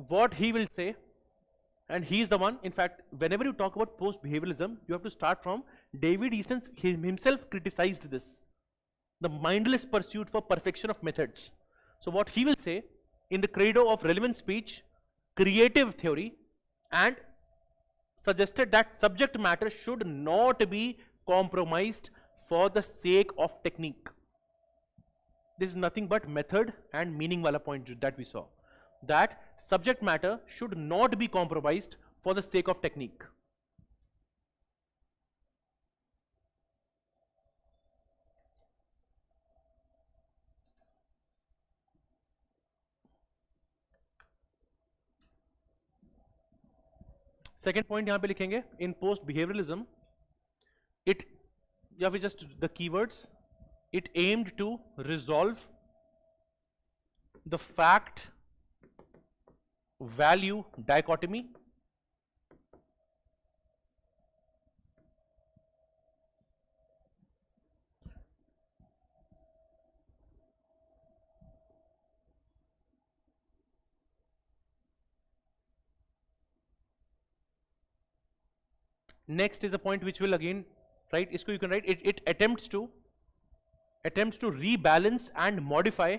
what he will say, and he is the one, in fact, whenever you talk about post-behavioralism, you have to start from David Easton himself criticized this, the mindless pursuit for perfection of methods. So what he will say in the credo of relevant speech, creative theory, and suggested that subject matter should not be compromised for the sake of technique. This is nothing but method and meaning wala point that we saw, that subject matter should not be compromised for the sake of technique. Second point yahan pe likhenge, in post behavioralism it, या फिर just the keywords, it aimed to resolve the fact value dichotomy next is a point which will again write, isko you can write, it attempts to rebalance and modify,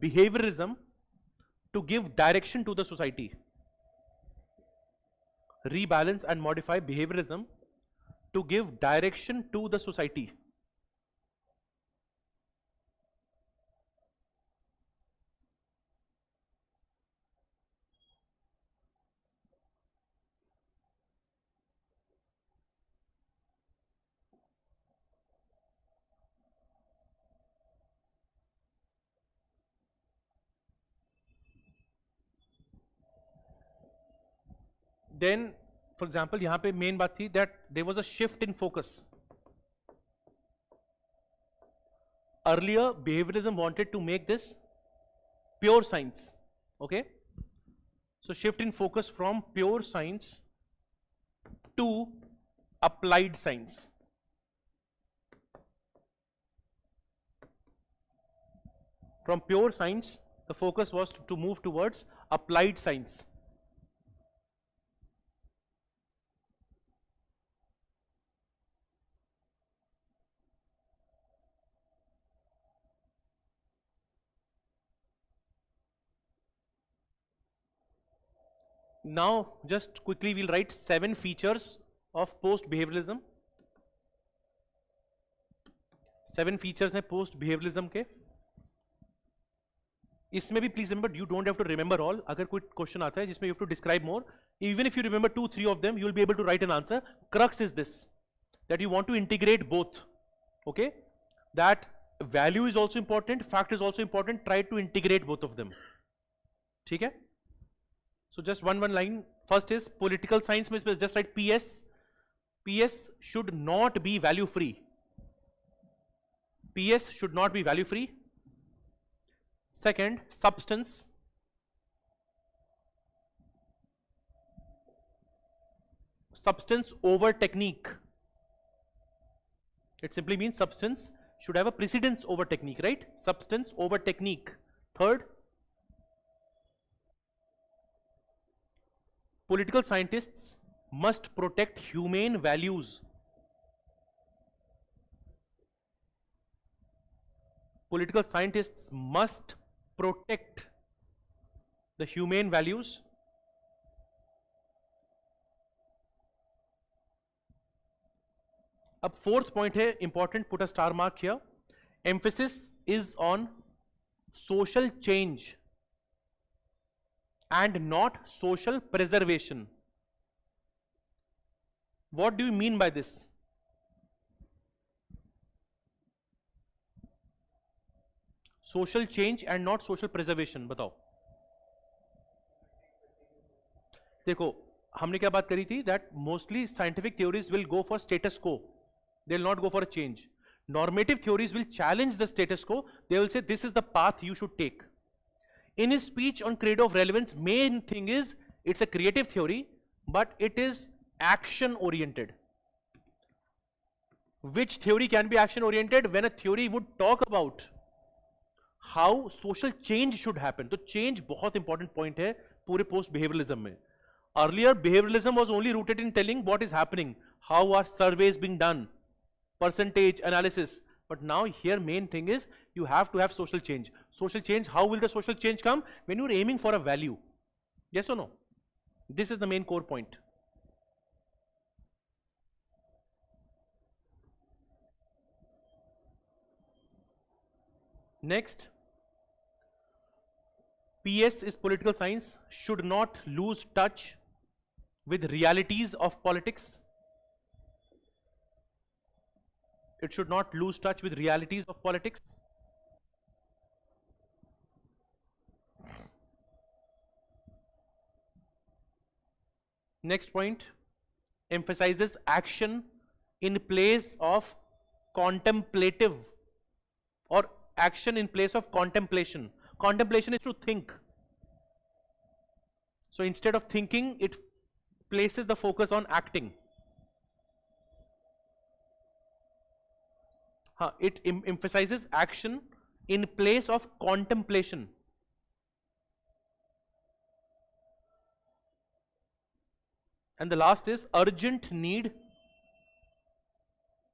behaviorism to give direction to the society. Rebalance and modify behaviorism to give direction to the society. Then for example यहाँ पे main बात थी that there was a shift in focus. Earlier behaviorism wanted to make this pure science. Okay, so shift in focus from pure science to applied science. From pure science the focus was to move towards applied science. Now, just quickly, we'll write 7 features of post behavioralism. 7 features हैं post behavioralism के. इसमें भी please remember, you don't have to remember all. अगर कोई question आता है जिसमें you have to describe more, even if you remember 2-3 of them, you will be able to write an answer. Crux is this, that you want to integrate both. Okay, that value is also important, fact is also important. Try to integrate both of them. ठीक है? So just one line. First is political science में just write PS. PS should not be value free. PS should not be value free. Second, substance. Substance over technique. It simply means substance should have a precedence over technique, right? Substance over technique. Third, political scientists must protect humane values. Political scientists must protect the humane values. अब fourth point है important, put a star mark here. Emphasis is on social change and not social preservation. What do you mean by this? Social change and not social preservation. बताओ. देखो, हमने क्या बात करी थी? That mostly scientific theories will go for status quo. They will not go for a change. Normative theories will challenge the status quo. They will say this is the path you should take. In his speech on credo of relevance, main thing is it's a creative theory, but it is action oriented. Which theory can be action oriented? When a theory would talk about how social change should happen. तो change बहुत important point है पूरे post behavioralism में. Earlier behavioralism was only rooted in telling what is happening, how are surveys being done, percentage analysis. But now here main thing is you have to have social change. Social change, how will the social change come? When you are aiming for a value. Yes or no? This is the main core point. Next, PS is political science, should not lose touch with realities of politics. It should not lose touch with realities of politics. Next point, emphasizes action in place of contemplative, or action in place of contemplation. Contemplation is to think. So instead of thinking, it places the focus on acting. It emphasizes action in place of contemplation. And the last is urgent need.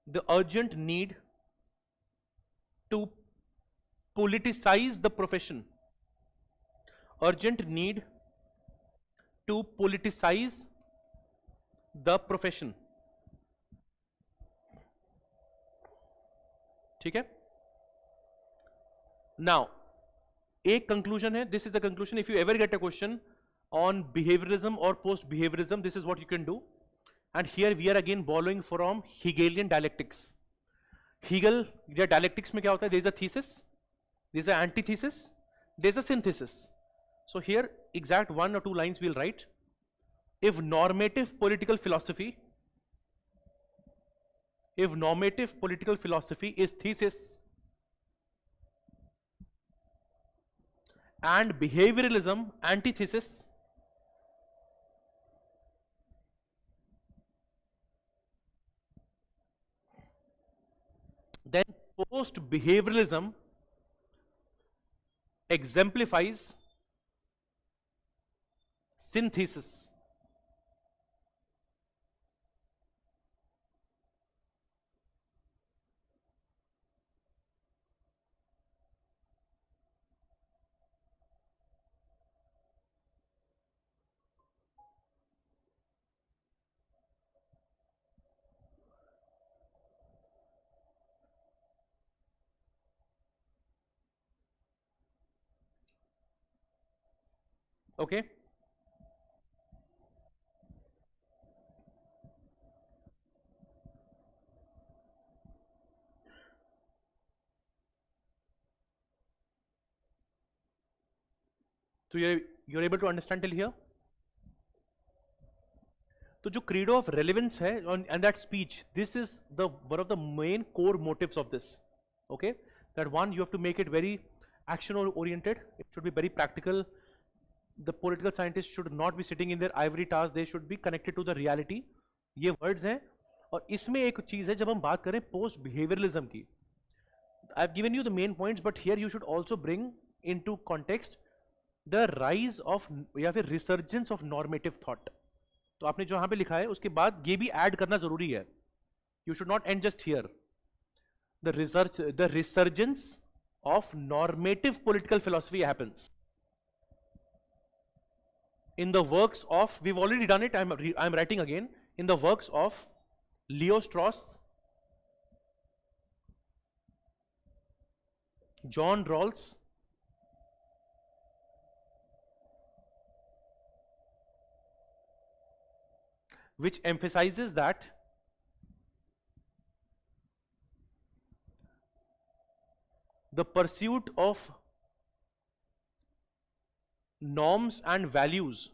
The urgent need to politicize the profession. Urgent need to politicize the profession. ठीक है? Now, एक conclusion है. This is the conclusion. If you ever get a question on behaviorism or post behaviorism, this is what you can do. And here we are again borrowing from Hegelian dialectics. Hegel या dialectics में क्या होता है? There is a thesis, there is an antithesis, there is a synthesis. So here exact 1 or 2 lines we'll write. If normative political philosophy is thesis and behavioralism antithesis, then post-behavioralism exemplifies synthesis. Okay तो you're able to understand till here? तो जो credo of relevance है and that speech, this is the one of the main core motives of this. Okay, that one, you have to make it very action oriented. It should be very practical. The political scientists should not be sitting in their ivory towers. They should be connected to the reality. ये words हैं. और इसमें एक चीज है, जब हम बात करें post behavioralism की, I've given you the main points, but here you should also bring into context the rise of या फिर resurgence of normative thought. तो आपने जो यहां पे लिखा है उसके बाद ये भी ऐड करना जरूरी है. You should not end just here. The resurgence of normative political philosophy happens in the works of, we've already done it, I'm writing again, in the works of Leo Strauss, John Rawls, which emphasizes that the pursuit of norms and values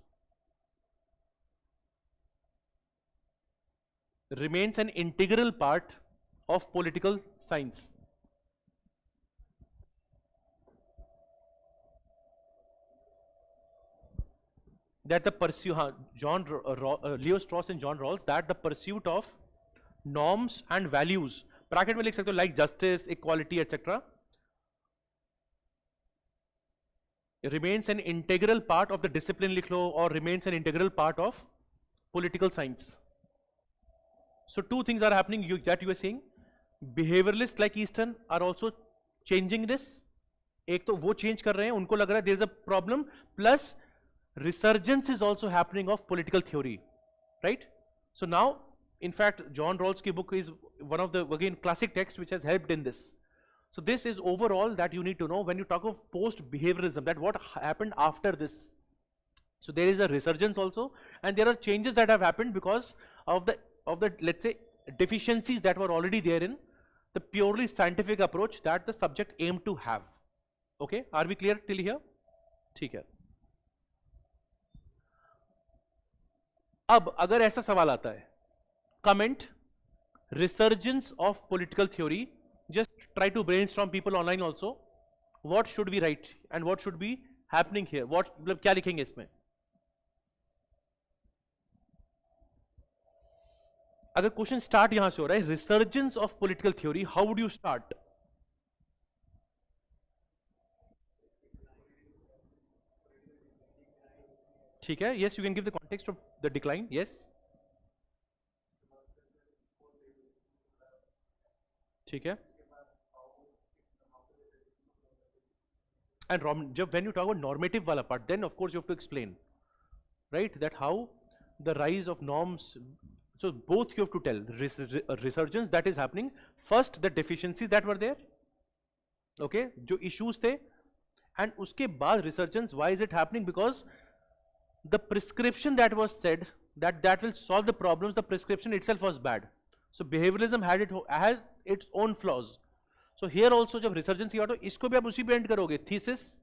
remains an integral part of political science. That the pursuit, Leo Strauss and John Rawls, that the pursuit of norms and values, bracket में लिख सकते हो like justice, equality, etc., remains an integral part of the discipline, लिख लो, or remains an integral part of political science. So two things are happening that you are saying. Behavioralists like Easton are also changing this. एक तो वो change कर रहे हैं, उनको लग रहा है there is a problem, plus resurgence is also happening of political theory, right? So now, in fact, John Rawls' book is one of the, again, classic texts which has helped in this. So this is overall that you need to know when you talk of post-behavioralism, that what happened after this. So there is a resurgence also, and there are changes that have happened because of the let's say deficiencies that were already there in the purely scientific approach that the subject aimed to have. Okay, are we clear till here? ठीक है. अब अगर ऐसा सवाल आता है, comment resurgence of political theory, just try to brainstorm people online also, what should we write and what should be happening here, what मतलब क्या लिखेंगे इसमें? अगर क्वेश्चन स्टार्ट यहां से हो रहा है, resurgence of political theory, how would you start? ठीक है, yes, you can give the context of the decline, yes. ठीक है. And जब when you talk about normative वाला part, then of course you have to explain, right, that how the rise of norms, so both you have to tell, resurgence that is happening, first the deficiencies that were there, okay, जो issues थे, and उसके बाद resurgence, why is it happening? Because the prescription that was said that will solve the problems, the prescription itself was bad. So behavioralism has its own flaws. So here also जब resurgence की बात हो, इसको भी आप उसी पे end करोगे, thesis,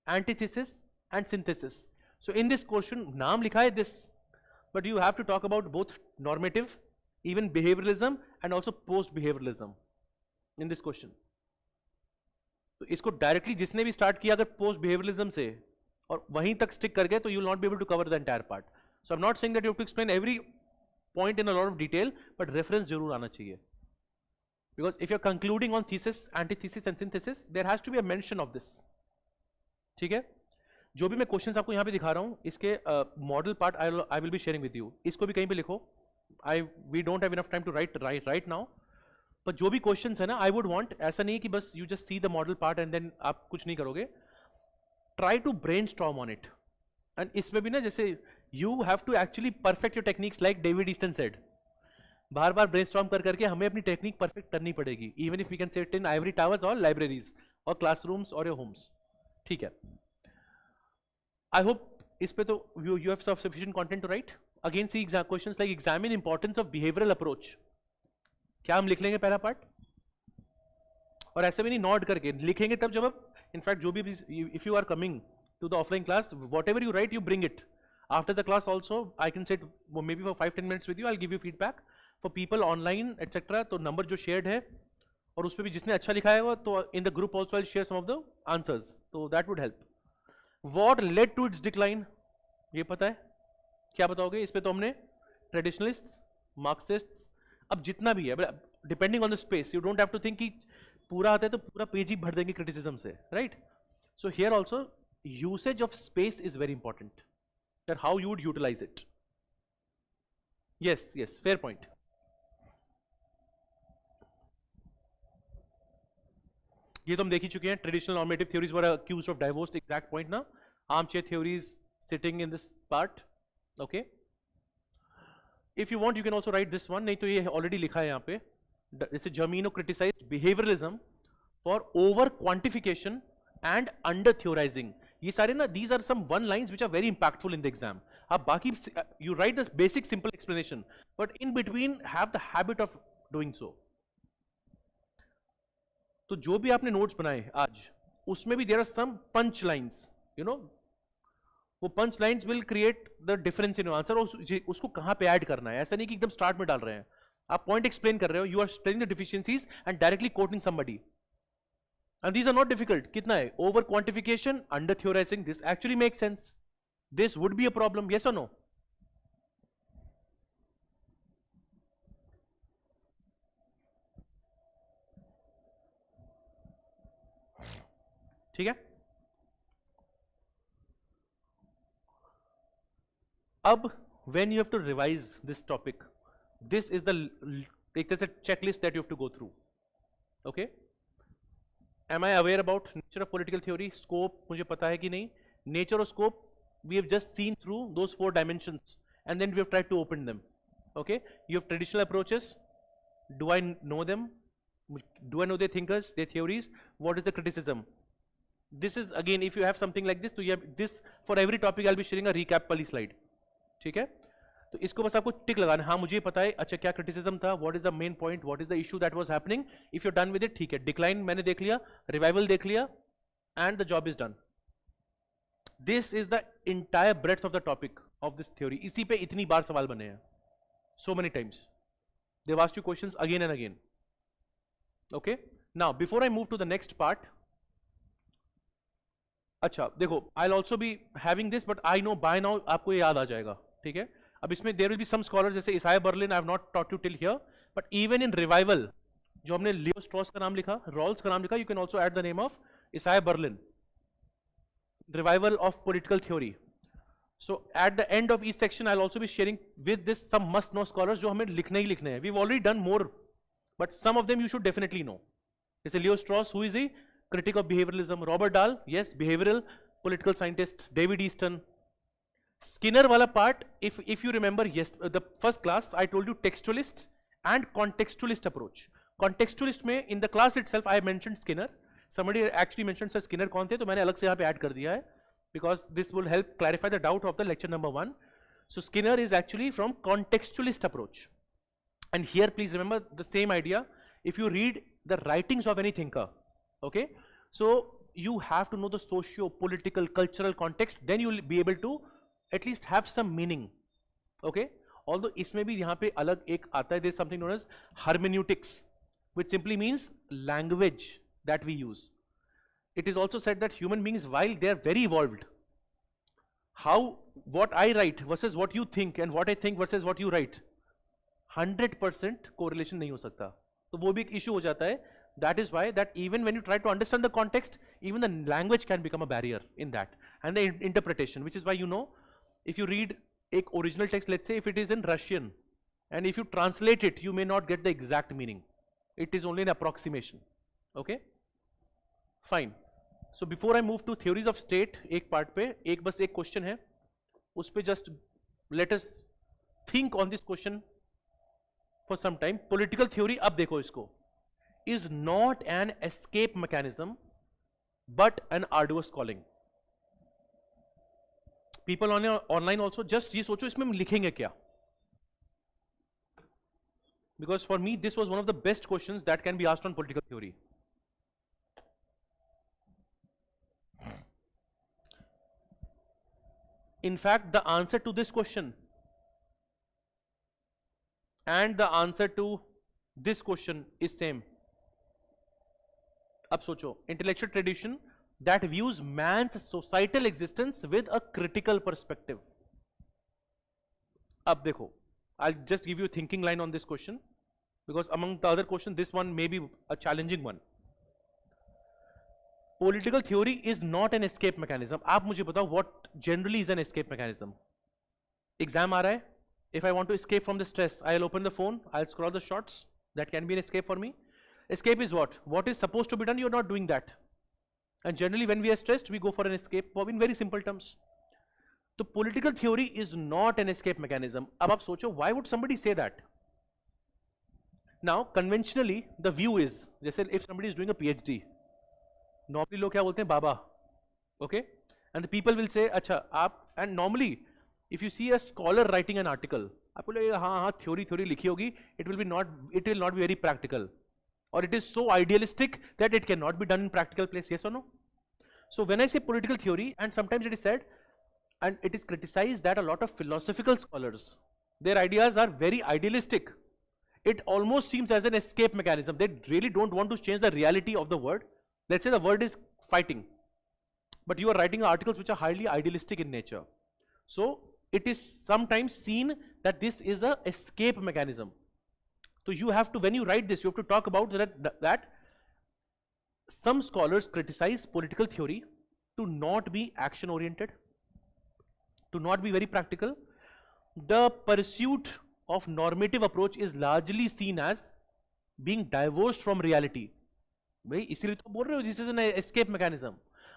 antithesis and synthesis. So in this question नाम लिखा है this, but you have to talk about both normative, even behavioralism and also post behavioralism in this question. तो इसको directly जिसने भी start किया अगर post behavioralism से और वहीं तक stick कर गए तो you will not be able to cover the entire part. So I'm not saying that you have to explain every point in a lot of detail, but reference जरूर आना चाहिए. Because if you're concluding on thesis, antithesis and synthesis, there has to be a mention of this. ठीक है? जो भी मैं questions आपको यहाँ पे दिखा रहा हूँ, इसके model part I will be sharing with you. इसको भी कहीं पे लिखो. We don't have enough time to write right now. But जो भी questions है ना, I would want, ऐसा नहीं कि बस you just see the model part and then आप कुछ नहीं करोगे. Try to brainstorm on it. And इसमें भी ना जैसे you have to actually perfect your techniques like David Easton said. Bar bar brainstorm कर करके हमें अपनी टेक्निक परफेक्ट करनी पड़ेगी, even if we can sit in ivory towers or libraries or classrooms or your homes. ठीक है. I hope इस पे तो you have sufficient content to write. Again see questions like examine importance of behavioral approach. क्या हम लिख लेंगे पहला पार्ट? और ऐसे भी नहीं नोट करके लिखेंगे तब जब आप इनफैक्ट जो भी if you are coming to the offline class, whatever you write, you bring it. After the class also, I can sit maybe for 5-10 minutes with you. I'll give you feedback. For people online, etc. तो number जो shared है और उस पे भी जिसने अच्छा लिखा है वो तो in the group also I'll share some of the answers. So that would help. What led to its decline? ये पता है? क्या बताओगे? इस पे तो हमने traditionalists, Marxists, अब जितना भी है, depending on the space, you don't have to think कि पूरा आता है तो पूरा पेज ही भर देंगे criticism से, right? So here also usage of space is very important. That how you would utilize it. Yes, yes, fair point. ये तो हम देख ही चुके हैं. Traditional normative theories were accused of divorced exact point ना. Armchair theories sitting in this part. Okay. If you want, you can also write this one. नहीं तो ये already लिखा है यहाँ पे. जैसे Germino criticized behavioralism for over quantification and under theorizing. ये सारे ना these are some one lines which are very impactful in the exam. आप बाकी you write this basic simple explanation, but in between have the habit of doing so. तो जो भी आपने notes बनाए आज, उसमें भी there are some punch lines, you know. वो punch lines will create the difference in your answer. उसको कहाँ पे add करना है? ऐसा नहीं कि एकदम start में डाल रहे हैं. आप point explain कर रहे हो, you are explaining the deficiencies and directly quoting somebody. And these are not difficult. कितना है? Over quantification, under theorizing. This actually makes sense. This would be a problem. Yes or no? ठीक है? अब when you have to revise this topic, this is the एक तरह से checklist that you have to go through. Okay? Am I aware about nature of political theory? Scope मुझे पता है कि नहीं? Nature or scope we have just seen through those 4 dimensions and then we have tried to open them. Okay? You have traditional approaches. Do I know them? Do I know their thinkers, their theories? What is the criticism? This is again, if you have something like this, so you have this for every topic. I'll be sharing a recap वाली slide. ठीक है? तो इसको बस आपको टिक लगाना. हाँ मुझे पता है. अच्छा क्या criticism था? What is the main point? What is the issue that was happening? If you're done with it, ठीक है. Decline मैंने देख लिया, revival देख लिया, and the job is done. This is the entire breadth of the topic of this theory. इसी पे इतनी बार सवाल बने हैं. So many times. They've asked you questions again and again. Okay? Now, before I move to the next part, अच्छा देखो, I'll also be having this, but I know by now आपको ये याद आ जाएगा. ठीक है? अब इसमें there will be some scholars जैसे Isaiah Berlin, I have not taught you till here, but even in revival, जो हमने लियो स्ट्रॉस का नाम लिखा, रॉल्स का नाम लिखा, you can also add the name of Isaiah Berlin. Revival of political theory. So at the end of each section, I'll also be sharing with this some must-know scholars जो हमें लिखने ही लिखने हैं. We've already done more, but some of them you should definitely know. जैसे लियो straws, who is he? Critic of behavioralism. Robert Dahl, yes, behavioral political scientist. David Easton. Skinner वाला part, if you remember, yes, the first class I told you textualist and contextualist approach. Contextualist में in the class itself I mentioned Skinner. Somebody actually mentioned sir Skinner कौन थे, तो मैंने अलग से यहाँ पे add कर दिया है because this will help clarify the doubt of the lecture number 1. So Skinner is actually from contextualist approach. And here please remember the same idea. If you read the writings of any thinker, okay, so you have to know the socio-political, cultural context, then you will be able to at least have some meaning. Okay? Although इसमें भी यहाँ पे अलग एक आता है, there is something known as hermeneutics, which simply means language that we use. It is also said that human beings, while they are very evolved, what I write versus what you think and what I think versus what you write, 100% correlation नहीं हो सकता. तो वो भी एक issue हो जाता है. That is why that even when you try to understand the context, even the language can become a barrier in that, and the interpretation, which is why you know, if you read एक original text, let's say if it is in Russian, and if you translate it, you may not get the exact meaning. It is only an approximation. Okay? Fine. So before I move to theories of state, एक part पे एक बस एक question है, उस पे just let us think on this question for some time. Political theory, अब देखो इसको, is not an escape mechanism but an arduous calling. People online also just ये सोचो इसमें हम लिखेंगे क्या, because for me this was one of the best questions that can be asked on political theory. In fact, the answer to this question and the answer to this question is same. अब सोचो, intellectual tradition that views man's societal existence with a critical perspective. अब देखो, I'll just give you a thinking line on this question, because among the other questions, this one may be a challenging one. Political theory is not an escape mechanism. आप मुझे बताओ what generally is an escape mechanism? Exam आ रहा है, if I want to escape from the stress, I'll open the phone, I'll scroll the shorts. That can be an escape for me. Escape is what? What is supposed to be done, you're not doing that. And generally when we are stressed, we go for an escape, in very simple terms. So political theory is not an escape mechanism. अब आप सोचो, why would somebody say that? Now conventionally the view is, जैसे if somebody is doing a PhD, normally लोग क्या बोलते हैं, बाबा, okay? And the people will say, अच्छा आप, and normally if you see a scholar writing an article, आपको लगेगा हाँ हाँ theory लिखी होगी, it will not be very practical, or it is so idealistic that it cannot be done in practical place. Yes or no? So when I say political theory, and sometimes it is said, and it is criticized that a lot of philosophical scholars, their ideas are very idealistic. It almost seems as an escape mechanism. They really don't want to change the reality of the word. Let's say the word is fighting, but you are writing articles which are highly idealistic in nature. So it is sometimes seen that this is a escape mechanism. So you have to, when you write this, you have to talk about that some scholars criticize political theory to not be action oriented, to not be very practical. The pursuit of normative approach is largely seen as being divorced from reality. This is an escape mechanism.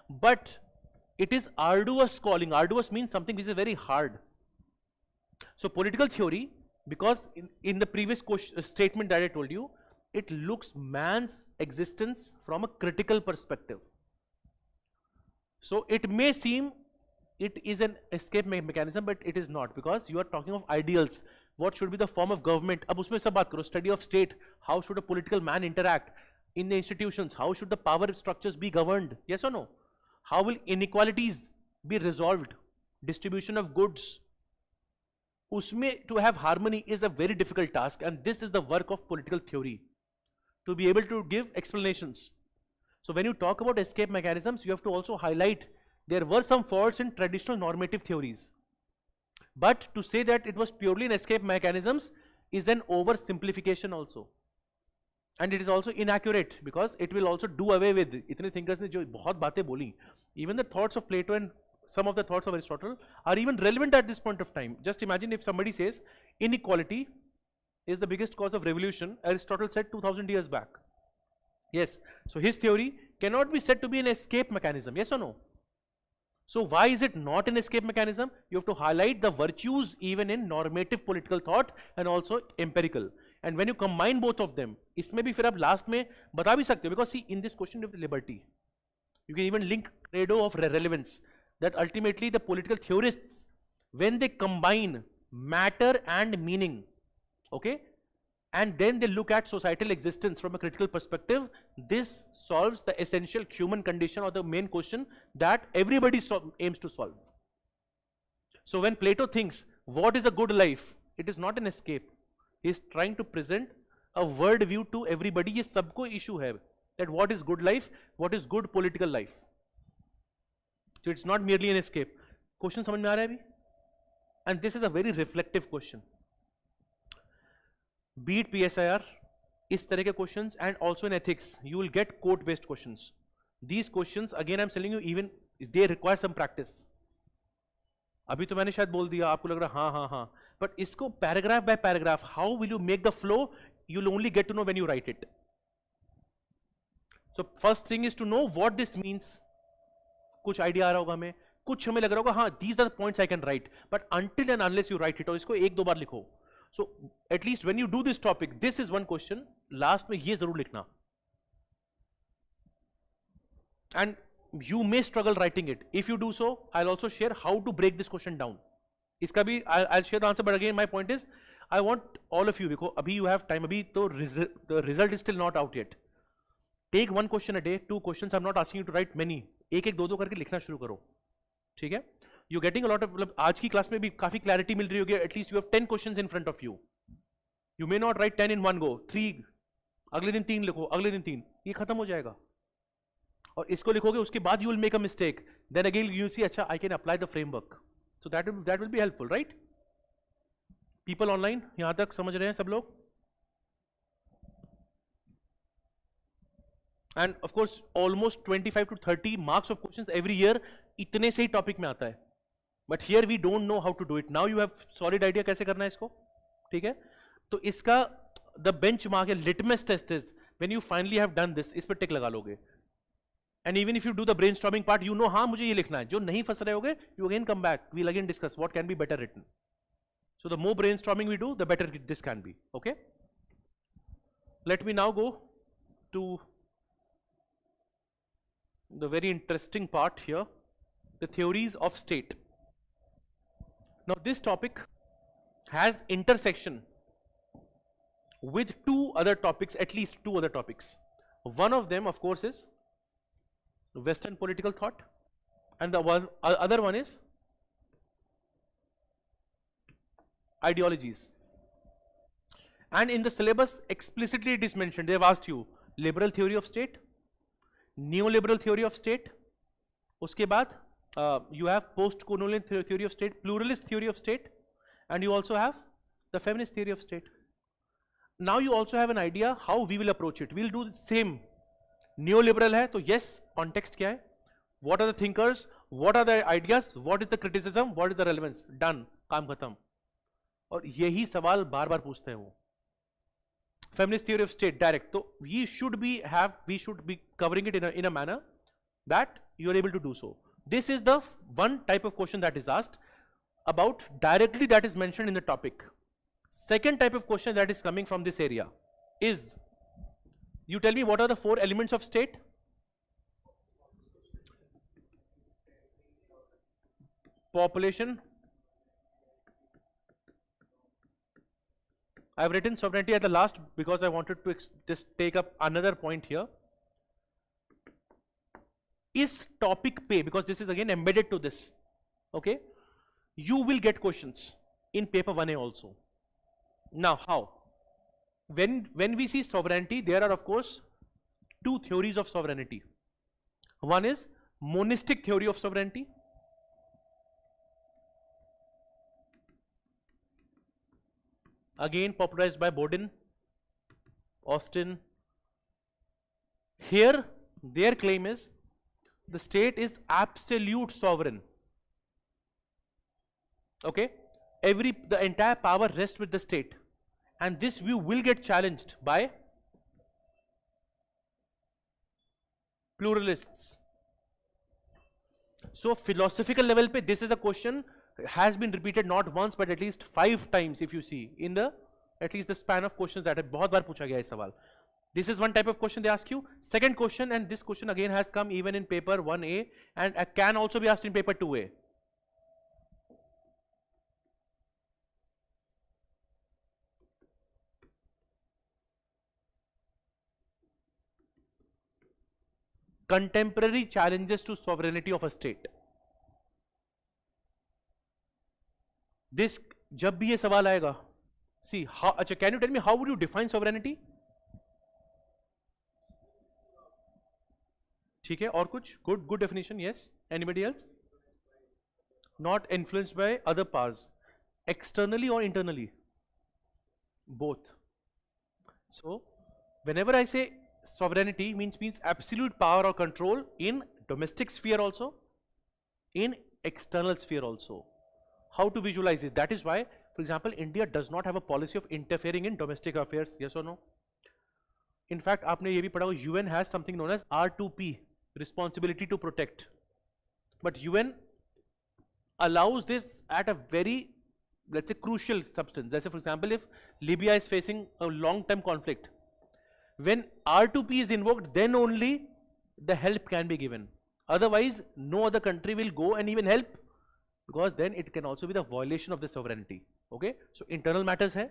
But it is arduous schooling. Arduous means something which is very hard. So political theory, because in the previous statement that I told you, it looks man's existence from a critical perspective. So it may seem it is an escape mechanism, but it is not, because you are talking of ideals. What should be the form of government? Ab usme sab baat karo, study of state. How should a political man interact in the institutions? How should the power structures be governed? Yes or no? How will inequalities be resolved? Distribution of goods. Usme to have harmony is a very difficult task, and this is the work of political theory, to be able to give explanations. So when you talk about escape mechanisms, you have to also highlight there were some faults in traditional normative theories. But to say that it was purely an escape mechanisms is an oversimplification also. And it is also inaccurate, because it will also do away with itne thinkers ne jo bahut baatein boli. Even the thoughts of Plato and some of the thoughts of Aristotle are even relevant at this point of time. Just imagine if somebody says inequality is the biggest cause of revolution. Aristotle said 2000 years back. Yes, so his theory cannot be said to be an escape mechanism. Yes or no? So why is it not an escape mechanism? You have to highlight the virtues even in normative political thought and also empirical. And when you combine both of them, इसमें भी फिर आप last में बता भी सकते हो, because see in this question of liberty, you can even link credo of relevance, that ultimately the political theorists, when they combine matter and meaning, okay, and then they look at societal existence from a critical perspective, this solves the essential human condition, or the main question that everybody aims to solve. So when Plato thinks what is a good life, it is not an escape. He is trying to present a world view to everybody. Ye sabko issue hai that what is good life, what is good political life. So it's not merely an escape. Question samajh mein aa raha hai abhi? And this is a very reflective question. Be it PSIR, is tarah ke questions, and also in ethics, you will get quote based questions. These questions, again I'm telling you, even they require some practice. अभी तो मैंने शायद बोल दिया, आपको लग रहा हाँ हाँ हाँ, but इसको paragraph by paragraph, how will you make the flow? You'll only get to know when you write it. So first thing is to know what this means. कुछ idea आ रहा होगा हमें, कुछ हमें लग रहा होगा हाँ, these are the points I can write, but until and unless you write it, और इसको एक दो बार लिखो. So at least when you do this topic, this is one question, last में ये जरूर लिखना. And you may struggle writing it. If you do so, I'll also share how to break this question down. इसका भी I'll share the answer, but again my point is I want all of you, because अभी you have time, अभी तो the result is still not out yet. Take one question a day, 2 questions. I'm not asking you to write many. एक दो करके लिखना शुरू करो, ठीक है? You're getting a lot of, मतलब आज की क्लास में भी काफी क्लैरिटी मिल रही होगी. At least you have 10 questions in front of you. You may not write 10 in one go. 3 अगले दिन 3 लिखो, अगले दिन 3, ये खत्म हो जाएगा. और इसको लिखोगे, उसके बाद you will make a mistake. Then again you see, अच्छा, I can apply the framework. So that will be helpful, right? People online, यहाँ तक समझ रहे हैं सब लोग? And of course, almost 25 to 30 marks of questions every year इतने से ही टॉपिक में आता है. But here we don't know how to do it. Now you have solid idea कैसे करना है इसको, ठीक है? तो इसका the benchmark, litmus test is when you finally have done this, इस पर टिक लगा लोगे. And even if you do the brainstorming part, you know, हाँ मुझे ये लिखना है. जो नहीं फंस रहे होगे, you again come back. We'll again discuss what can be better written. So the more brainstorming we do, the better this can be. Okay. Let me now go to the very interesting part here, the theories of state. Now this topic has intersection with 2 other topics, at least 2 other topics. One of them, of course, is Western political thought, and the other one is ideologies. And in the syllabus explicitly it is mentioned. They have asked you liberal theory of state, neoliberal theory of state, uske baad you have post-colonial theory of state, pluralist theory of state, and you also have the feminist theory of state. Now you also have an idea how we will approach it. We will do the same. Neoliberal है तो yes, context क्या है? What are the thinkers? What are the ideas? What is the criticism? What is the relevance? Done. काम खत्म. और यही सवाल बार बार पूछते हैं वो. Feminist theory of state direct. तो we should be covering it in a manner that you are able to do so. This is the one type of question that is asked about directly, that is mentioned in the topic. Second type of question that is coming from this area is, you tell me what are the 4 elements of state? Population. I have written sovereignty at the last because I wanted to just take up another point here. Is topic पे, because this is again embedded to this, okay? You will get questions in paper 1A also. Now how? When we see sovereignty, there are of course 2 theories of sovereignty. One is monistic theory of sovereignty. Again popularized by Bowden, Austin. Here their claim is the state is absolute sovereign. Okay? The entire power rests with the state. And this view will get challenged by pluralists. So philosophical level pe, this is a question has been repeated not once but at least 5 times, if you see in the at least the span of questions that have बहुत बार पूछा गया इस सवाल. This is one type of question they ask you. Second question, and this question again has come even in paper 1A and can also be asked in paper 2A. Contemporary challenges to sovereignty of a state. This जब भी ये सवाल आएगा, see how, अच्छा, can you tell me how would you define sovereignty? ठीक है, और कुछ? Good definition, yes. Anybody else? Not influenced by other powers, externally or internally, both. So whenever I say sovereignty means absolute power or control in domestic sphere also, in external sphere also. How to visualize it? That is why, for example, India does not have a policy of interfering in domestic affairs. Yes or no? In fact, आपने ये भी पढ़ा होगा, UN has something known as R2P, responsibility to protect. But UN allows this at a very, let's say, crucial substance. Let's say, for example, if Libya is facing a long-term conflict, when R2P is invoked, then only the help can be given. Otherwise, no other country will go and even help, because then it can also be the violation of the sovereignty. Okay, so internal matters hai,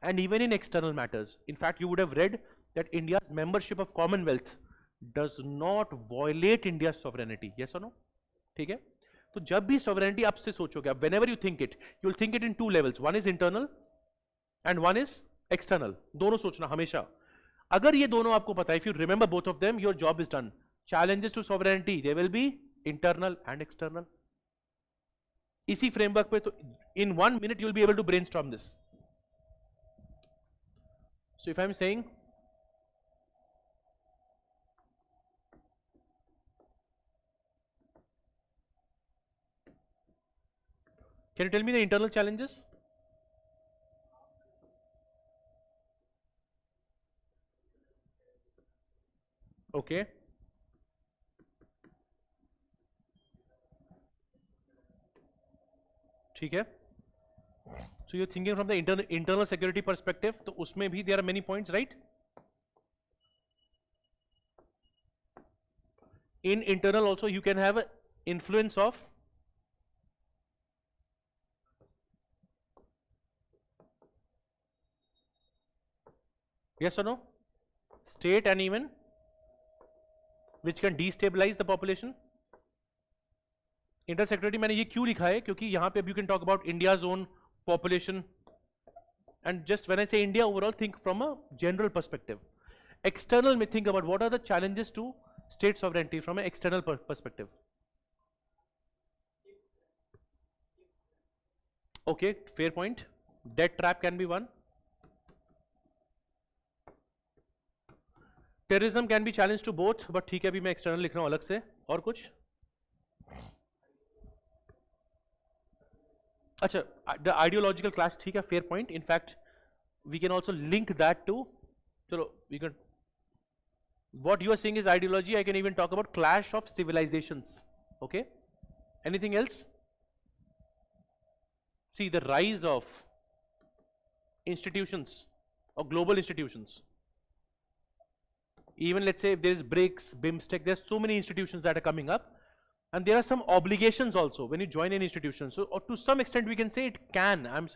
and even in external matters. In fact, you would have read that India's membership of Commonwealth does not violate India's sovereignty. Yes or no? ठीक है? तो जब भी sovereignty आप से सोचोगे, आप whenever you think it, you will think it in two levels. One is internal and one is external. दोनों सोचना हमेशा. अगर ये दोनों आपको पता है, if you remember both of them, your job is done. Challenges to sovereignty, they will be internal and external. इसी framework पे तो in 1 minute you will be able to brainstorm this. So if I am saying can you tell me the internal challenges? Okay. ठीक है. So you're thinking from the internal security perspective. तो उसमें भी there are many points, right? In internal also you can have influence of yes or no? State and even which can destabilize the population. Internal security मैंने ये क्यों लिखा है, क्योंकि यहाँ पे you can talk about India's own population and just when I say India overall think from a general perspective. External में think about what are the challenges to state sovereignty from a external perspective. Okay, fair point. Debt trap can be one. Terrorism can be challenge to both, but ठीक है अभी मैं external लिख रहा हूं अलग से. और कुछ अच्छा, द आइडियोलॉजिकल क्लैश, ठीक है, fair point. In fact we can also link that to, चलो we can, what you are saying is ideology. I can even talk about clash of civilizations. Okay, anything else? See, the rise of institutions or global institutions. Even let's say if there is BRICS, BIMSTEC, there's so many institutions that are coming up, and there are some obligations also when you join an institution. So or to some extent we can say it can, I'm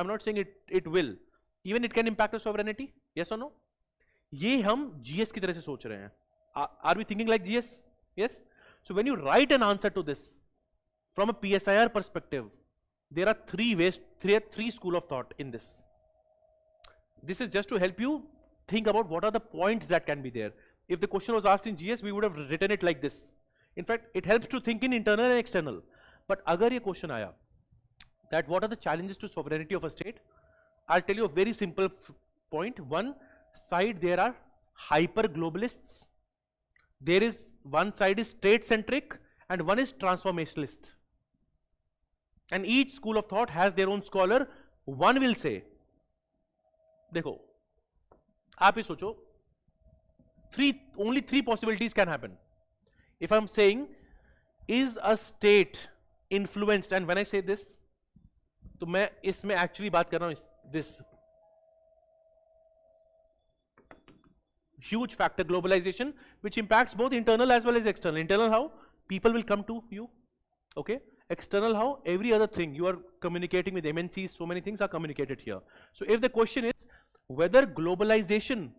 not saying it will, even it can impact the sovereignty. Yes or no? ये हम GS की तरह से सोच रहे हैं. Are we thinking like GS? Yes. So when you write an answer to this from a PSIR perspective, there are three ways, three school of thought in this. This is just to help you think about what are the points that can be there. If the question was asked in GS, we would have written it like this. In fact, it helps to think in internal and external. But अगर ये question आया that what are the challenges to sovereignty of a state, I'll tell you a very simple point. One side there are hyper globalists, there is one side is state centric and one is transformationalist, and each school of thought has their own scholar. One will say, देखो आप ही सोचो, only three possibilities can happen. If I'm saying is a state influenced, and when I say this, तो मैं इसमें actually बात कर रहा हूं this huge factor, globalization, which impacts both internal as well as external. Internal, how people will come to you, okay? External, how every other thing you are communicating with MNCs, so many things are communicated here. So if the question is whether globalization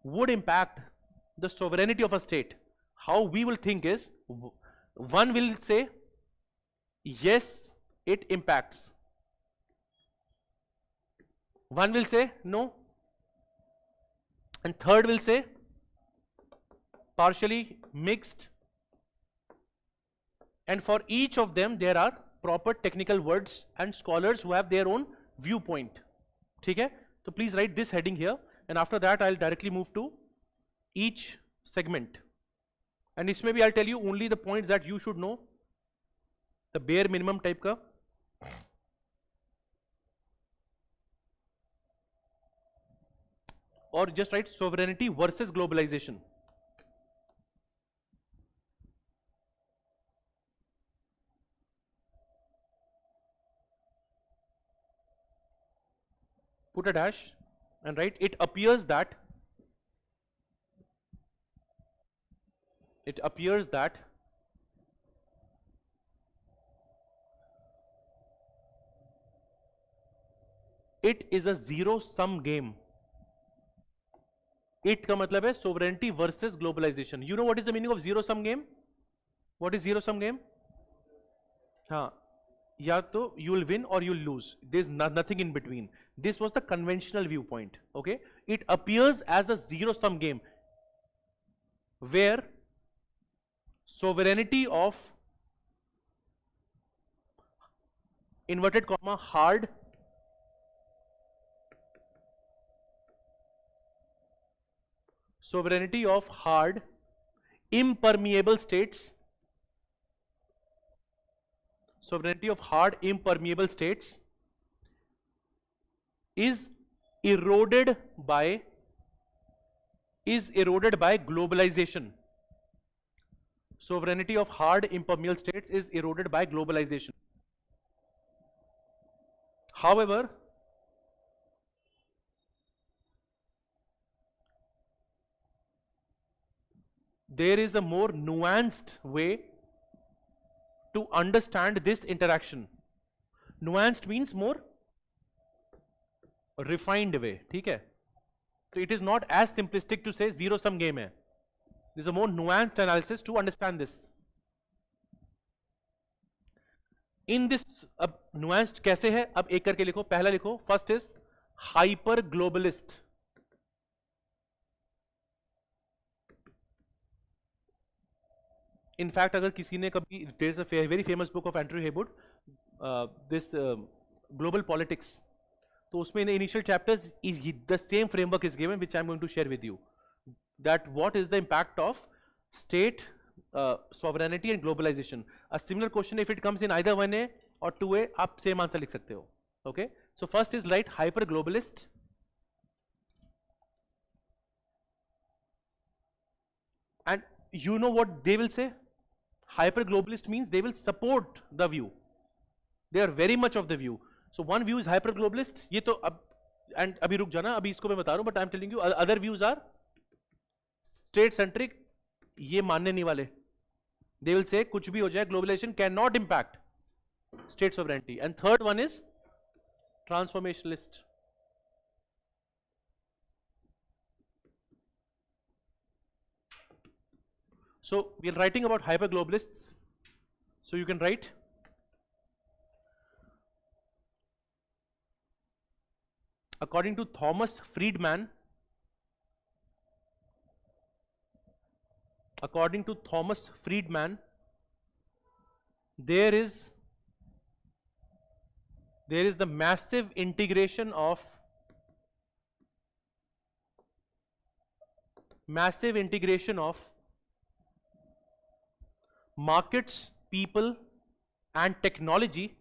would impact the sovereignty of a state, how we will think is, one will say yes, it impacts. One will say no, and third will say partially, mixed, and for each of them there are proper technical words and scholars who have their own viewpoint. ठीक है? So please write this heading here, and after that I'll directly move to each segment, and इसमें भी I'll tell you only the points that you should know, the bare minimum type का. Or just write sovereignty versus globalization. Put a dash and write it appears that it is a zero sum game. It का मतलब है sovereignty versus globalization. You know what is the meaning of zero sum game? What is zero sum game? हाँ, या तो you will win और you will lose, there is nothing in between. This was the conventional viewpoint. Okay, it appears as a zero sum game where sovereignty of inverted comma hard sovereignty of hard impermeable states, sovereignty of hard impermeable states is eroded by globalization. Sovereignty of hard impermeable states is eroded by globalization. However, there is a more nuanced way to understand this interaction. Nuanced means more refined way. ठीक है? So it is not as simplistic to say zero sum game है. There's a more nuanced analysis to understand this. In this, अब nuanced कैसे है? अब एक करके लिखो. पहला लिखो. First is hyper globalist. In fact, अगर किसी ने कभी, there's a very famous book of Andrew Haywood, this global politics. तो उसमें in the initial chapters is the same framework is given, which I'm going to share with you. That what is the impact of state sovereignty and globalization. A similar question, if it comes in either 1A or 2A, आप same answer लिख सकते हो. Okay, so first is right hyper globalist. And you know what they will say? Hyper globalist means they will support the view. They are very much of the view. So one view is hyper globalist. ये तो अब and अभी रुक जाना, अभी इसको मैं बता रहा हूँ, but I'm telling you other views are state centric. ये मानने नहीं वाले. They will say कुछ भी हो जाए, globalization cannot impact state sovereignty. And third one is transformationalist. So we are writing about hyper globalists. So you can write according to Thomas Friedman, there is the massive integration of markets, people and technology.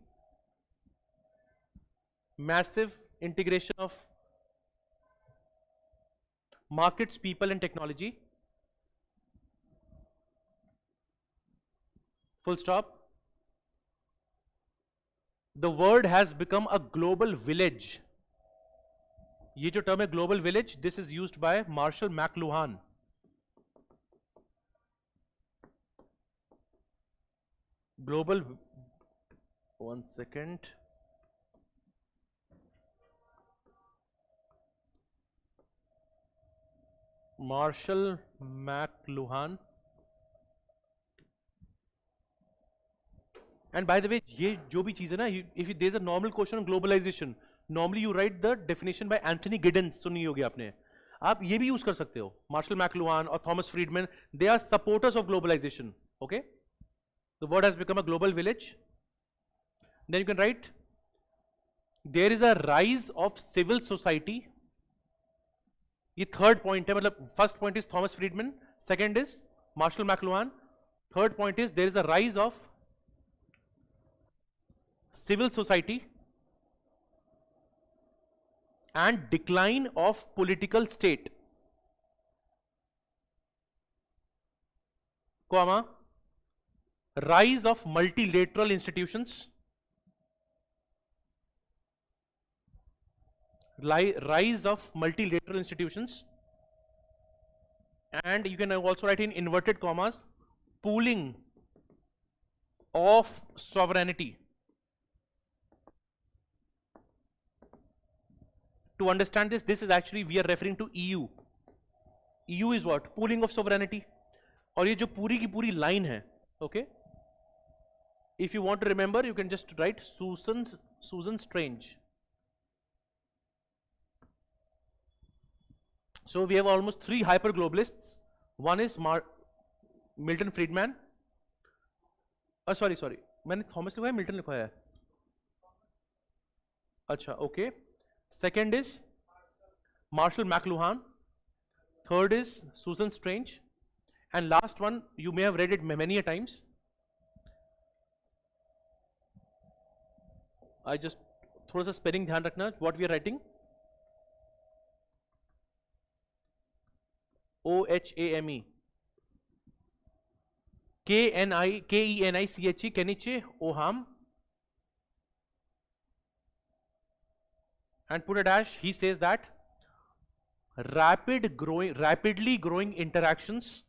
Massive integration of markets, people and technology. Full stop. The world has become a global village. ये जो term है global village, this is used by Marshall McLuhan. Global, one second. Marshall McLuhan. And by the way, ये जो भी चीज है ना, if there is a normal question on globalization, normally you write the definition by Anthony Giddens. सुनी होगी आपने. आप ये भी यूज कर सकते हो. Marshall McLuhan और Thomas Friedman, they are supporters of globalization. Okay, the world has become a global village. Then you can write there is a rise of civil society. ये third point है, मतलब first point is Thomas Friedman, second is Marshall McLuhan, third point is there is a rise of civil society and decline of political state, comma, rise of multilateral institutions, rise of multilateral institutions, and you can also write in inverted commas, pooling of sovereignty. to understand this, this is actually we are referring to EU. EU is what? Pooling of sovereignty. और ये जो पूरी की पूरी line है, okay? If you want to remember, you can just write Susan Strange. So we have almost 3 hyperglobalists. One is Milton Friedman. Sorry, मैंने Thomas लिखा है, मिल्टन लिखा है. अच्छा, okay. Second is Marshall McLuhan. Third is Susan Strange. And last one, you may have read it many a times. I just थोड़ा सा spelling ध्यान रखना, what we are writing. OHAME. KENICHE, Keniche, Oham. And put a dash, he says that rapidly growing interactions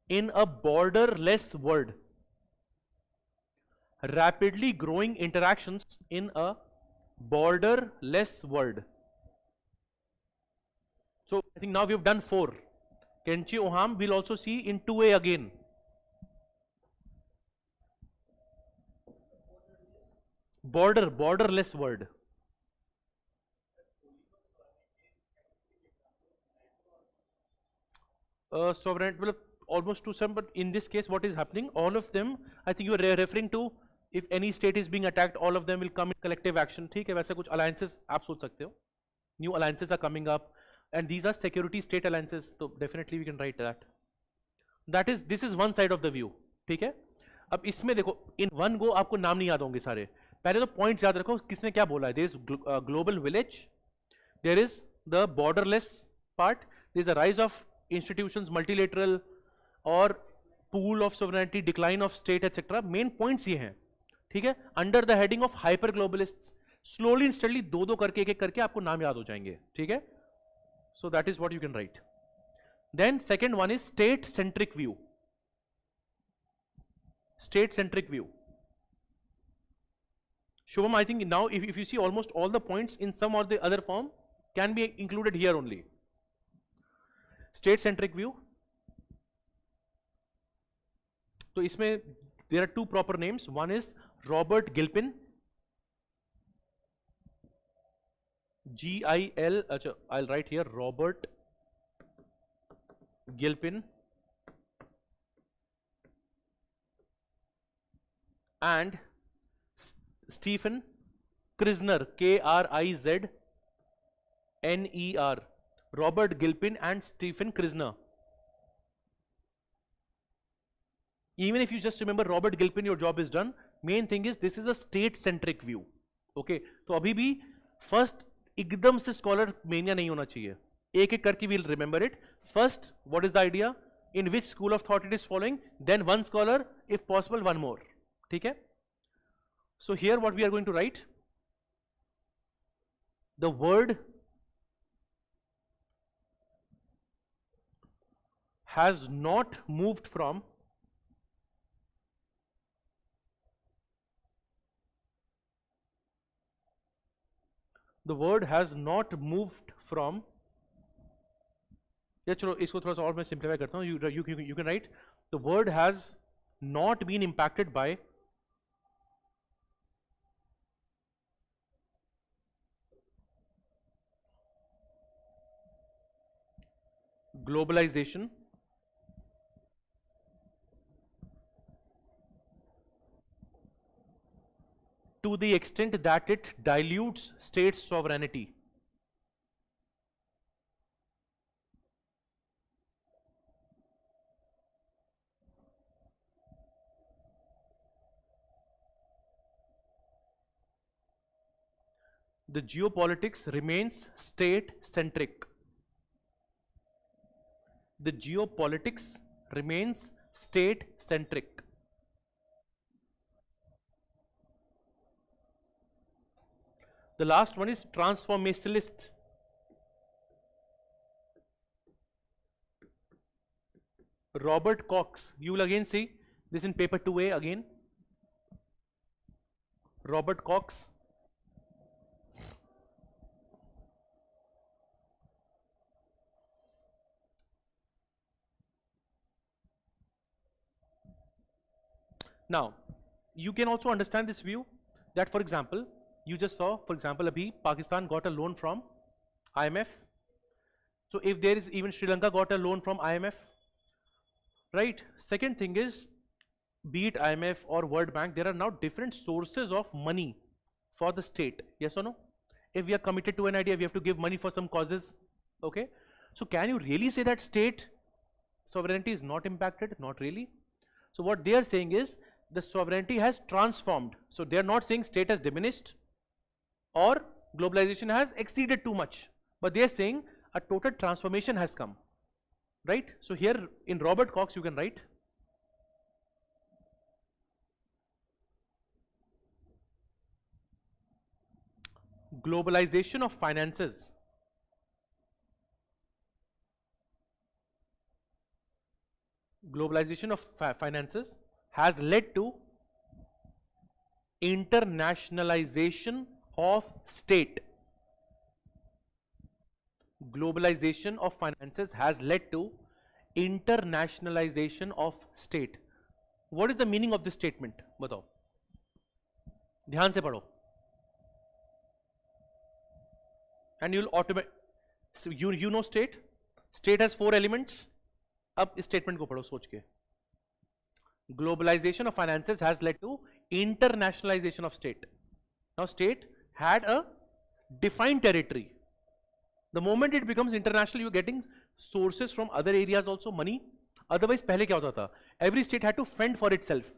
in a borderless world. Rapidly growing interactions in a borderless world. So I think now we have done 4. Kenchi Oham we'll also see in 2A again. Borderless world. Sovereign, well, almost to some, but in this case, what is happening? All of them, I think you are referring to if any state is being attacked, all of them will come in collective action. ठीक है, वैसे कुछ alliances आप सोच सकते हो. New alliances are coming up, and these are security state alliances. So definitely we can write that. This is one side of the view. ठीक है. अब इसमें देखो, in one go आपको नाम नहीं याद होंगे सारे. पहले तो points याद रखो, किसने क्या बोला है. There is global village. There is the borderless part. There is the rise of institutions, multilateral और pool of sovereignty, decline of state, etc. Main points ये हैं, ठीक है. Under the heading of hyper globalists, slowly and steadily दो करके एक करके आपको नाम याद हो जाएंगे, ठीक है. So that is what you can write. Then second one is state centric view. State centric view. Shubham, I think now if you see almost all the points in some or the other form can be included here only. State centric view. So इसमें there are 2 proper names. One is Robert Gilpin, G-I-L, I'll write here Robert Gilpin, and Stephen Krizner, K-R-I-Z-N-E-R, Robert Gilpin and Stephen Krizner. Even if you just remember Robert Gilpin, your job is done. Main thing is this is a state centric view. Okay, तो अभी भी first एकदम से scholar mania नहीं होना चाहिए. एक एक करके we'll remember it. First, what is the idea? In which school of thought it is following? Then one scholar, if possible, one more. ठीक है? So here what we are going to write? The word has not moved from या चलो इसको थोड़ा सा और मैं simplify करता हूँ. You can write the word has not been impacted by globalization to the extent that it dilutes state sovereignty. The geopolitics remains state-centric. The geopolitics remains state-centric. The last one is transformationalist. Robert Cox. You will again see this in paper 2A again. Robert Cox. Now, you can also understand this view that, for example, you just saw, for example, abhi Pakistan got a loan from IMF. So if there is, even Sri Lanka got a loan from IMF, right? Second thing is, be it IMF or World Bank, there are now different sources of money for the state. Yes or no? If we are committed to an idea, we have to give money for some causes. Okay? So can you really say that state sovereignty is not impacted? Not really. So what they are saying is the sovereignty has transformed. So they are not saying state has diminished or globalization has exceeded too much, but they are saying a total transformation has come. Right? So here in Robert Cox you can write globalization of finances finances has led to internationalization of state. Globalization of finances has led to internationalization of state. What is the meaning of this statement? बताओ, ध्यान से पढ़ो. And you'll automate. So you know state. State has 4 elements. अब इस statement को पढ़ो सोच के. Globalization of finances has led to internationalization of state. Now state had a defined territory. The moment it becomes international, you're getting sources from other areas also, money. Otherwise पहले क्या होता था? Every state had to fend for itself.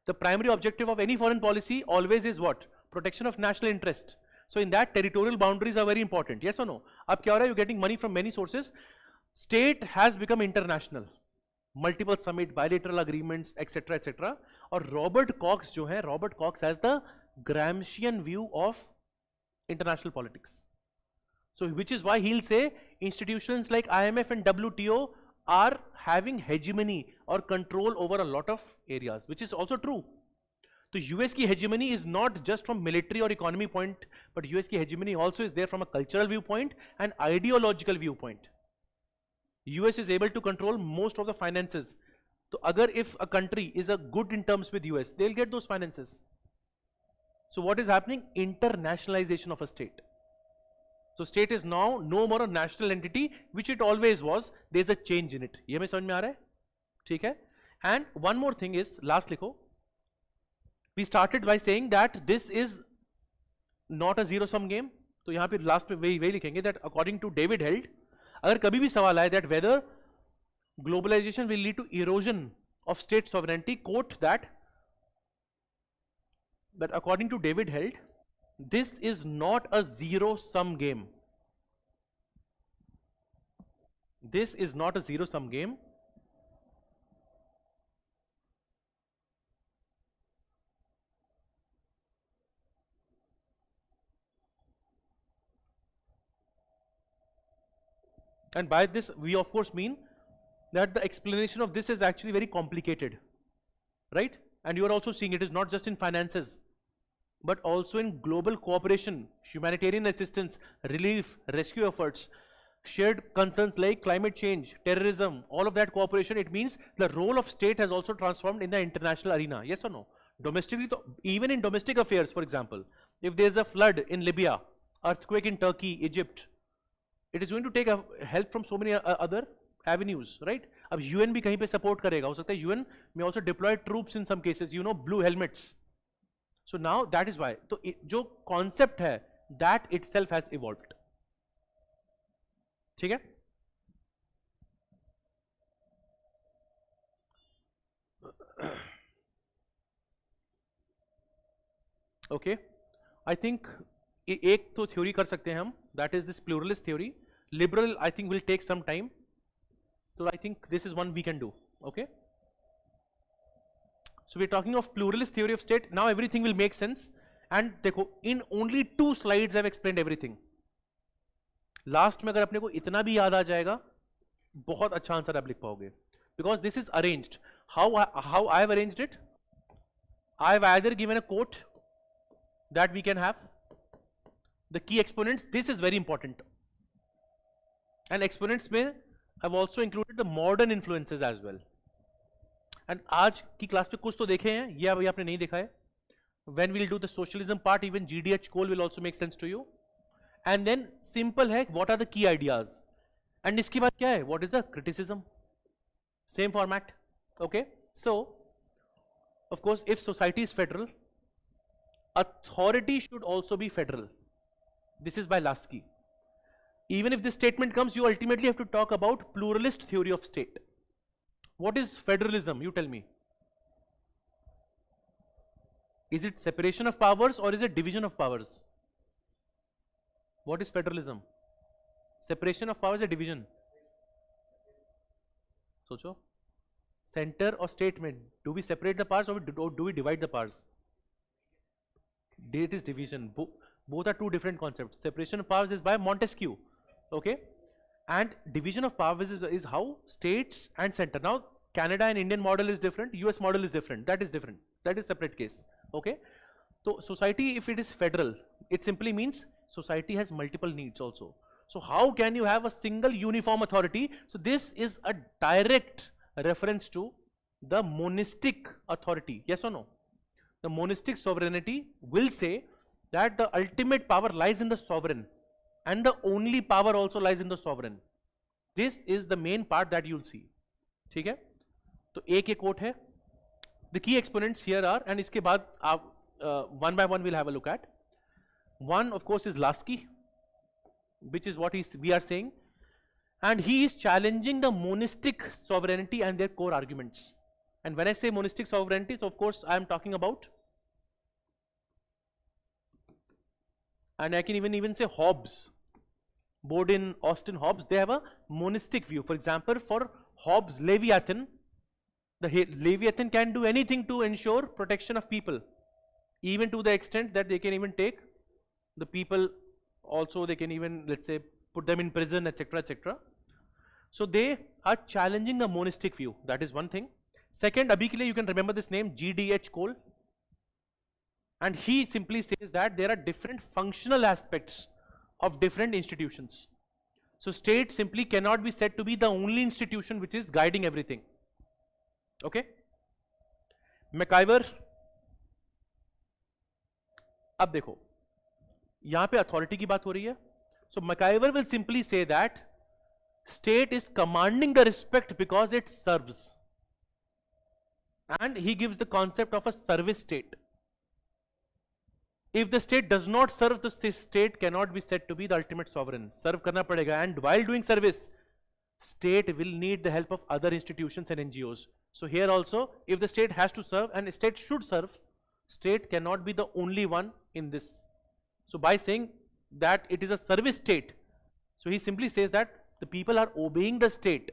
The primary objective of any foreign policy always is what? Protection of national interest. So in that, territorial boundaries are very important. Yes or no? अब क्या हो रहा है? You're getting money from many sources. State has become international. Multiple summit, bilateral agreements, etc., etc. और Robert Cox जो है, Robert Cox has the Gramscian view of international politics. So which is why he'll say institutions like IMF and WTO are having hegemony or control over a lot of areas, which is also true. So US की hegemony is not just from military or economy point, but US की hegemony also is there from a cultural viewpoint and ideological viewpoint. US is able to control most of the finances. So agar if a country is a good in terms with US, they'll get those finances. So what is happening? Internationalization of a state. So state is now no more a national entity, which it always was. There's a change in it. ये में समझ में आ रहा है? ठीक है? And one more thing is, last लिखो. We started by saying that this is not a zero sum game. तो यहाँ पे last पे वही लिखेंगे that according to David Held, अगर कभी भी सवाल आए that whether globalization will lead to erosion of state sovereignty, quote that according to David Held, this is not a zero sum game. This is not a zero sum game. And by this we of course mean that the explanation of this is actually very complicated, right? And you are also seeing it is not just in finances, but also in global cooperation, humanitarian assistance, relief, rescue efforts, shared concerns like climate change, terrorism, all of that cooperation. It means the role of state has also transformed in the international arena. Yes or no? Domestically, even in domestic affairs, for example, if there's a flood in Libya, earthquake in Turkey, Egypt, it is going to take help from so many other avenues, right? अब UN भी कहीं पे support करेगा, हो सकता है UN may also deploy troops in some cases, you know, blue helmets. So now that is why. तो जो concept है, that itself has evolved. ठीक है? Okay. I think एक तो theory कर सकते हैं हम, that is this pluralist theory. Liberal, I think, will take some time. So I think this is one we can do. Okay. So we're talking of pluralist theory of state. Now everything will make sense. And देखो, in only 2 slides I've explained everything. Last में अगर अपने को इतना भी याद आ जाएगा, बहुत अच्छा आंसर आप लिख पाओगे. Because this is arranged. How I've arranged it? I've either given a quote that we can have. The key exponents, this is very important. And exponents may have also included the modern influences as well. And आज की class में कुछ तो देखे हैं, ये अभी आपने नहीं देखा है. When we'll do the socialism part, even GDH Cole will also make sense to you. And then simple है, what are the key ideas? And इसके बाद क्या है? What is the criticism? Same format. Okay. So, of course, if society is federal, authority should also be federal. This is by Lasky. Even if this statement comes, you ultimately have to talk about pluralist theory of state. What is federalism? You tell me. Is it separation of powers or is it division of powers? What is federalism? Separation of powers or division? सोचो. Center or state में do we separate the powers or do we divide the powers? It is division. Both are two different concepts. Separation of powers is by Montesquieu. Okay? And division of powers is how states and center. Now, Canada and Indian model is different. US model is different. That is different. That is separate case. Okay? So, society, if it is federal, it simply means society has multiple needs also. So, how can you have a single uniform authority? So, this is a direct reference to the monistic authority. Yes or no? The monistic sovereignty will say that the ultimate power lies in the sovereign and the only power also lies in the sovereign. This is the main part that you'll see. ठीक है? तो एक quote है. The key exponents here are, and इसके बाद आप one by one we'll have a look at. One, of course, is Lasky, which is what we are saying, and he is challenging the monistic sovereignty and their core arguments. And when I say monistic sovereignty, so of course I am talking about, and I can even say Hobbes. Borden, Austin, Hobbes, they have a monistic view. For example, for Hobbes' Leviathan, the Leviathan can do anything to ensure protection of people, even to the extent that they can even take the people also, they can even, let's say, put them in prison, etc., etc. So they are challenging the monistic view. That is one thing. Second, abhi ke liye you can remember this name, GDH Cole. And he simply says that there are different functional aspects of different institutions. So state simply cannot be said to be the only institution which is guiding everything. Okay? McIver. अब देखो, यहाँ पे authority की बात हो रही है. So McIver will simply say that state is commanding the respect because it serves. And he gives the concept of a service state. If the state does not serve, the state cannot be said to be the ultimate sovereign. Serve करना पड़ेगा, and while doing service, state will need the help of other institutions and NGOs. So here also, if the state has to serve, and state should serve, state cannot be the only one in this. So by saying that it is a service state, so he simply says that the people are obeying the state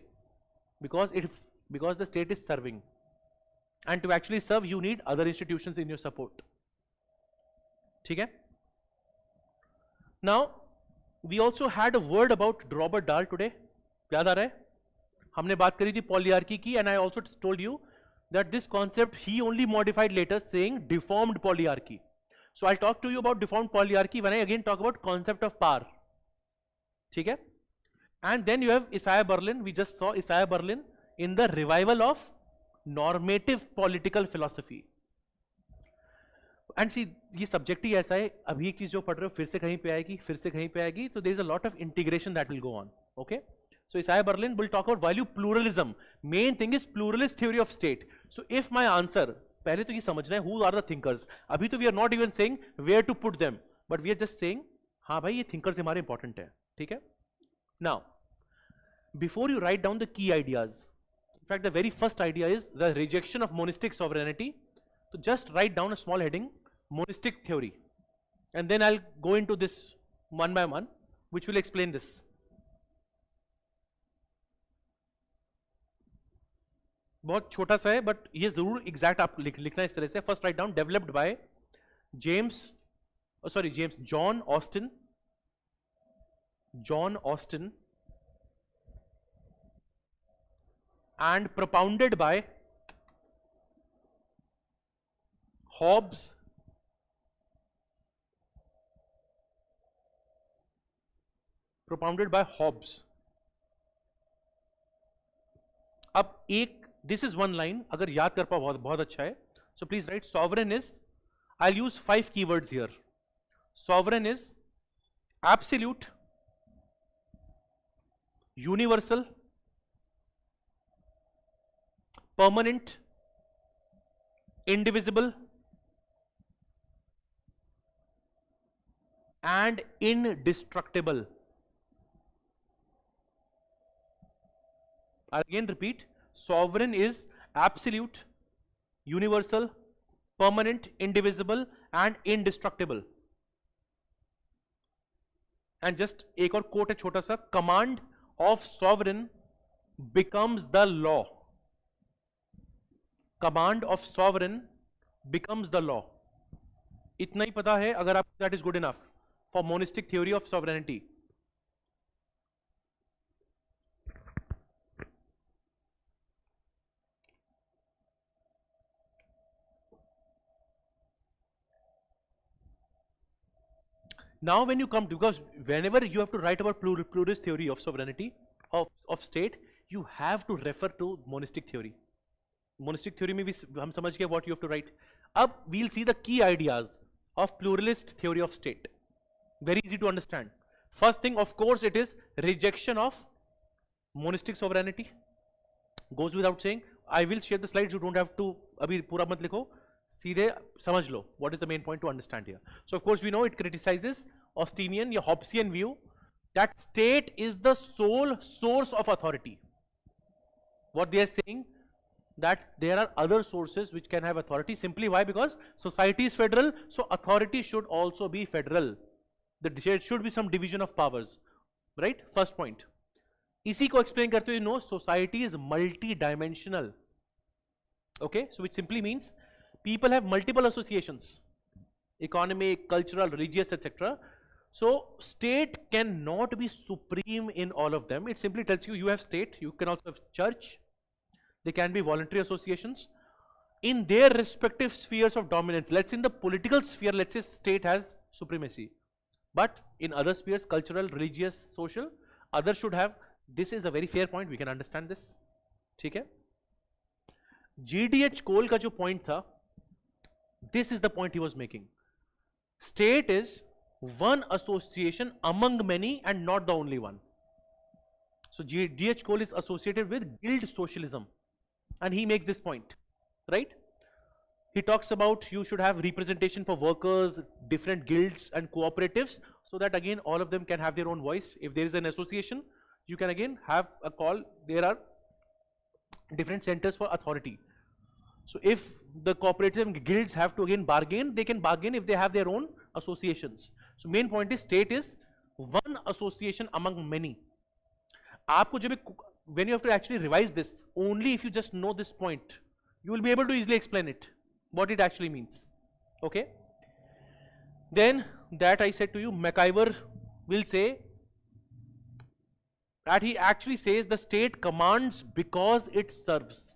because the state is serving. And to actually serve, you need other institutions in your support. ठीक है? Now, we also had a word about Robert Dahl today. याद आ रहा है? हमने बात करी थी polyarchy की, and I also told you that this concept he only modified later, saying deformed polyarchy. So I'll talk to you about deformed polyarchy when I again talk about concept of power. ठीक है? And then you have Isaiah Berlin. We just saw Isaiah Berlin in the revival of normative political philosophy. And see, ये subject ही ऐसा है, अभी एक चीज जो पढ़ रहे हो फिर से कहीं पे आएगी, फिर से कहीं पे आएगी, so there is a lot of integration that will go on. Okay? So Isaiah Berlin will talk about value pluralism. Main thing is pluralist theory of state. So if my answer, पहले तो ये समझना है who are the thinkers. अभी तो we are not even saying where to put them, but we are just saying हाँ भाई ये thinkers हमारे important है, ठीक है? Now, before you write down the key ideas, in fact the very first idea is the rejection of monistic sovereignty. So just write down a small heading, monistic theory, and then I'll go into this one by one, which will explain this. बहुत छोटा सा है, but ये जरूर exact आप लिखना इस तरह से. First write down, developed by John Austin, and propounded by Hobbes, अब एक This is one line. अगर याद कर पाओ बहुत अच्छा है. So please write sovereign is, I'll use 5 keywords here. Sovereign is absolute, universal, permanent, indivisible, and indestructible. I'll again repeat, sovereign is absolute, universal, permanent, indivisible, and indestructible. And just एक और quote है छोटा सा, command of sovereign becomes the law. Command of sovereign becomes the law. इतना ही पता है अगर आप, that is good enough for monistic theory of sovereignty. Now when you come to, because whenever you have to write about pluralist theory of sovereignty of state, you have to refer to monistic theory. Monistic theory में भी हम समझ गए what you have to write. अब we'll see the key ideas of pluralist theory of state. Very easy to understand. First thing, of course, it is rejection of monistic sovereignty. Goes without saying. I will share the slides. You don't have to अभी पूरा मत लिखो. सीधे समझ लो what is the main point to understand here. So of course we know it criticizes Austinian या Hobbesian view that state is the sole source of authority. What they are saying, that there are other sources which can have authority. Simply why? Because society is federal, so authority should also be federal. There should be some division of powers, right? First point. इसी को explain करते हुए, you know, society is multi-dimensional. Okay, so which simply means people have multiple associations, economic, cultural, religious, etc. So state cannot be supreme in all of them. It simply tells you, you have state, you can also have church, they can be voluntary associations in their respective spheres of dominance. Let's say in the political sphere, let's say state has supremacy, but in other spheres, cultural, religious, social, others should have. This is a very fair point, we can understand this. ठीक है? GDH Cole का जो point था, this is the point he was making. State is one association among many and not the only one. So D.H. Cole is associated with guild socialism, and he makes this point, right? He talks about you should have representation for workers, different guilds and cooperatives, so that again all of them can have their own voice. If there is an association, you can again have a call. There are different centers for authority. So if the cooperative and guilds have to again bargain, they can bargain if they have their own associations. So main point is state is one association among many. आपको जब when you have to actually revise this, only if you just know this point, you will be able to easily explain it, what it actually means. Okay? Then that I said to you, MacIver will say that he actually says the state commands because it serves.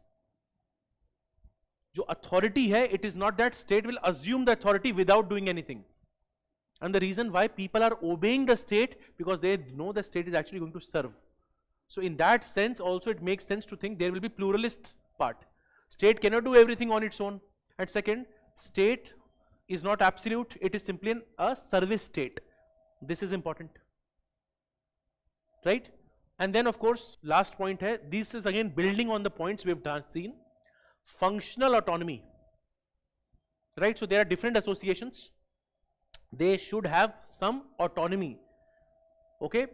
जो authority है, it is not that state will assume the authority without doing anything. And the reason why people are obeying the state, because they know the state is actually going to serve. So in that sense also it makes sense to think there will be pluralist part. State cannot do everything on its own. And second, state is not absolute, it is simply a service state. This is important. Right? And then of course, last point hai, this is again building on the points we have seen. Functional autonomy. Right? So there are different associations. They should have some autonomy. Okay?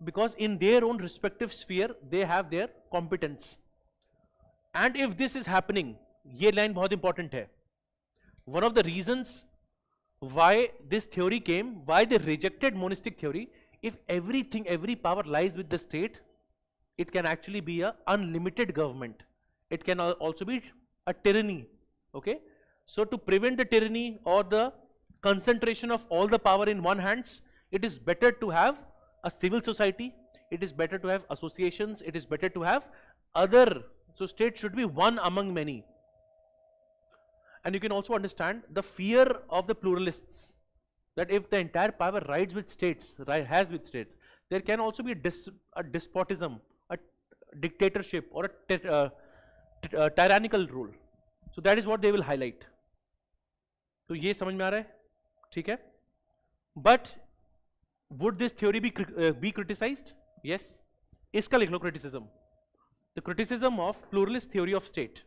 Because in their own respective sphere, they have their competence. And if this is happening, ये line बहुत important है. One of the reasons why this theory came, why they rejected monistic theory, if everything, every power lies with the state, it can actually be a unlimited government. It can also be a tyranny. Okay? So to prevent the tyranny or the concentration of all the power in one hands, it is better to have a civil society, it is better to have associations, it is better to have other, so state should be one among many. And you can also understand the fear of the pluralists, that if the entire power rides with states, has with states, there can also be a despotism, a dictatorship, or a tyrannical rule. So that is what they will highlight. तो ये समझ में आ रहा है, ठीक है? But would this theory be criticized? Yes. इसका लिख लो criticism. The criticism of pluralist theory of state.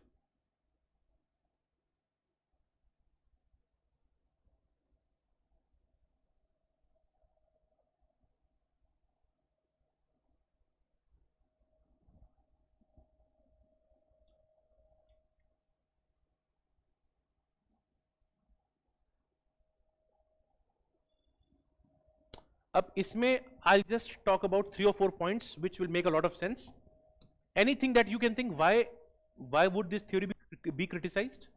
अब इसमें I'll just talk about 3 or 4 points which will make a lot of sense. Anything that you can think, why would this theory be criticized?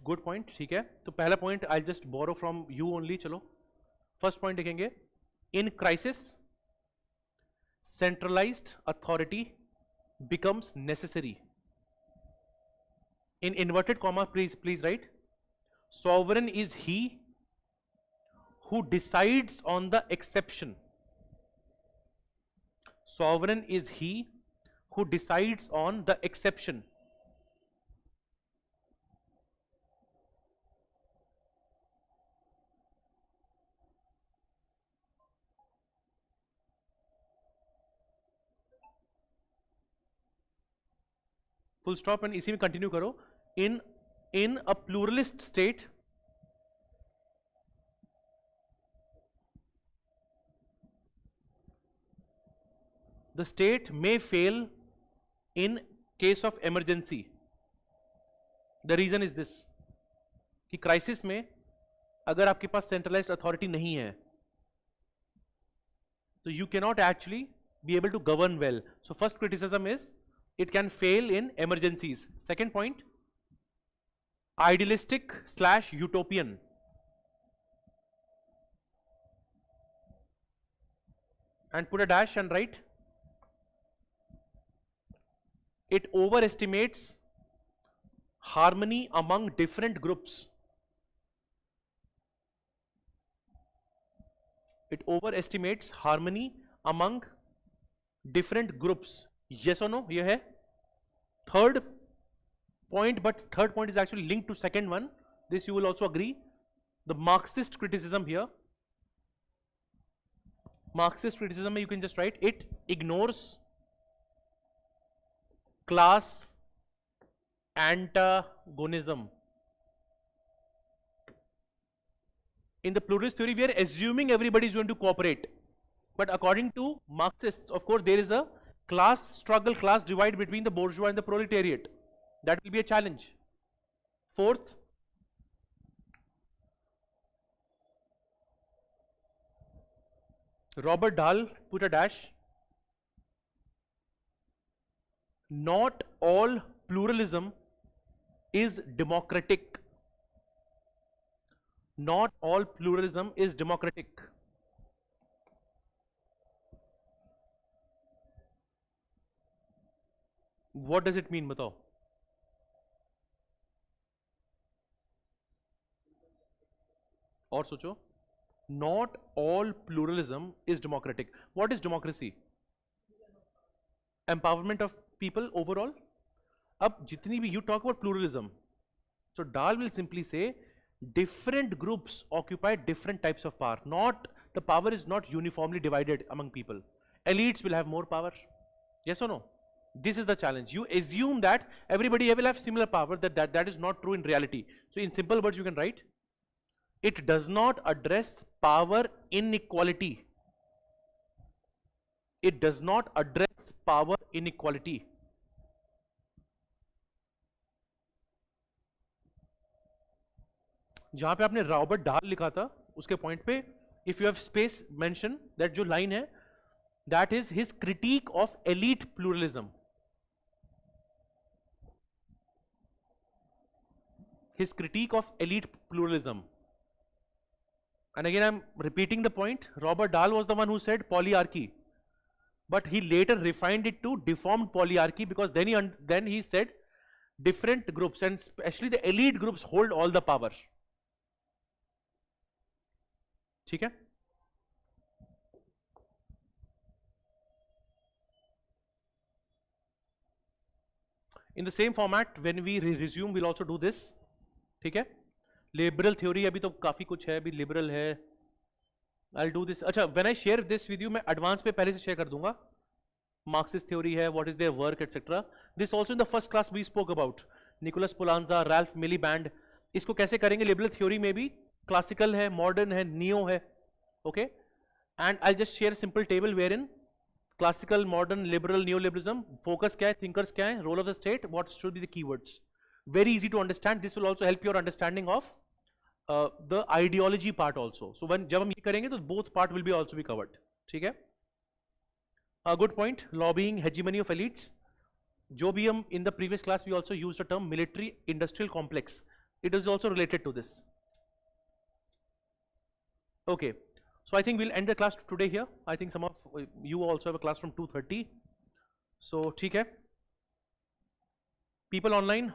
Good point, ठीक है? तो पहला point I'll just borrow from you only. चलो, first point देखेंगे. In crisis, centralized authority becomes necessary. In inverted comma, please write. Sovereign is he who decides on the exception. Sovereign is he who decides on the exception. Full stop and इसी में continue करो. In a pluralist state, the state may fail in case of emergency. The reason is this, कि crisis में अगर आपके पास centralized authority नहीं है, तो you cannot actually be able to govern well. So first criticism is it can fail in emergencies. Second point, idealistic / utopian. And put a dash and write, it overestimates harmony among different groups. It overestimates harmony among different groups. Yes or no? ये है third point, but third point is actually linked to second one. This you will also agree. The Marxist criticism here. Marxist criticism, you can just write, it ignores class antagonism. In the pluralist theory, we are assuming everybody is going to cooperate. But according to Marxists, of course, there is a class struggle, class divide between the bourgeois and the proletariat. That will be a challenge. Fourth, Robert Dahl, put a dash. Not all pluralism is democratic. Not all pluralism is democratic. What does it mean, बताओ? और सोचो. Not all pluralism is democratic. What is democracy? Empowerment of people overall. अब जितनी भी you talk about pluralism, so Dahl will simply say different groups occupy different types of power. Not the power is not uniformly divided among people. Elites will have more power. Yes or no? This is the challenge. You assume that everybody will have similar power. That is not true in reality. So in simple words you can write, it does not address power inequality. It does not address power inequality. जहां पे आपने Robert डाल लिखा था उसके point पे, if you have space mention that, जो line है, that is his critic of elite pluralism. His critique of elite pluralism. And again I'm repeating the point, Robert Dahl was the one who said polyarchy, but he later refined it to deformed polyarchy, because then he said different groups and especially the elite groups hold all the power. ठीक है? In the same format, when we resume, we'll also do this. ठीक है? Liberal theory अभी तो काफी कुछ है, अभी liberal है. I'll do this. अच्छा, when I share this with you, मैं advance पे पहले से share कर दूंगा. Marxist theory है, what is their work, etc. This also in the first class we spoke about. Nicholas Polanza, Ralph Miliband. इसको कैसे करेंगे? Liberal theory में भी classical है, modern है, neo है. Okay? And I'll just share a simple table wherein classical, modern, liberal, neoliberalism, focus क्या है, thinkers क्या है, role of the state, what should be the keywords. Very easy to understand. This will also help your understanding of the ideology part also. So when जब हम ये करेंगे तो both part will be also be covered. ठीक है? A good point. Lobbying, hegemony of elites. जो भी हम in the previous class we also used the term military industrial complex. It is also related to this. Okay. So I think we'll end the class today here. I think some of you also have a class from 2:30. So ठीक है. People online,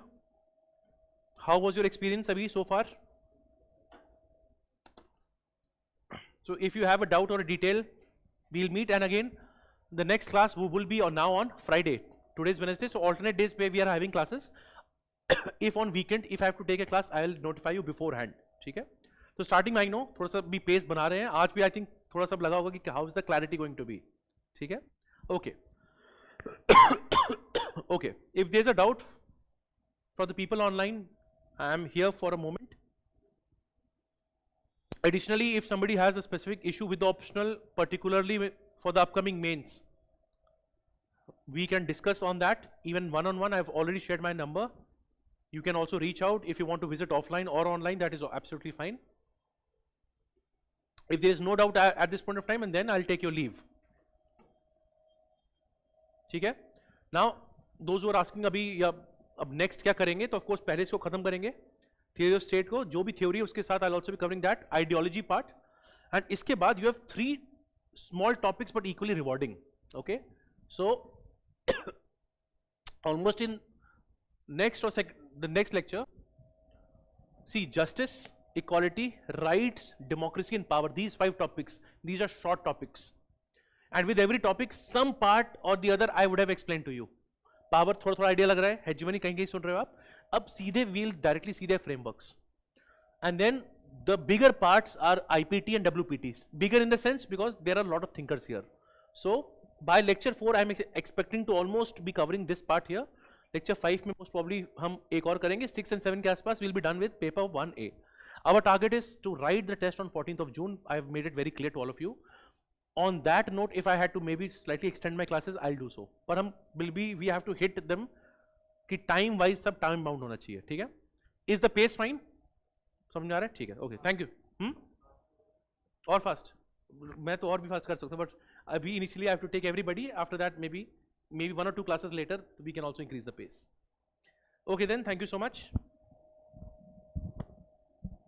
how was your experience abhi so far? So if you have a doubt or a detail, we'll meet, and again the next class will be on now on Friday. Today is Wednesday, so alternate days where we are having classes. If on weekend, if I have to take a class, I will notify you beforehand. ठीक है? तो starting में I know थोड़ा सा भी pace बना रहे हैं, आज भी आई थिंक थोड़ा सा लगा होगा कि how is the clarity going to be. ठीक है? Okay. Okay, if there's a doubt for the people online, I am here for a moment. Additionally, if somebody has a specific issue with the optional, particularly for the upcoming mains, we can discuss on that even one-on-one. I've already shared my number. You can also reach out if you want to visit offline or online. That is absolutely fine. If there is no doubt at this point of time, and then I'll take your leave. ठीक है? Now, those who are asking अभी या अब next क्या करेंगे, तो of course पहले इसको खत्म करेंगे theory of state को, जो भी theory है उसके साथ I'll also be covering that ideology part, and इसके बाद you have 3 small topics but equally rewarding. Okay, so almost in next or the next lecture, see justice, equality, rights, democracy and power, these 5 topics, these are short topics, and with every topic some part or the other I would have explained to you. Power थोड़ा थोड़ा idea लग रहा है, hegemony कहीं कहीं सुन रहे हो आप, अब सीधे we'll directly see their frameworks, and then the bigger parts are IPT and WPTs. Bigger in the sense because there are a lot of thinkers here. So by lecture 4 I am expecting to almost be covering this part here. Lecture 5 में most probably हम एक और करेंगे, 6 and 7 के आसपास we'll be done with paper 1A. Our target is to write the test on 14th of June. I have made it very clear to all of you. On that note, if I had to maybe slightly extend my classes, I'll do so. But we have to hit them कि time wise सब time bound होना चाहिए, ठीक है? Is the pace fine? समझ आ रहा है? ठीक है, okay, thank you. और fast? मैं तो और भी fast कर सकता हूँ, but अभी initially I have to take everybody. After that, maybe 1 or 2 classes later, we can also increase the pace. Okay then, thank you so much.